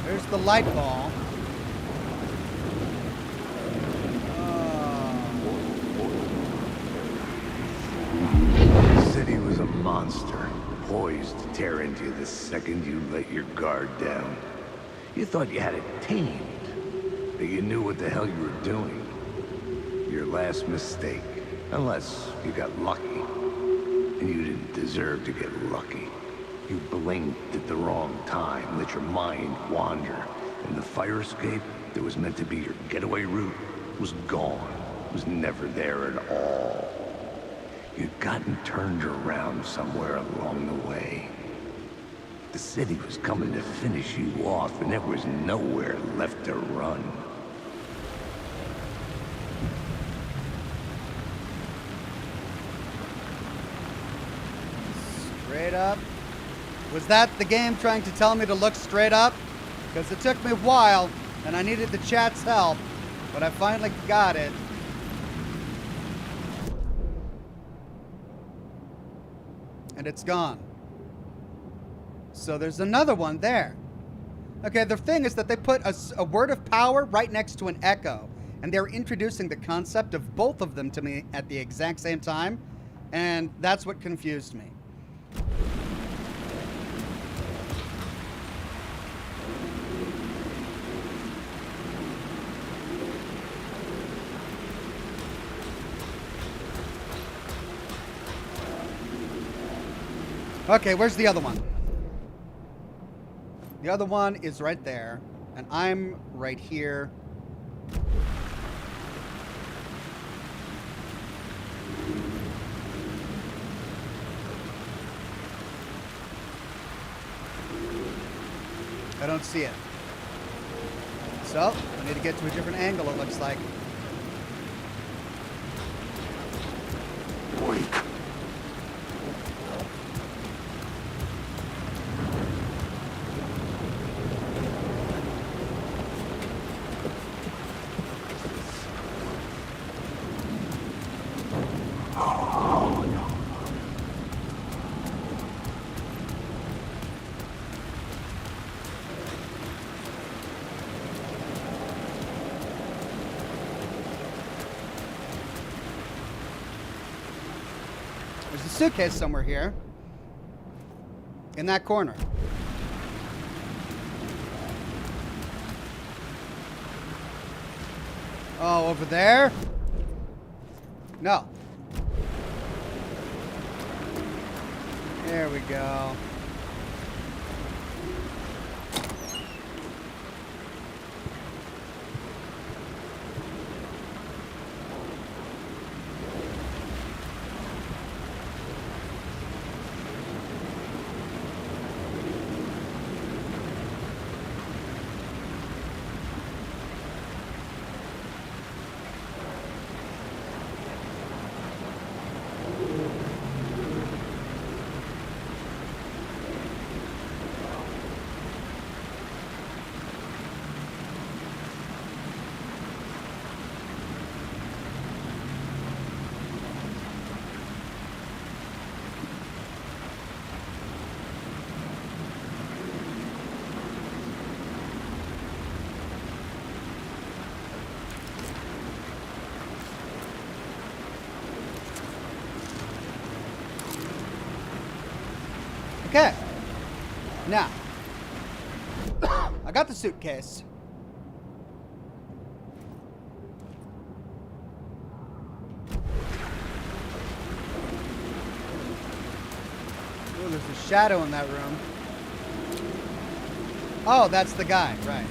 There's the light ball. The city was a monster, poised to tear into you the second you let your guard down. You thought you had it tamed, that you knew what the hell you were doing. Your last mistake, unless you got lucky. And you didn't deserve to get lucky. You blinked at the wrong time, let your mind wander, and the fire escape that was meant to be your getaway route was gone. It was never there at all. You'd gotten turned around somewhere along the way. The city was coming to finish you off, and there was nowhere left to run. Straight up. Was that the game trying to tell me to look straight up? Because it took me a while, and I needed the chat's help, but I finally got it. And it's gone. So there's another one there. Okay, the thing is that they put a word of power right next to an echo, and they're introducing the concept of both of them to me at the exact same time, and that's what confused me. Okay, where's the other one? The other one is right there, and I'm right here. I don't see it. So, I need to get to a different angle, it looks like. There's a suitcase somewhere here. In that corner. Oh, over there? No. There we go. Okay. Now, I got the suitcase. Oh, there's a shadow in that room. Oh, that's the guy, right.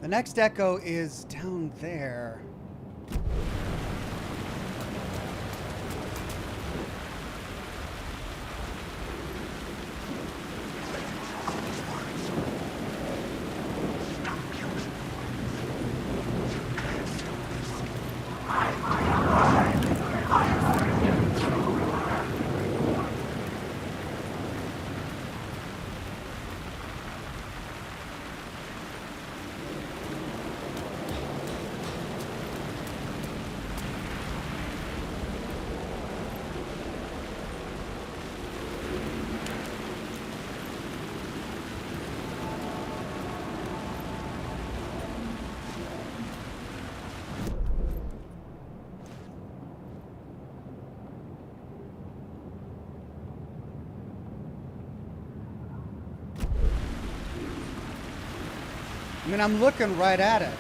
The next echo is down there. I mean, I'm looking right at it.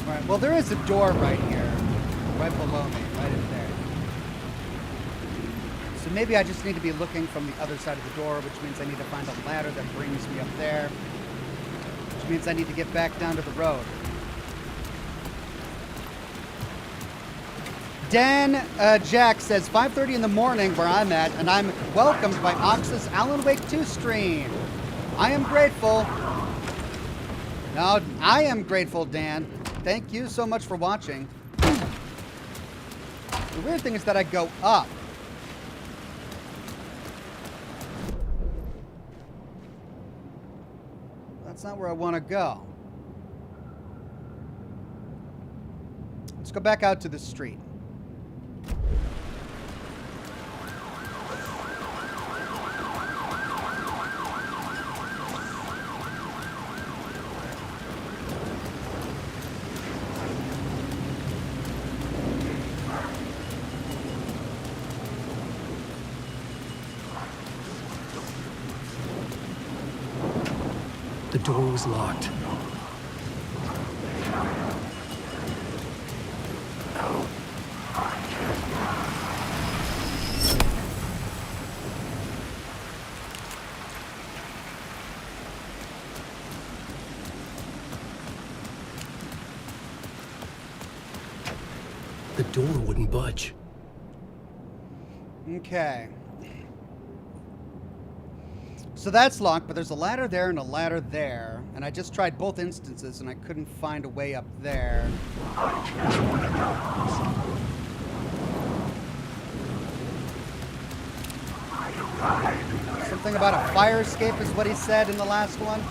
Right, well, there is a door right here, right below me, right in there. So maybe I just need to be looking from the other side of the door, which means I need to find a ladder that brings me up there, which means I need to get back down to the road. Dan Jack says 5:30 in the morning where I'm at, and I'm welcomed by Ox's Alan Wake 2 stream. I am grateful. No, I am grateful, Dan. Thank you so much for watching. The weird thing is that I go up. That's not where I want to go. Let's go back out to the street. The door was locked. The door wouldn't budge. Okay. So that's locked, but there's a ladder there and a ladder there. And I just tried both instances and I couldn't find a way up there. Something about a fire escape is what he said in the last one.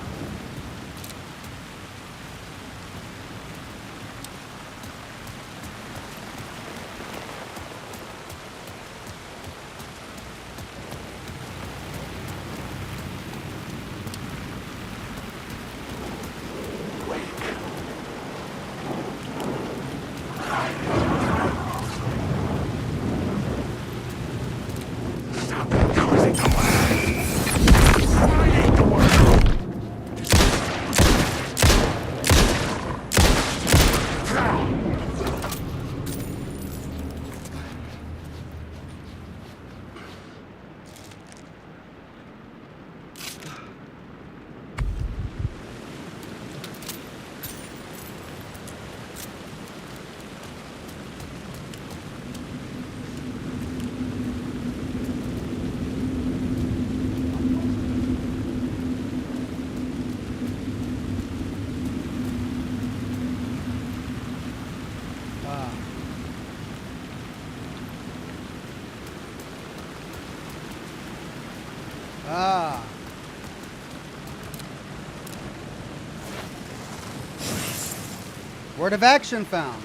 Word of action found.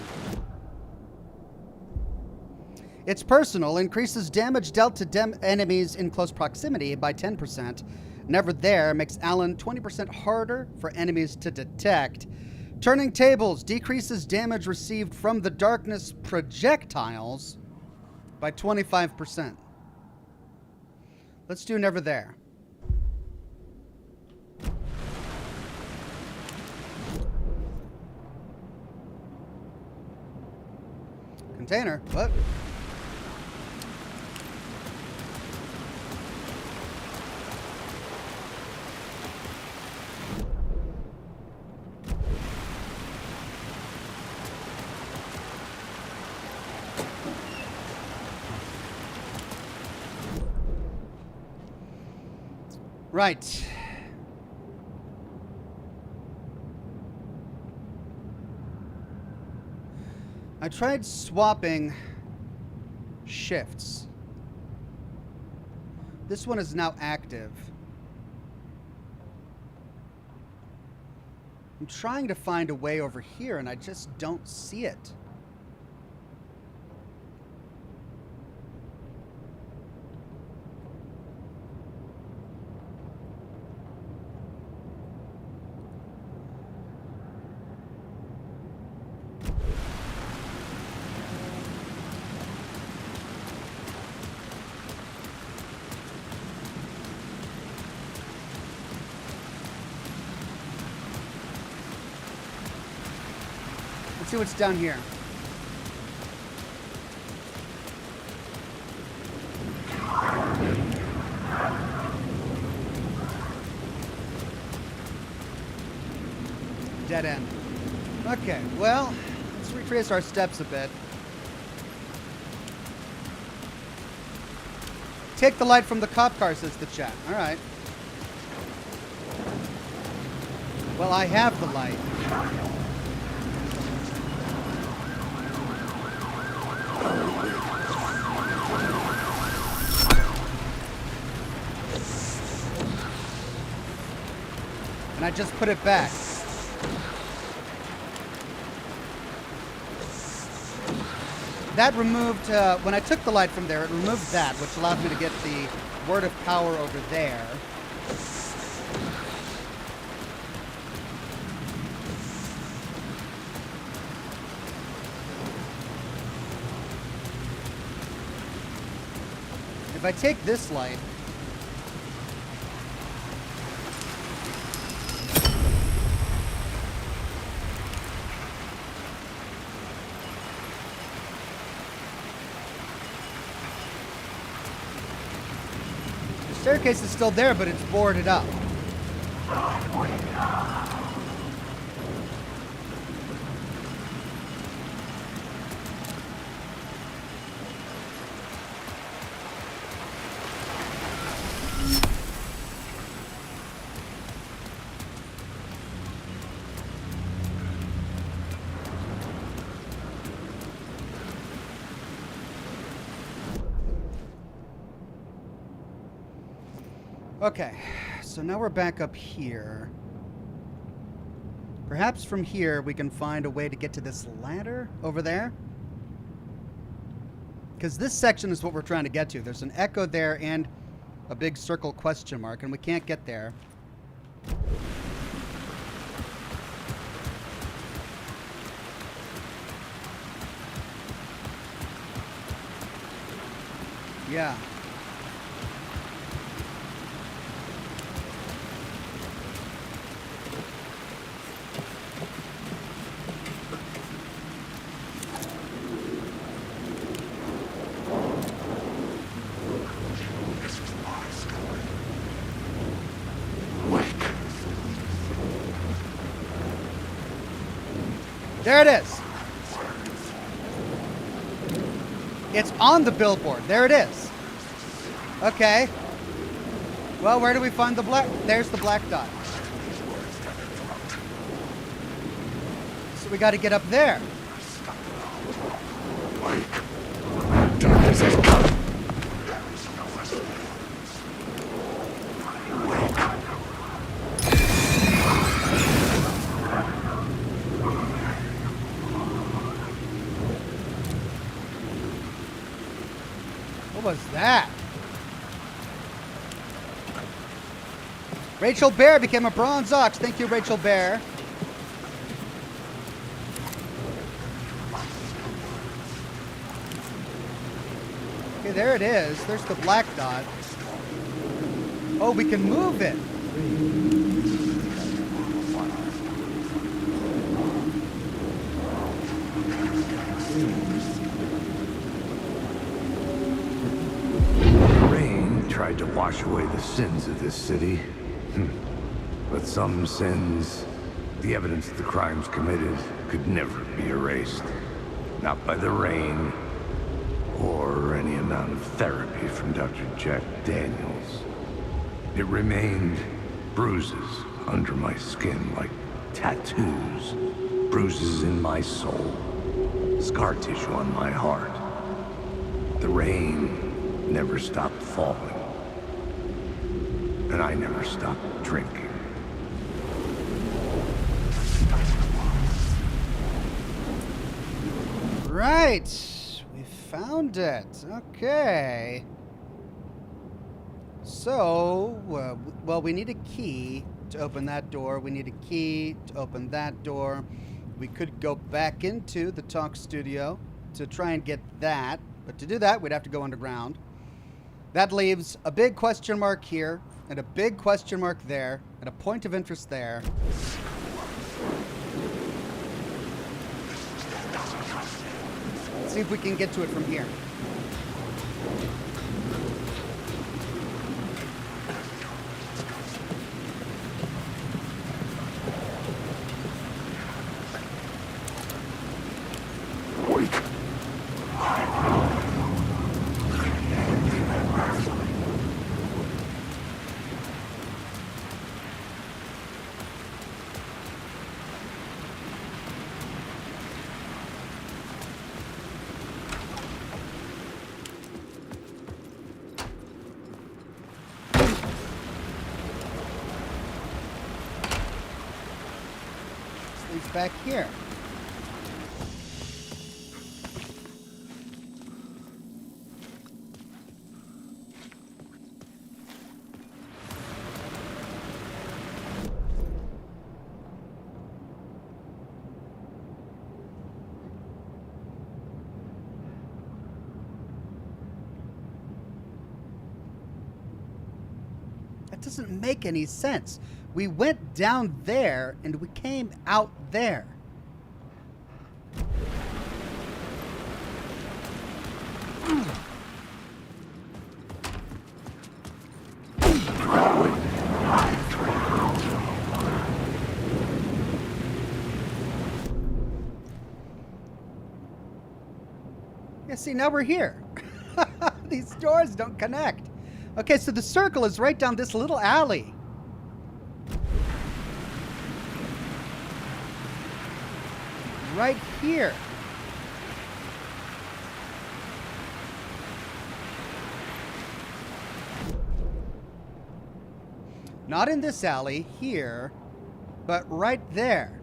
It's personal, increases damage dealt to enemies in close proximity by 10%. Never there makes Alan 20% harder for enemies to detect. Turning tables decreases damage received from the darkness projectiles by 25%. Let's do Never There. Container. What? Right. I tried swapping shifts. This one is now active. I'm trying to find a way over here and I just don't see it. See what's down here. Dead end. Okay, well, let's retrace our steps a bit. Take the light from the cop car, says the chat. All right. Well, I have the light. And I just put it back. That removed, when I took the light from there, it removed that, which allowed me to get the word of power over there. If I take this light, the staircase is still there, but it's boarded up. Okay, so now we're back up here. Perhaps from here we can find a way to get to this ladder over there. Because this section is what we're trying to get to. There's an echo there and a big circle question mark, and we can't get there. Yeah. There it is. It's on the billboard. There it is. Okay. Well, where do we find the black? There's the black dot. So we got to get up there. What was that? Rachel Bear became a bronze ox. Thank you, Rachel Bear. Okay, there it is. There's the black dot. Oh, we can move it. Tried to wash away the sins of this city. But some sins, the evidence of the crimes committed, could never be erased. Not by the rain, or any amount of therapy from Dr. Jack Daniels. It remained bruises under my skin, like tattoos. Bruises in my soul. Scar tissue on my heart. The rain never stopped falling. And I never stopped drinking. Right. We found it. Okay. So, well, we need a key to open that door. We need a key to open that door. We could go back into the talk studio to try and get that. But to do that, we'd have to go underground. That leaves a big question mark here, and a big question mark there, and a point of interest there. Let's see if we can get to it from here. He's back here. That doesn't make any sense. We went down there and we came out there. Yeah, see, now we're here. These doors don't connect. Okay, so the circle is right down this little alley. Right here. Not in this alley, here, but right there.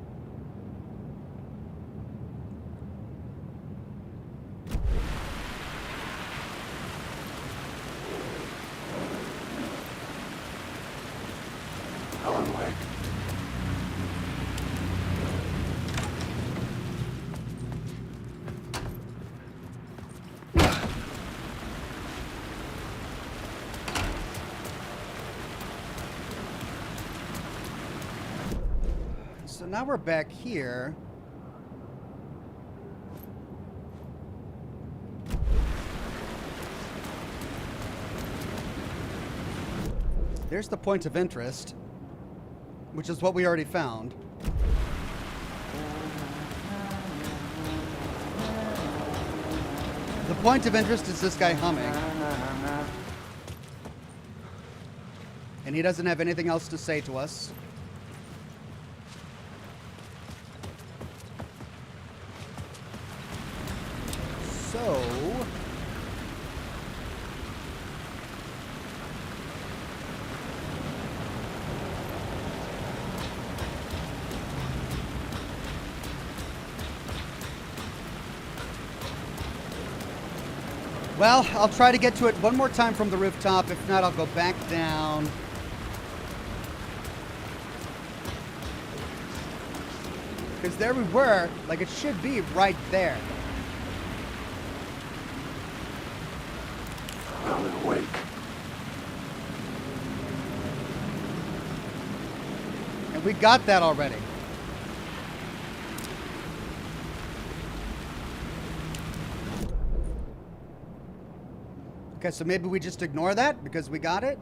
So now we're back here. There's the point of interest, which is what we already found. The point of interest is this guy humming. And he doesn't have anything else to say to us. So... well, I'll try to get to it one more time from the rooftop. If not, I'll go back down. Because there we were, like it should be right there. I'm awake. And we got that already. Okay, so maybe we just ignore that because we got it?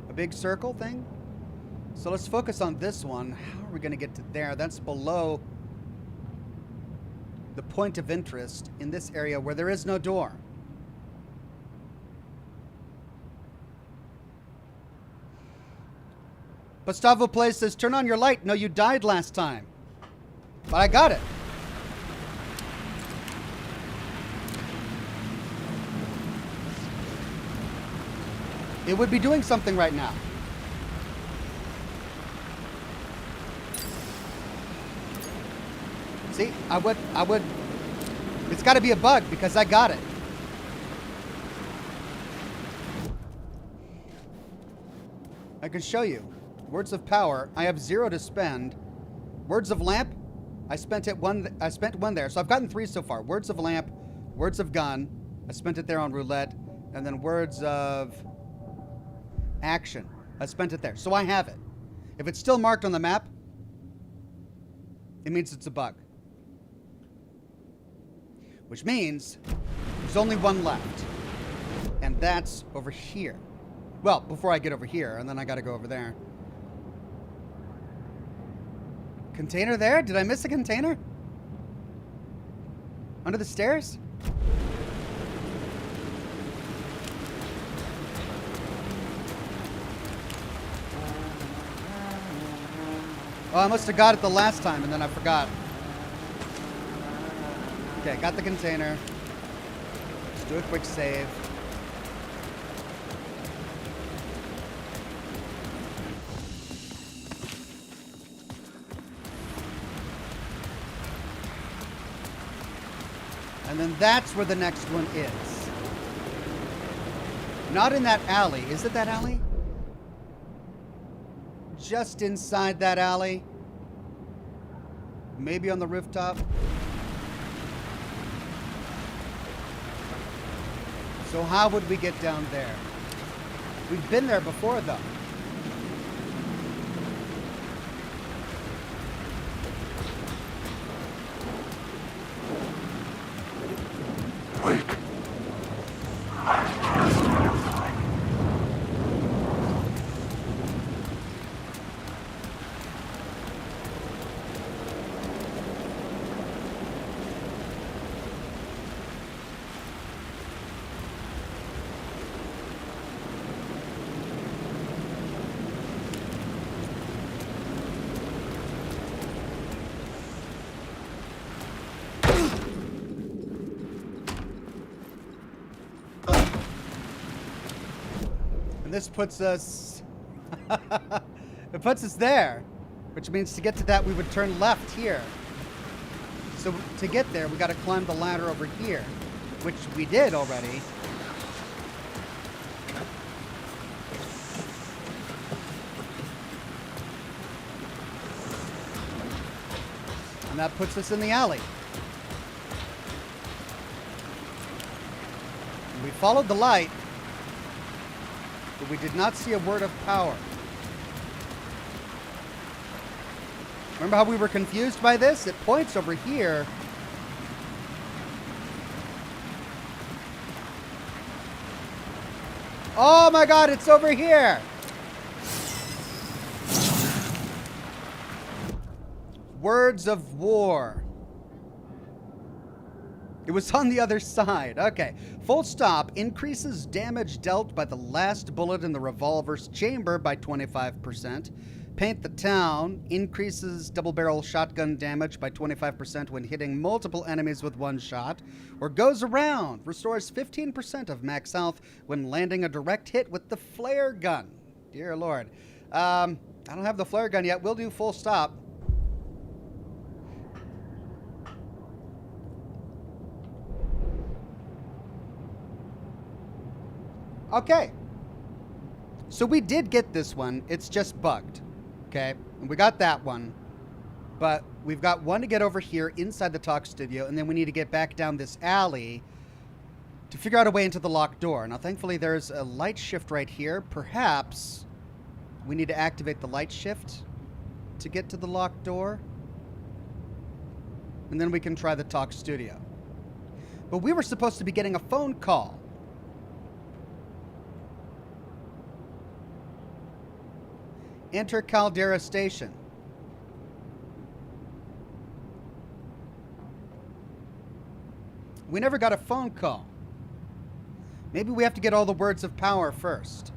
A big circle thing? So let's focus on this one. How are we going to get to there? That's below the point of interest in this area where there is no door. Gustavo Play says, turn on your light. No, you died last time. But I got it. It would be doing something right now. See, I would, it's got to be a bug because I got it. I can show you. Words of power, I have 0 to spend. Words of lamp, I spent one there. So I've gotten 3 so far. Words of lamp, words of gun, I spent it there on roulette, and then words of action, I spent it there. So I have it. If it's still marked on the map, it means it's a bug. Which means there's only one left. And that's over here. Well, before I get over here, and then I gotta go over there. Container there? Did I miss a container? Under the stairs? Oh, I must have got it the last time and then I forgot. Okay, got the container. Let's do a quick save. And then that's where the next one is. Not in that alley. Is it that alley? Just inside that alley. Maybe on the rooftop. So how would we get down there? We've been there before, though. And this puts us... it puts us there. Which means to get to that, we would turn left here. So to get there, we got to climb the ladder over here. Which we did already. And that puts us in the alley. And we followed the light. But we did not see a word of power. Remember how we were confused by this? It points over here. Oh my God, it's over here. Words of war. It was on the other side. Okay. Full stop increases damage dealt by the last bullet in the revolver's chamber by 25%. Paint the Town increases double-barrel shotgun damage by 25% when hitting multiple enemies with one shot. Or Goes Around restores 15% of max health when landing a direct hit with the flare gun. Dear Lord. I don't have the flare gun yet. We'll do Full Stop. Okay, so we did get this one. It's just bugged, okay? And we got that one, but we've got one to get over here inside the talk studio, and then we need to get back down this alley to figure out a way into the locked door. Now, thankfully, there's a light shift right here. Perhaps we need to activate the light shift to get to the locked door, and then we can try the talk studio. But we were supposed to be getting a phone call. Enter Caldera Station. We never got a phone call. Maybe we have to get all the words of power first.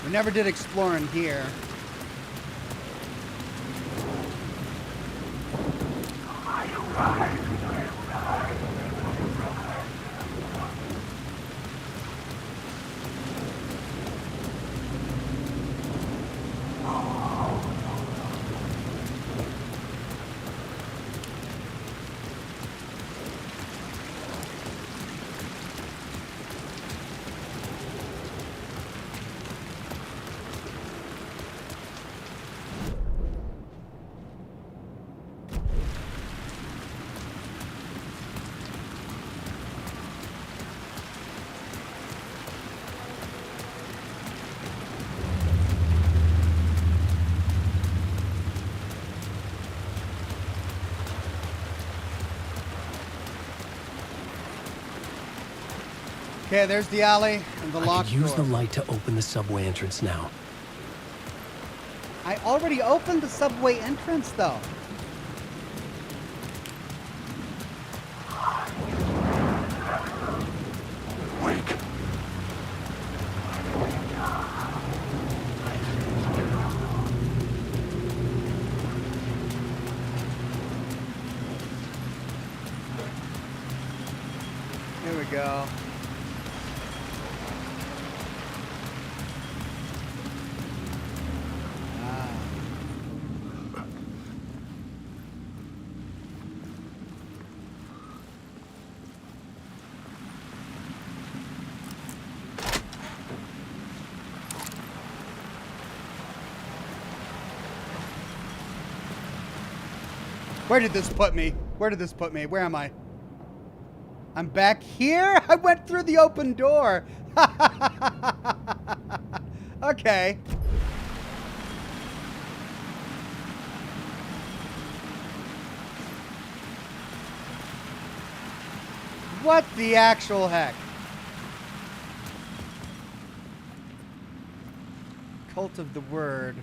We never did explore in here. Okay, there's the alley and the I locked could use door. the light to open the subway entrance now. I already opened the subway entrance, though. Wake. Here we go. Where did this put me? Where did this put me? Where am I? I'm back here? I went through the open door. Okay. What the actual heck? Cult of the Word.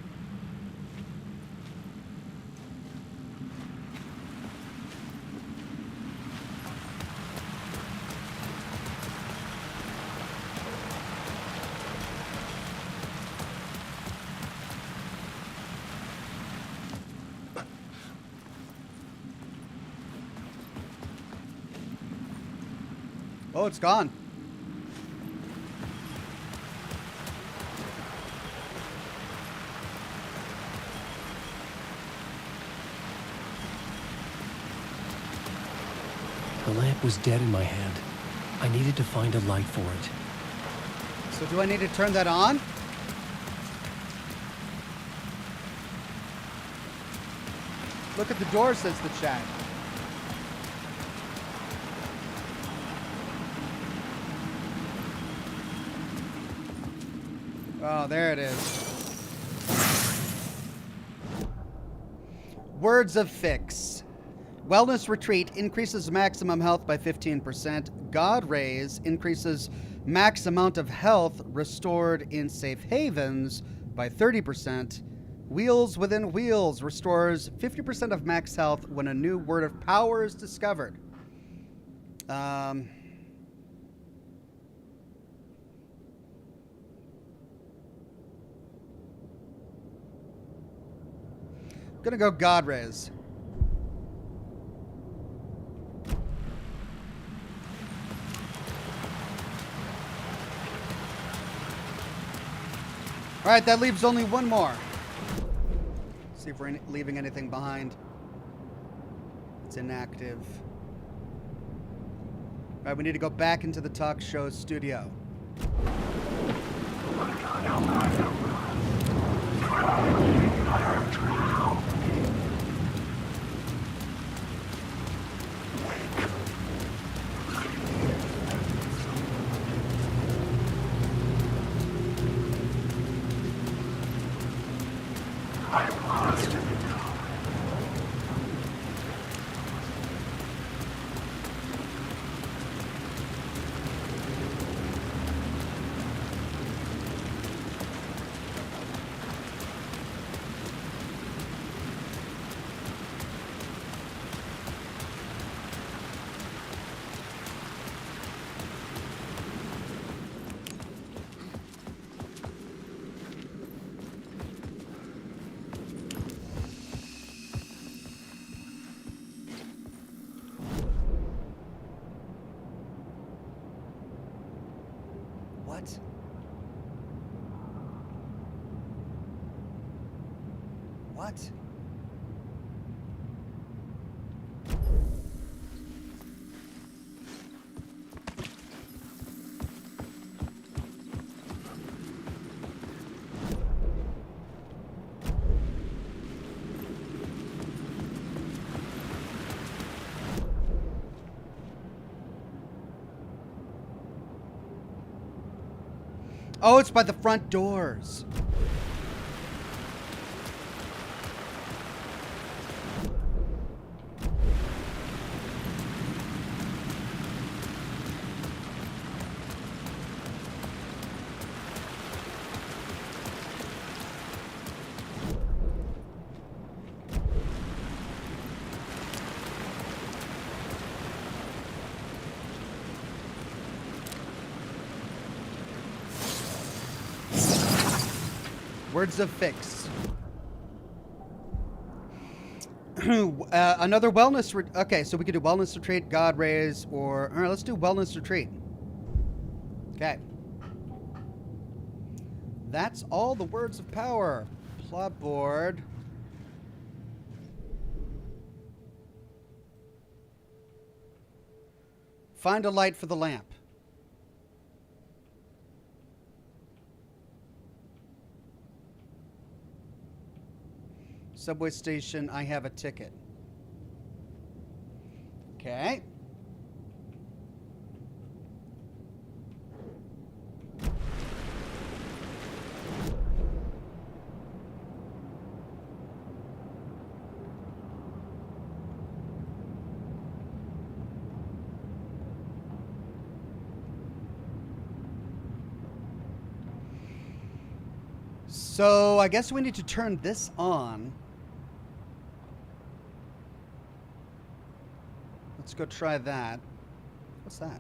Oh, it's gone. The lamp was dead in my hand. I needed to find a light for it. So do I need to turn that on? Look at the door, says the chat. Oh, there it is. Words of Fix. Wellness Retreat increases maximum health by 15%. God Rays increases max amount of health restored in safe havens by 30%. Wheels Within Wheels restores 50% of max health when a new word of power is discovered. Gonna go God Rays. All right, that leaves only one more. See if we're leaving anything behind. It's inactive. All right, we need to go back into the talk show studio. What? What? Oh, it's by the front doors. Words of fix. Another wellness. Okay, so we could do wellness retreat, God rays, or all right, let's do wellness retreat. Okay. That's all the words of power. Plot board. Find a light for the lamp. Subway station, I have a ticket. Okay. So I guess we need to turn this on. Let's go try that. What's that?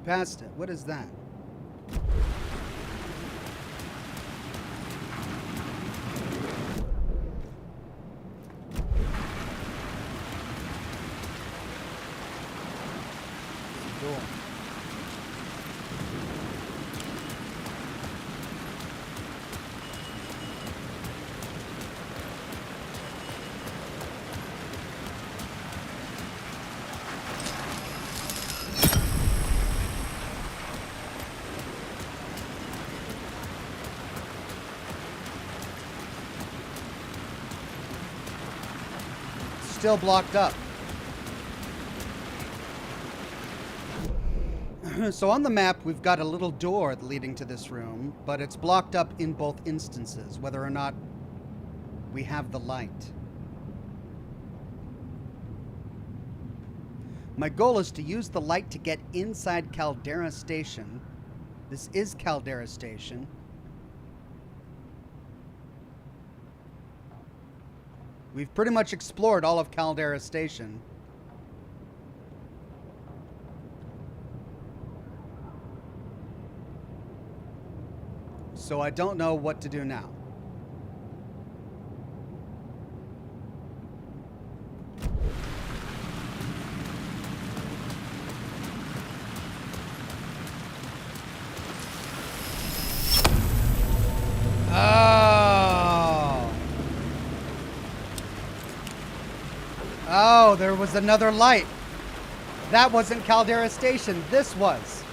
Past it. What is that? Cool. Still blocked up. So on the map, we've got a little door leading to this room, but it's blocked up in both instances, whether or not we have the light. My goal is to use the light to get inside Caldera Station. This is Caldera Station. We've pretty much explored all of Caldera Station. So I don't know what to do now. Oh, there was another light. That wasn't Caldera Station. This was.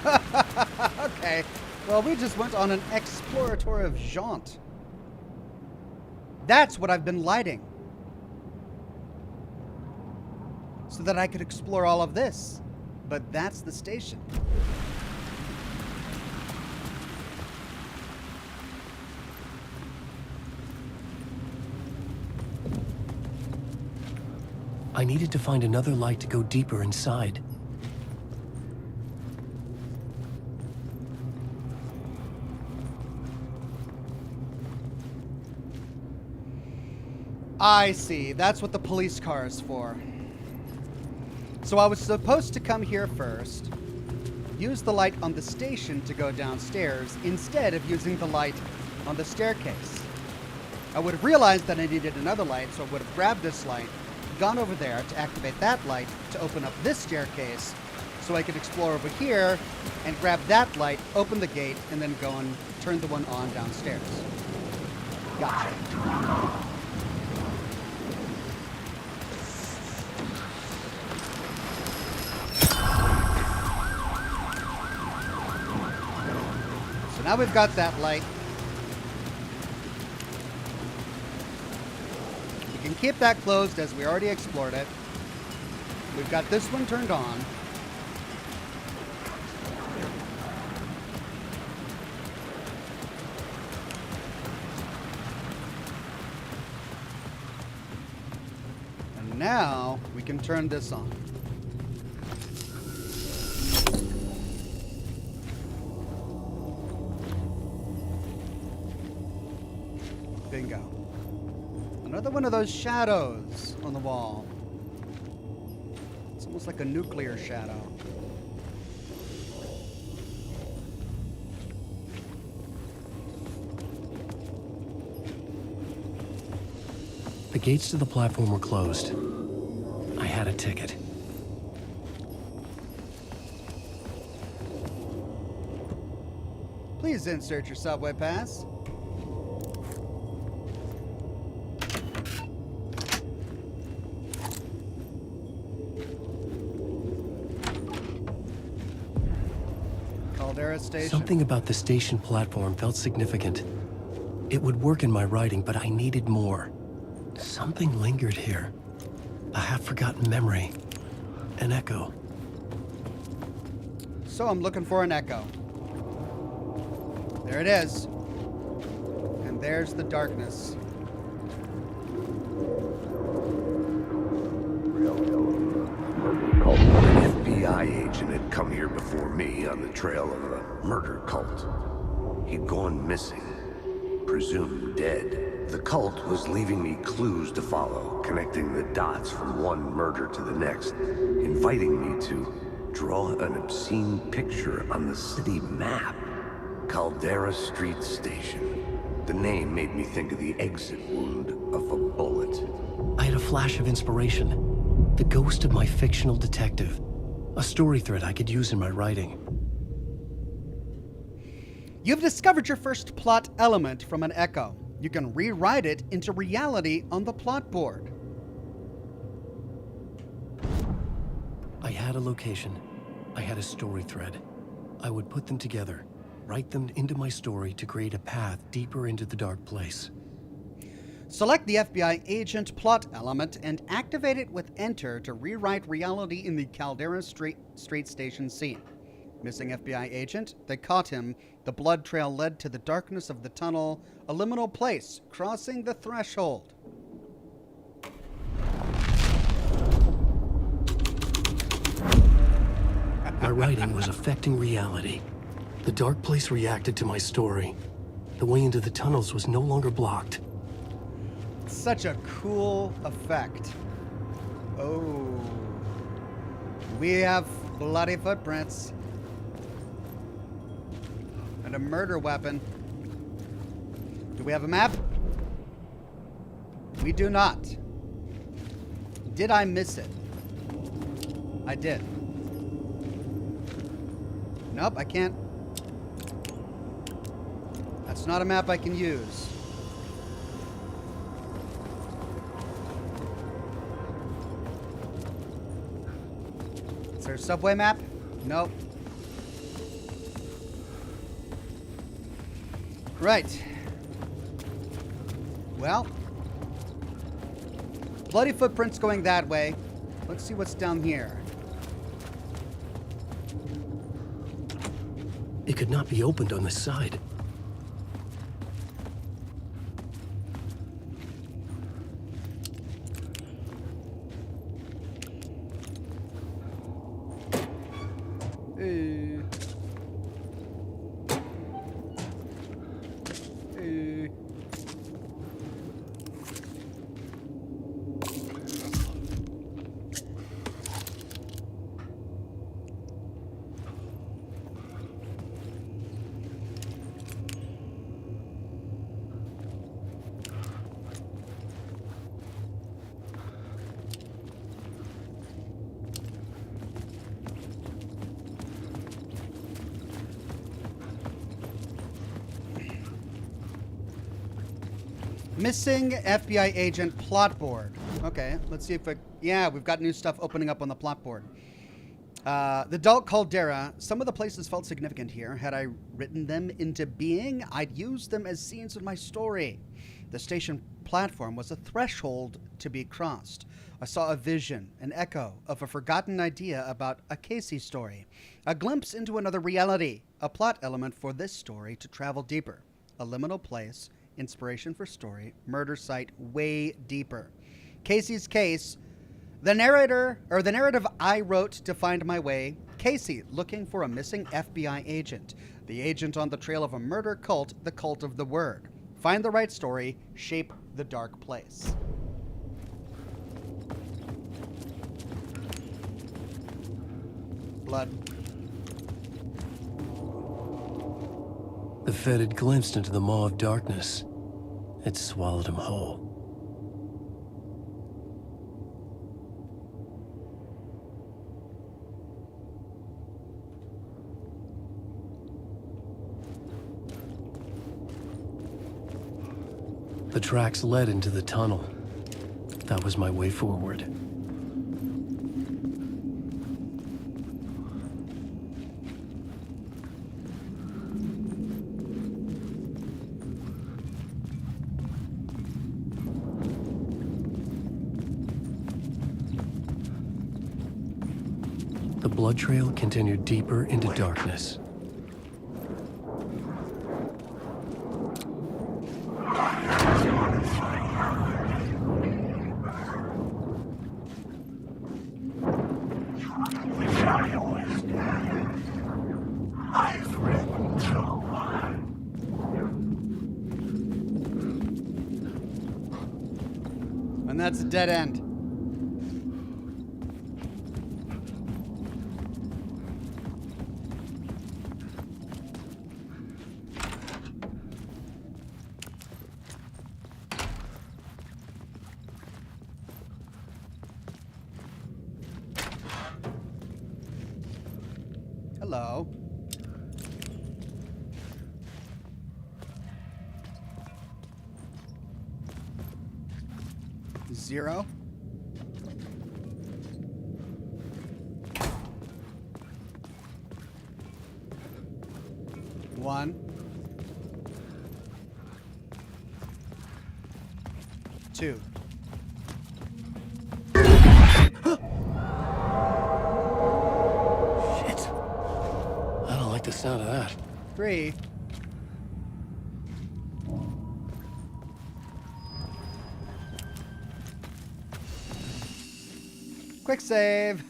Okay. Well, we just went on an explorative jaunt. That's what I've been lighting. So that I could explore all of this. But that's the station. I needed to find another light to go deeper inside. I see. That's what the police car is for. So I was supposed to come here first, use the light on the station to go downstairs instead of using the light on the staircase. I would have realized that I needed another light, so I would have grabbed this light, gone over there to activate that light to open up this staircase so I could explore over here and grab that light, open the gate, and then go and turn the one on downstairs. Gotcha. So now we've got that light. We can keep that closed as we already explored it. We've got this one turned on. Now we can turn this on. Bingo. Another one of those shadows on the wall. It's almost like a nuclear shadow. The gates to the platform were closed. I had a ticket. Please insert your subway pass. Caldera Station. Something about the station platform felt significant. It would work in my writing, but I needed more. Something lingered here. A half-forgotten memory. An echo. So I'm looking for an echo. There it is. And there's the darkness. An FBI agent had come here before me on the trail of a murder cult. He'd gone missing, presumed dead. The cult was leaving me clues to follow, connecting the dots from one murder to the next, inviting me to draw an obscene picture on the city map. Caldera Street Station. The name made me think of the exit wound of a bullet. I had a flash of inspiration. The ghost of my fictional detective. A story thread I could use in my writing. You've discovered your first plot element from an echo. You can rewrite it into reality on the plot board. I had a location. I had a story thread. I would put them together, write them into my story to create a path deeper into the dark place. Select the FBI agent plot element and activate it with Enter to rewrite reality in the Caldera Street Station scene. Missing FBI agent, they caught him. The blood trail led to the darkness of the tunnel, a liminal place, crossing the threshold. My writing was affecting reality. The dark place reacted to my story. The way into the tunnels was no longer blocked. Such a cool effect. Oh. We have bloody footprints. And a murder weapon. Do we have a map? We do not. Did I miss it? I did. Nope, I can't. That's not a map I can use. Is there a subway map? Nope. Right. Well, bloody footprints going that way. Let's see what's down here. It could not be opened on this side. Hey. Hey. Missing FBI agent plot board. Okay, let's see if yeah, we've got new stuff opening up on the plot board. The Dark Caldera. Some of the places felt significant here. Had I written them into being, I'd use them as scenes in my story. The station platform was a threshold to be crossed. I saw a vision, an echo of a forgotten idea about a Casey story. A glimpse into another reality. A plot element for this story to travel deeper. A liminal place. Inspiration for story, murder site way deeper. Casey's case The narrative I wrote to find my way. Casey, looking for a missing FBI agent. The agent on the trail of a murder cult, the cult of the word. Find the right story, shape the dark place. Blood. The Fed had glimpsed into the maw of darkness. It swallowed him whole. The tracks led into the tunnel. That was my way forward. The blood trail continued deeper into darkness. And that's a dead end. Hello. Zero. One. Two. The sound of that. Three. Quick save.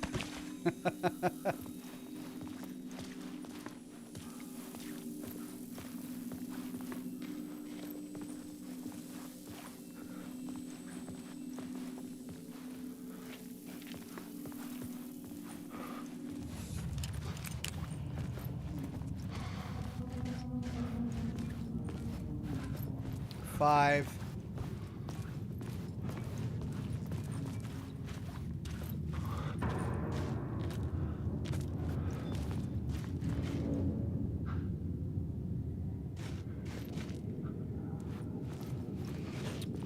Five.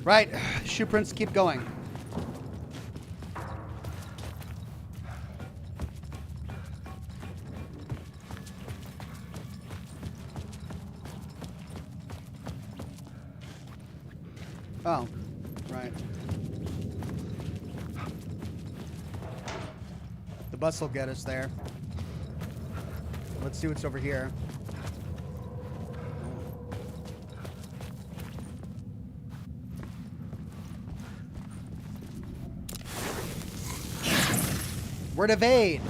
Right, shoe prints keep going. Oh, right. The bus will get us there. Let's see what's over here. Word evade.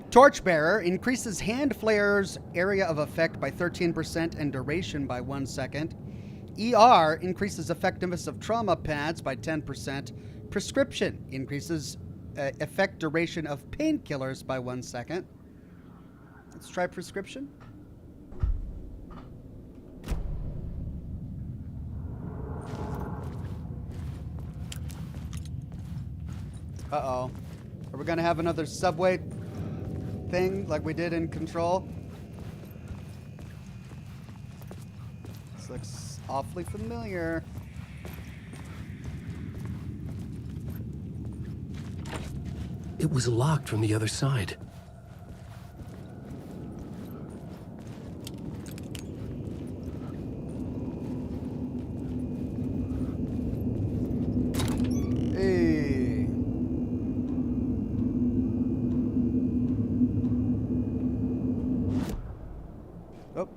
Torchbearer increases hand flare's area of effect by 13% and duration by 1 second. ER increases effectiveness of trauma pads by 10%. Prescription increases effect duration of painkillers by 1 second. Let's try prescription. Uh-oh. Are we going to have another subway thing like we did in Control? This looks awfully familiar. It was locked from the other side. Hey. Oh.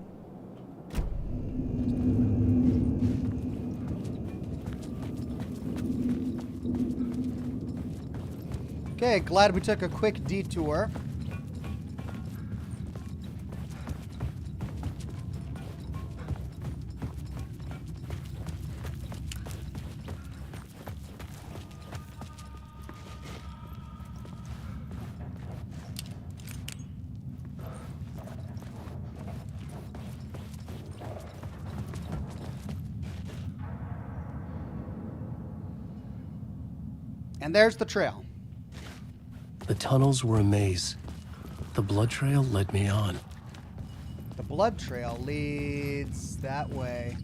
Okay, glad we took a quick detour. And there's the trail. The tunnels were a maze. The blood trail led me on. The blood trail leads that way.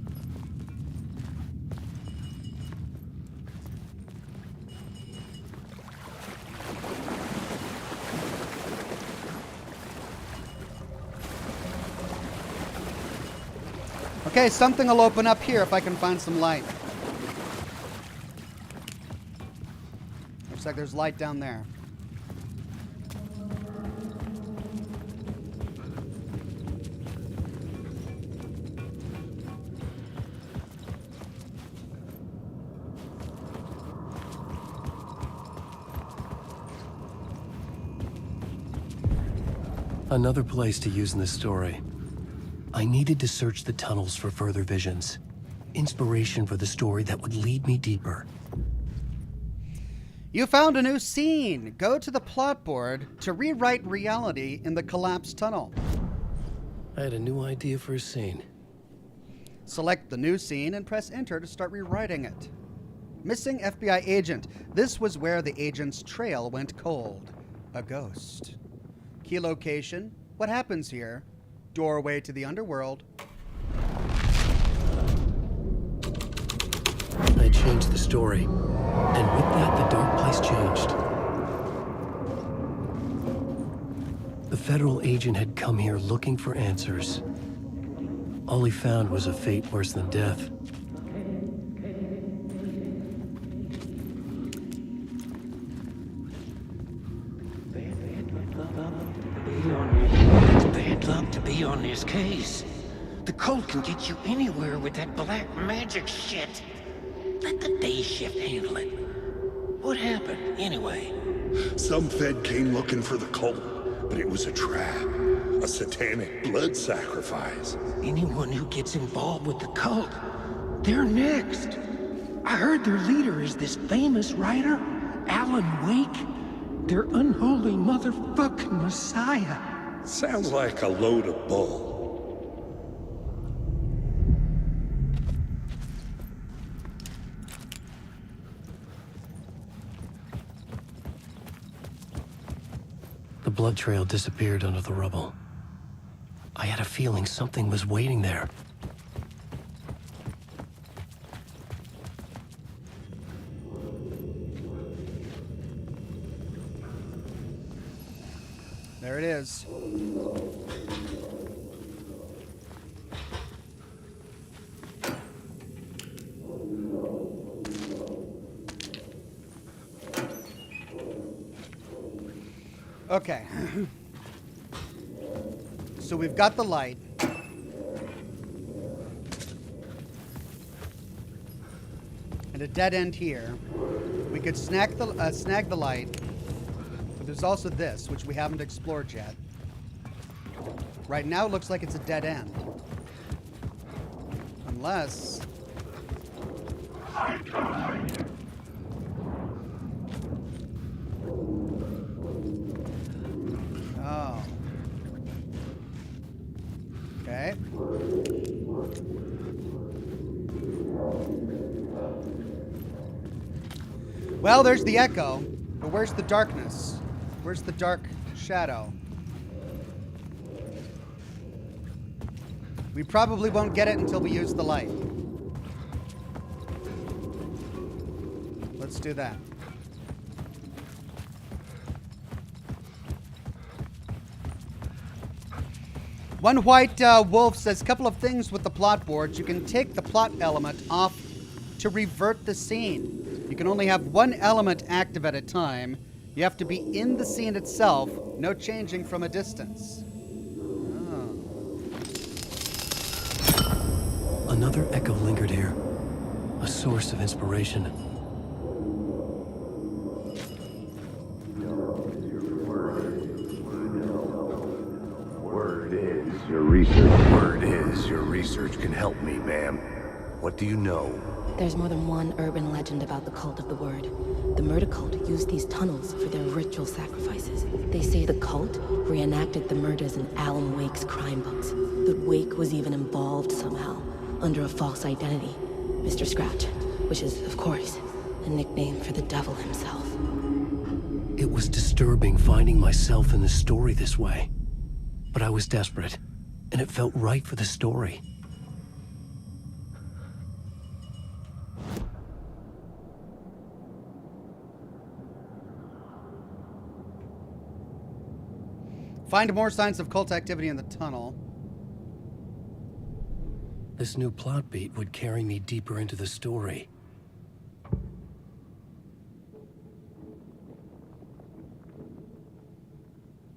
Okay, something will open up here if I can find some light. Looks like there's light down there. Another place to use in this story. I needed to search the tunnels for further visions. Inspiration for the story that would lead me deeper. You found a new scene. Go to the plot board to rewrite reality in the collapsed tunnel. I had a new idea for a scene. Select the new scene and press enter to start rewriting it. Missing FBI agent. This was where the agent's trail went cold. A ghost. Key location. What happens here? Doorway to the underworld. I changed the story, and with that, the dark place changed. The federal agent had come here looking for answers. All he found was a fate worse than death. It's bad luck to be on this case. The cult can get you anywhere with that black magic shit. Let the day shift handle it. What happened, anyway? Some Fed came looking for the cult, but it was a trap. A satanic blood sacrifice. Anyone who gets involved with the cult, they're next. I heard their leader is this famous writer, Alan Wake. Their unholy motherfucking messiah. Sounds like a load of bull. The blood trail disappeared under the rubble. I had a feeling something was waiting there. There it is. Okay. So we've got the light. And a dead end here. We could snag the light. But there's also this, which we haven't explored yet. Right now it looks like it's a dead end. Unless... Oh. Okay. Well, there's the echo, but where's the darkness? Where's the dark shadow? We probably won't get it until we use the light. Let's do that. One White Wolf says, couple of things with the plot boards. You can take the plot element off to revert the scene. You can only have one element active at a time. You have to be in the scene itself, no changing from a distance. Oh. Another echo lingered here, a source of inspiration. Your research. Word is, your research can help me, ma'am. What do you know? There's more than one urban legend about the Cult of the Word. The murder cult used these tunnels for their ritual sacrifices. They say the cult reenacted the murders in Alan Wake's crime books. That Wake was even involved somehow, under a false identity. Mr. Scratch, which is, of course, a nickname for the devil himself. It was disturbing finding myself in the story this way. But I was desperate, and it felt right for the story. Find more signs of cult activity in the tunnel. This new plot beat would carry me deeper into the story.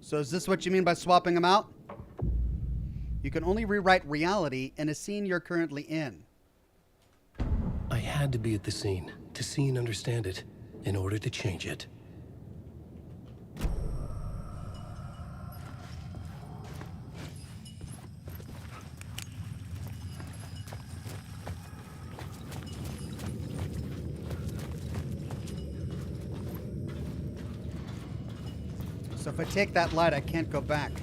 So is this what you mean by swapping them out? You can only rewrite reality in a scene you're currently in. I had to be at the scene, to see and understand it, in order to change it. So if I take that light, I can't go back.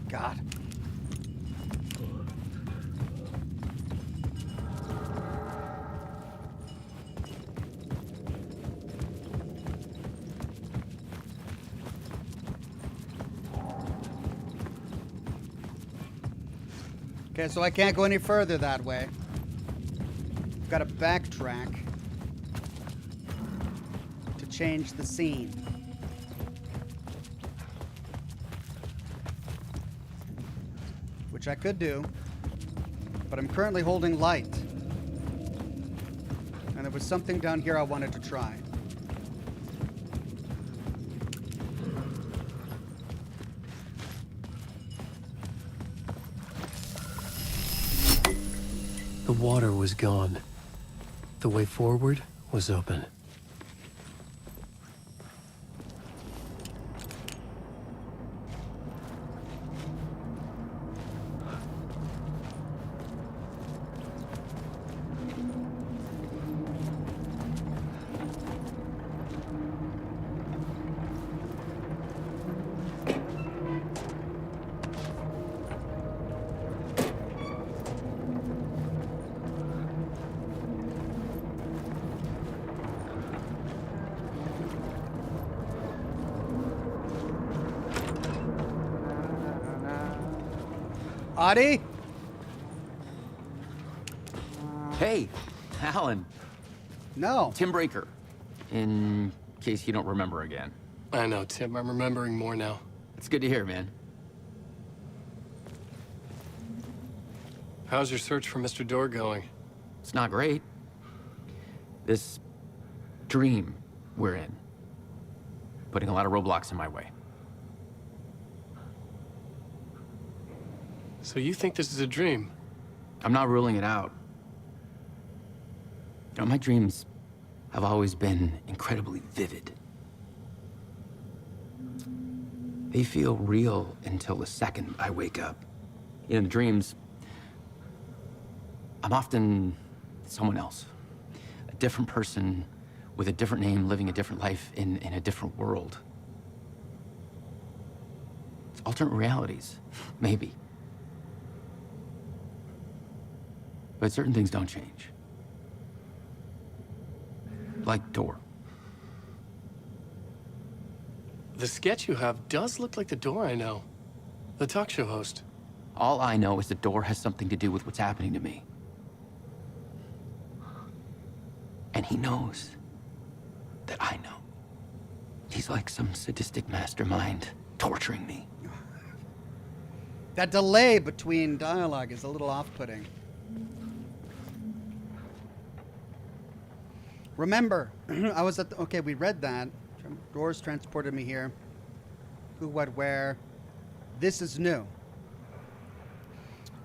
God. Okay, so I can't go any further that way. Got to backtrack to change the scene. Which I could do, but I'm currently holding light. And there was something down here I wanted to try. The water was gone. The way forward was open. Audie? Hey, Alan. No. Tim Breaker. In case you don't remember again. I know, Tim. I'm remembering more now. It's good to hear, man. How's your search for Mr. Dorr going? It's not great. This dream we're in, putting a lot of roadblocks in my way. So you think this is a dream? I'm not ruling it out. You know, my dreams have always been incredibly vivid. They feel real until the second I wake up. In dreams, I'm often someone else. A different person with a different name, living a different life in a different world. It's alternate realities, maybe. But certain things don't change. Like Dorr. The sketch you have does look like the door I know. The talk show host. All I know is the door has something to do with what's happening to me. And he knows that I know. He's like some sadistic mastermind torturing me. That delay between dialogue is a little off-putting. Remember, I was at the... Okay, we read that. Doors transported me here. Who, what, where. This is new.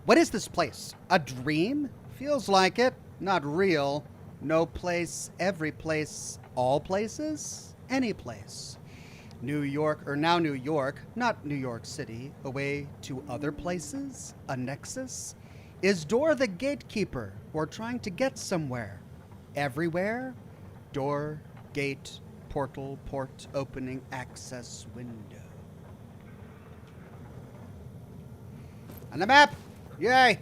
What is this place? A dream? Feels like it. Not real. No place, every place, all places? Any place. New York, or now New York, not New York City, away to other places? A nexus? Is door the gatekeeper, or trying to get somewhere? Everywhere? Door, gate, portal, port, opening, access, window. On the map! Yay!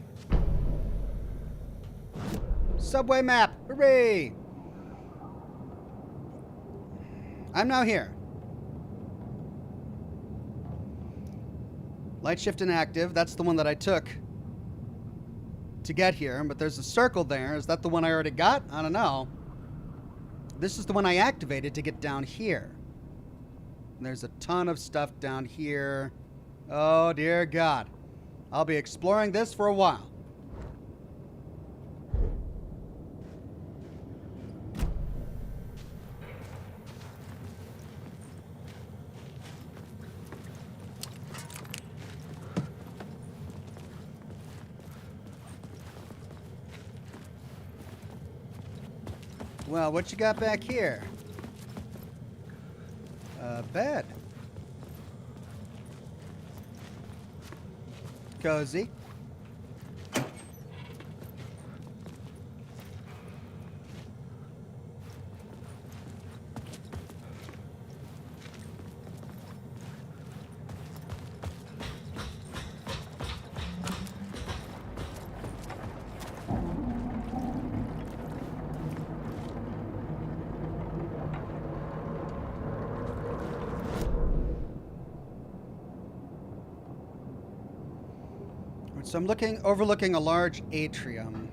Subway map! Hooray! I'm now here. Light shift inactive. That's the one that I took to get here, but there's a circle there. Is that the one I already got? I don't know. This is the one I activated to get down here. There's a ton of stuff down here. Oh, dear God. I'll be exploring this for a while. Well, what you got back here? A bed. Cozy. So I'm overlooking a large atrium.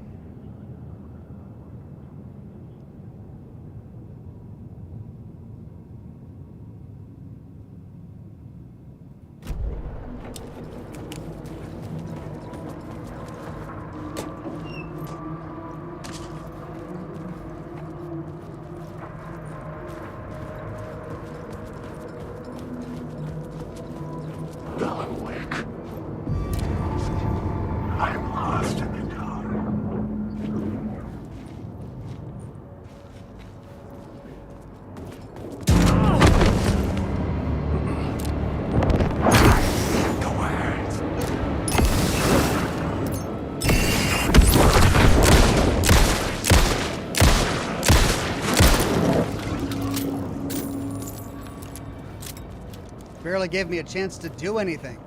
Barely gave me a chance to do anything.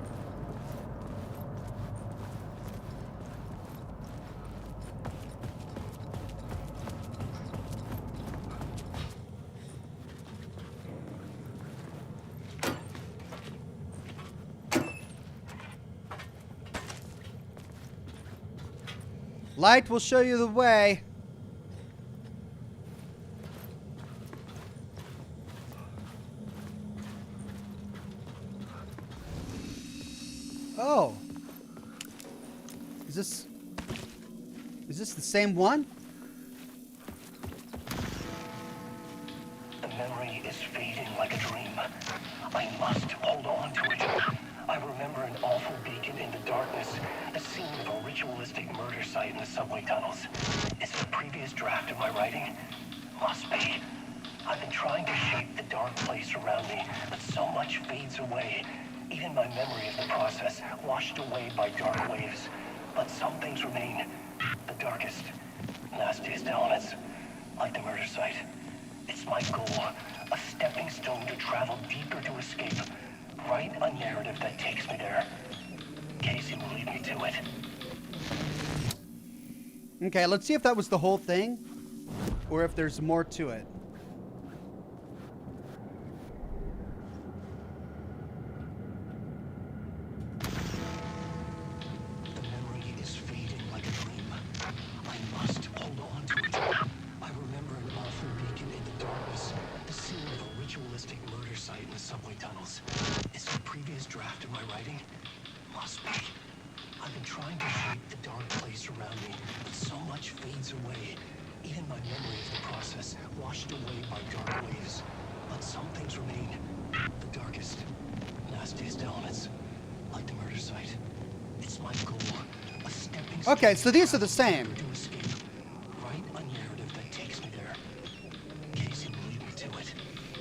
Light will show you the way. Oh. Is this the same one? The memory is fading like a dream. I must hold on to it. I remember an awful beacon in the darkness, the scene of a ritualistic murder site in the subway tunnels. Is it a previous draft of my writing? Must be. I've been trying to shape the dark place around me, but so much fades away. Even my memory of the process, washed away by dark waves. But some things remain. The darkest, nastiest elements, like the murder site. It's my goal, a stepping stone to travel deeper to escape. Write a narrative that takes me there. Casey will lead me to it. Okay, let's see if that was the whole thing, or if there's more to it. So much fades away. Even my memory of the process, washed away by dark waves. But some things remain. The darkest, nastiest elements, like the murder site. It's my goal. A stepping stone. Okay, so these are the same. To escape. Write a narrative that takes me there. Casey will lead me to it.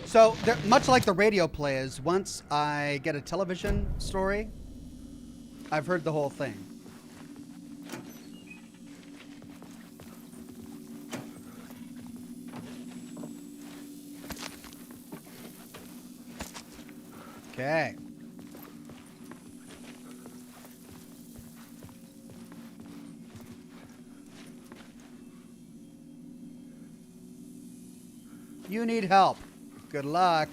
So, much like the radio plays, once I get a television story, I've heard the whole thing. Okay. You need help. Good luck.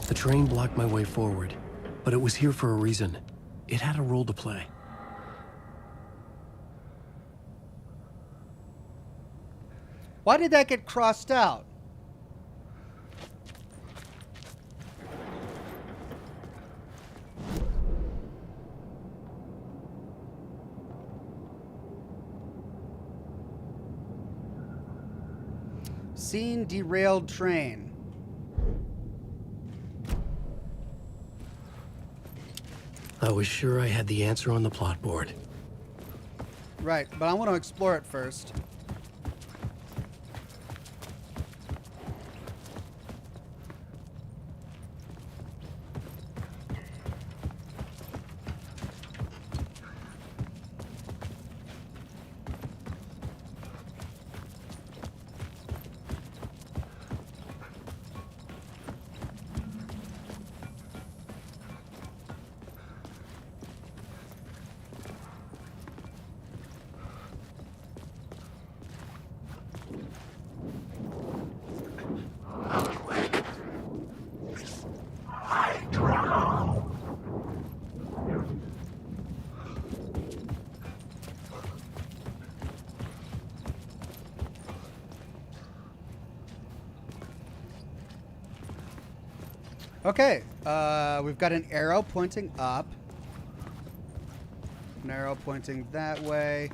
The train blocked my way forward, but it was here for a reason. It had a role to play. Why did that get crossed out? Seen derailed train. I was sure I had the answer on the plot board. Right, but I want to explore it first. Okay, we've got an arrow pointing up. An arrow pointing that way.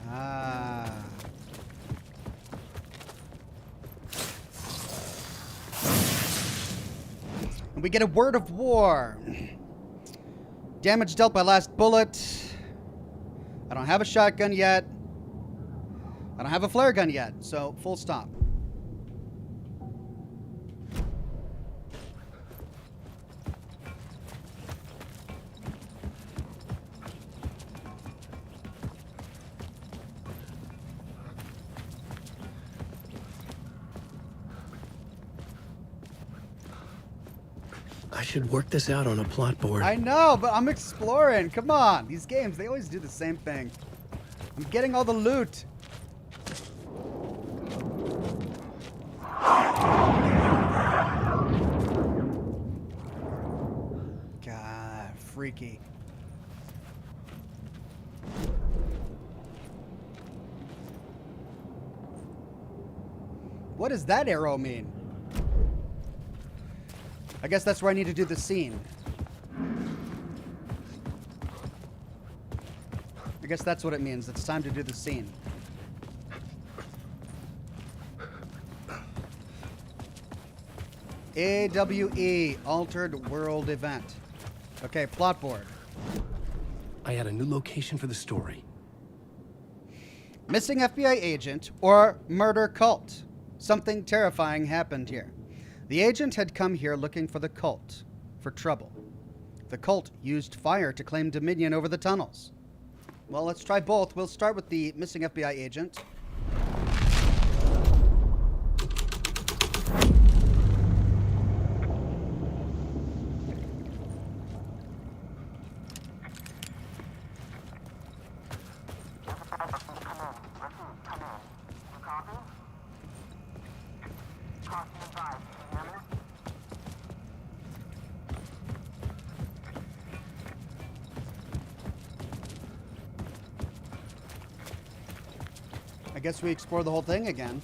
Ah. And we get a word of war. Damage dealt by last bullet. I don't have a shotgun yet. I don't have a flare gun yet, so full stop. I should work this out on a plot board. I know, but I'm exploring. Come on. These games, they always do the same thing. I'm getting all the loot. God, freaky. What does that arrow mean? I guess that's where I need to do the scene. I guess that's what it means. It's time to do the scene. AWE, Altered World Event. Okay, plot board. I had a new location for the story. Missing FBI agent or murder cult. Something terrifying happened here. The agent had come here looking for the cult, for trouble. The cult used fire to claim dominion over the tunnels. Well, let's try both. We'll start with the missing FBI agent. guess we explore the whole thing again.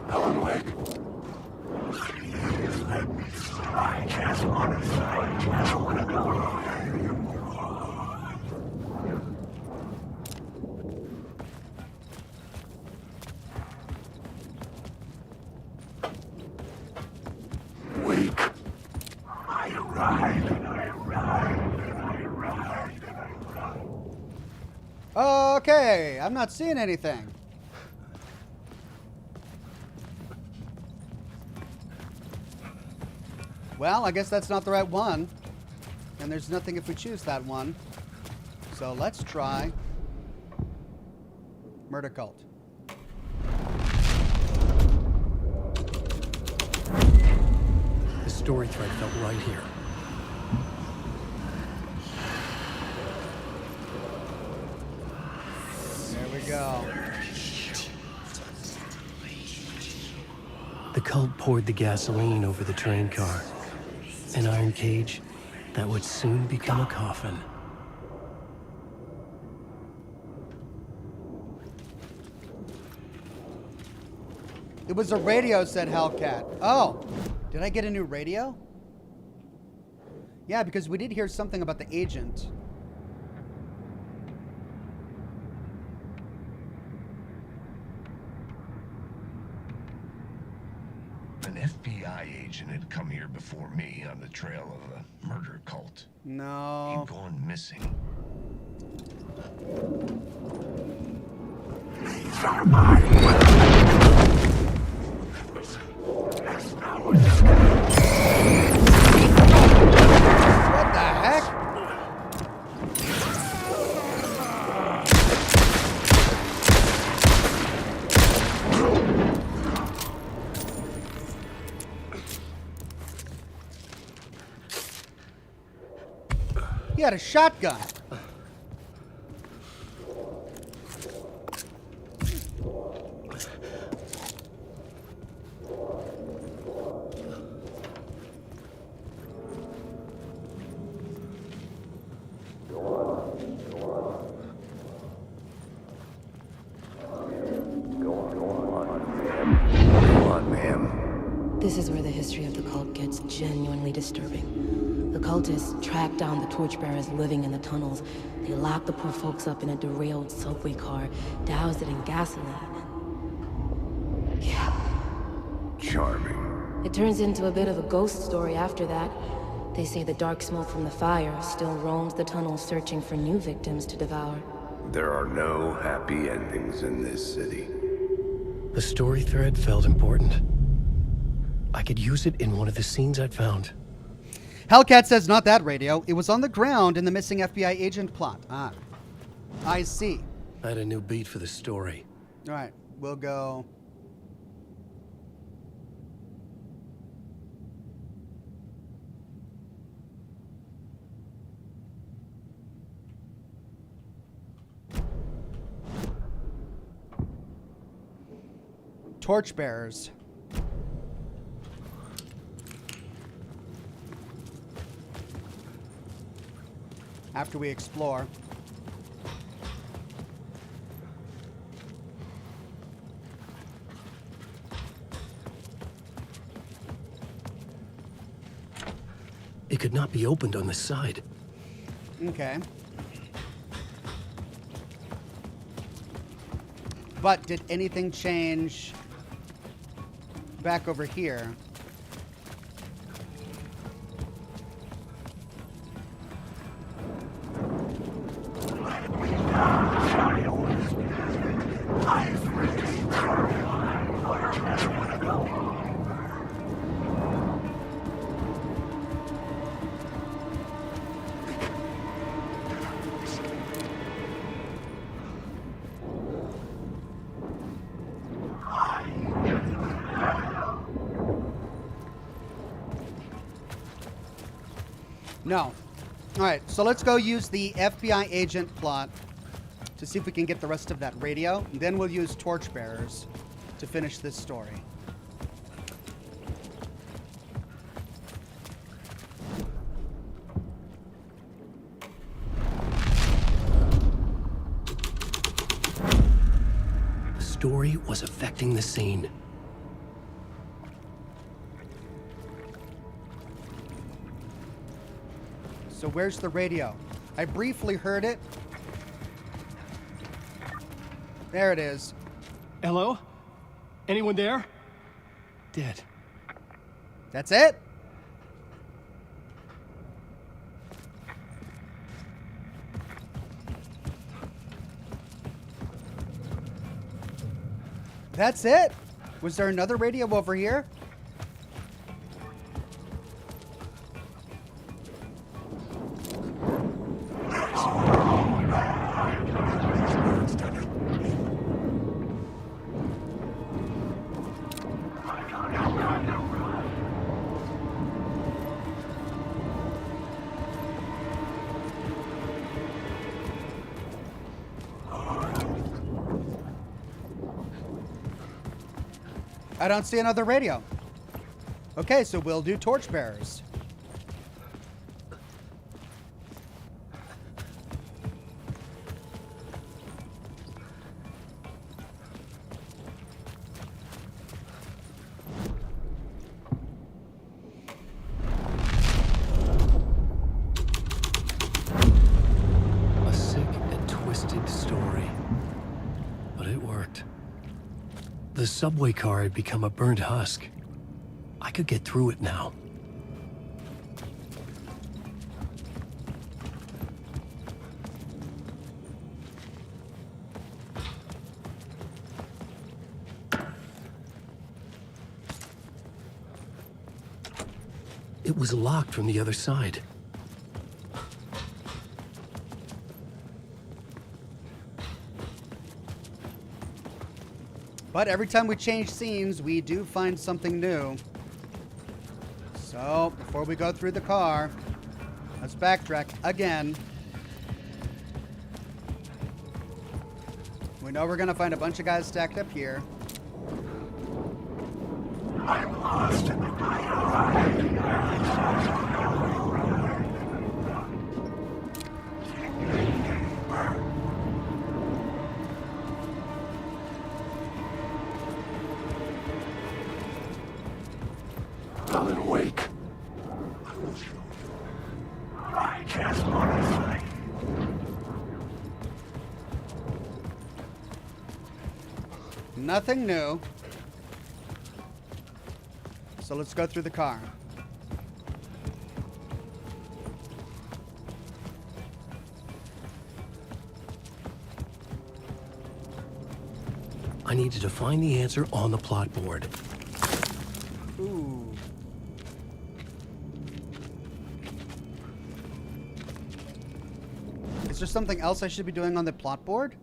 Alan Wake. I just want to go. Wake. I arrived. Okay, I'm not seeing anything. Well, I guess that's not the right one. And there's nothing if we choose that one. So let's try Murder Cult. The story thread felt right here. There we go. The cult poured the gasoline over the train car. An iron cage that would soon become a coffin. It was a radio, said Hellcat. Oh, did I get a new radio? Yeah, because we did hear something about the agent. An FBI agent had come here before me on the trail of a murder cult. No. He'd gone missing. These are my What the heck? He had a shotgun. This is where the history of the cult gets genuinely disturbing. The cultists tracked down the torchbearers living in the tunnels. They locked the poor folks up in a derailed subway car, doused it in gasoline. Yeah. Charming. It turns into a bit of a ghost story after that. They say the dark smoke from the fire still roams the tunnels searching for new victims to devour. There are no happy endings in this city. The story thread felt important. I could use it in one of the scenes I'd found. Hellcat says not that radio. It was on the ground in the missing FBI agent plot. Ah. I see. I had a new beat for the story. All right, we'll go. Torchbearers. After we explore. It could not be opened on the side. Okay. But did anything change back over here? No. All right, so let's go use the FBI agent plot to see if we can get the rest of that radio. And then we'll use torchbearers to finish this story. story was affecting the scene. So where's the radio? I briefly heard it. There it is. Hello? Anyone there? Dead. That's it? That's it? Was there another radio over here? I don't see another radio. Okay, so we'll do torchbearers. A sick and twisted story. But it worked. The subway car had become a burnt husk. I could get through it now. It was locked from the other side. But every time we change scenes, we do find something new. So, before we go through the car, let's backtrack again. We know we're gonna find a bunch of guys stacked up here. I'm lost in the night. Alan Wake. I just want to say. Nothing new. So let's go through the car. I needed to find the answer on the plot board. Ooh. Is there something else I should be doing on the plot board?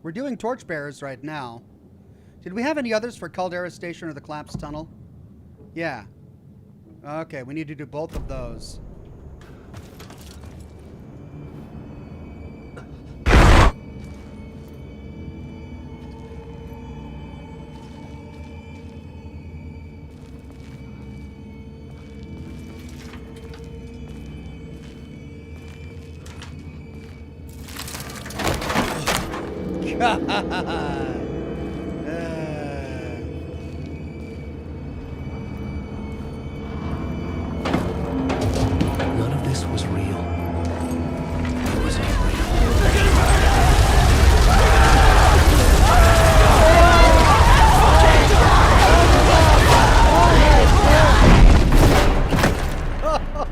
We're doing torchbearers right now. Did we have any others for Caldera Station or the Collapse Tunnel? Yeah. Okay, we need to do both of those. God. None of this was real. It was all real.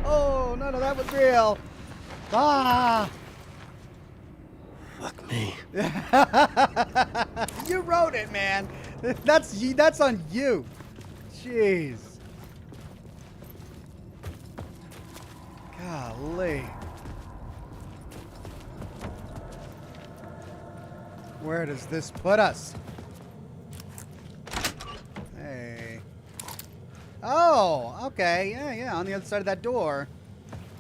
Oh, none of that was real. Ah. Fuck me. You wrote it, man. That's on you. Jeez. Golly. Where does this put us? Hey. Oh, okay. Yeah, on the other side of that door.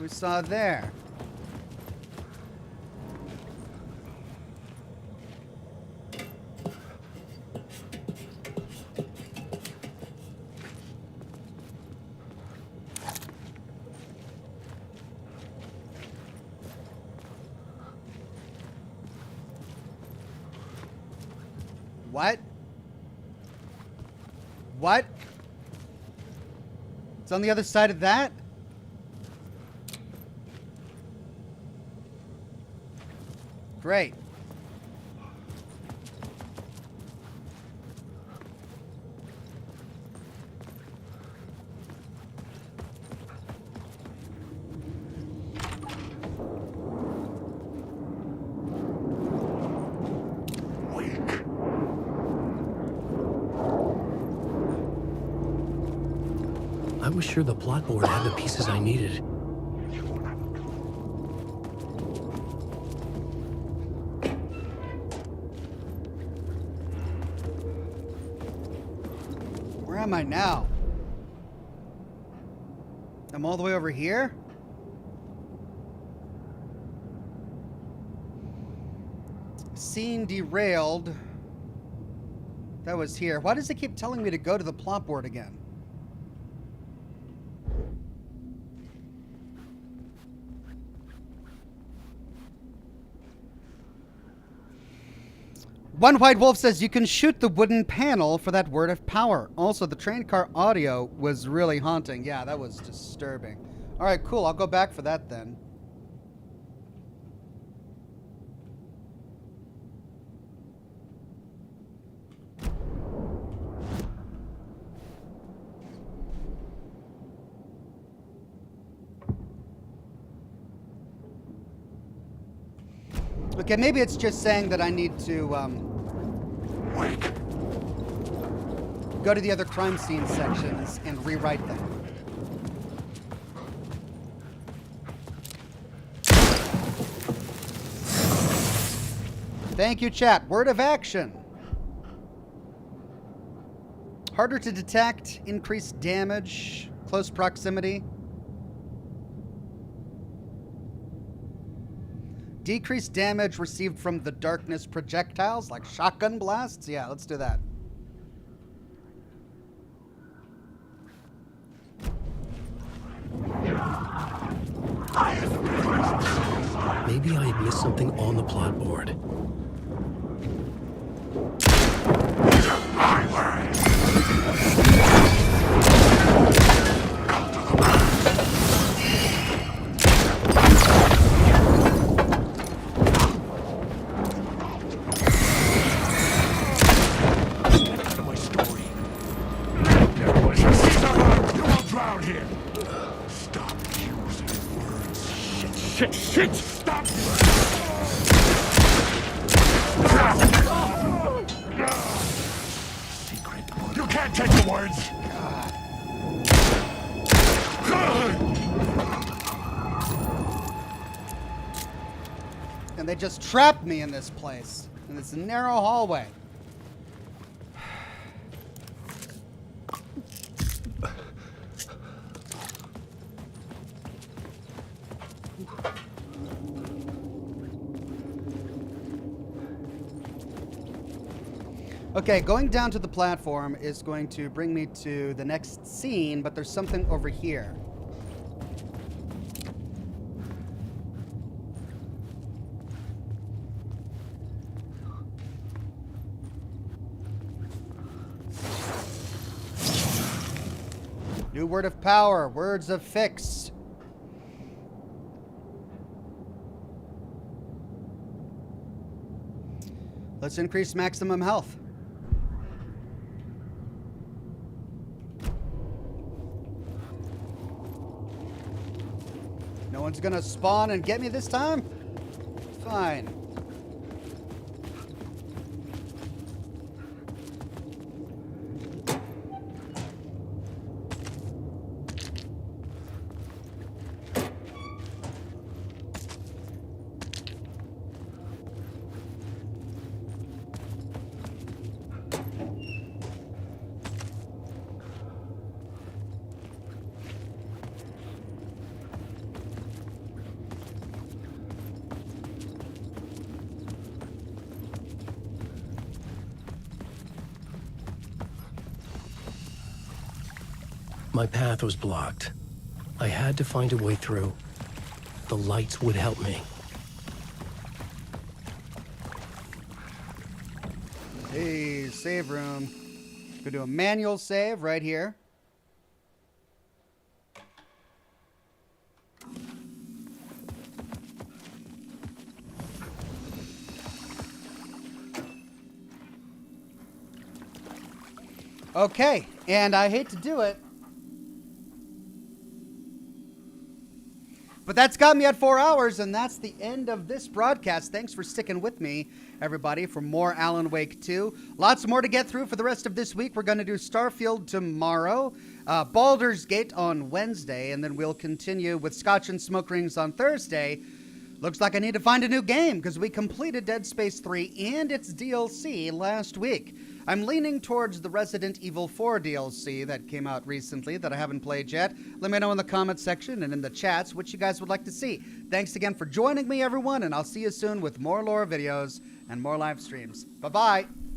We saw there. What? What? It's on the other side of that? Great. I was sure the plot board had the pieces I needed. Where am I now? I'm all the way over here? Scene derailed. That was here. Why does it keep telling me to go to the plot board again? One White Wolf says you can shoot the wooden panel for that word of power. Also, the train car audio was really haunting. Yeah, that was disturbing. All right, cool. I'll go back for that then. Okay, maybe it's just saying that I need to, go to the other crime scene sections and rewrite them. Thank you, chat. Word of action. Harder to detect, increased damage, close proximity. Decreased damage received from the darkness projectiles, like shotgun blasts. Yeah, let's do that. Maybe I had missed something on the plot board. Shit! Stop! Secret. You can't take the words! And they just trapped me in this place, in this narrow hallway. Okay, going down to the platform is going to bring me to the next scene, but there's something over here. New word of power, words of fix. Let's increase maximum health. No one's gonna spawn and get me this time? Fine. My path was blocked. I had to find a way through. The lights would help me. Hey, save room. Gonna do a manual save right here. Okay, and I hate to do it, but that's got me at 4 hours, and that's the end of this broadcast. Thanks for sticking with me, everybody, for more Alan Wake 2. Lots more to get through for the rest of this week. We're going to do Starfield tomorrow, Baldur's Gate on Wednesday, and then we'll continue with Scotch and Smoke Rings on Thursday. Looks like I need to find a new game, because we completed Dead Space 3 and its DLC last week. I'm leaning towards the Resident Evil 4 DLC that came out recently that I haven't played yet. Let me know in the comments section and in the chats what you guys would like to see. Thanks again for joining me, everyone, and I'll see you soon with more lore videos and more live streams. Bye-bye.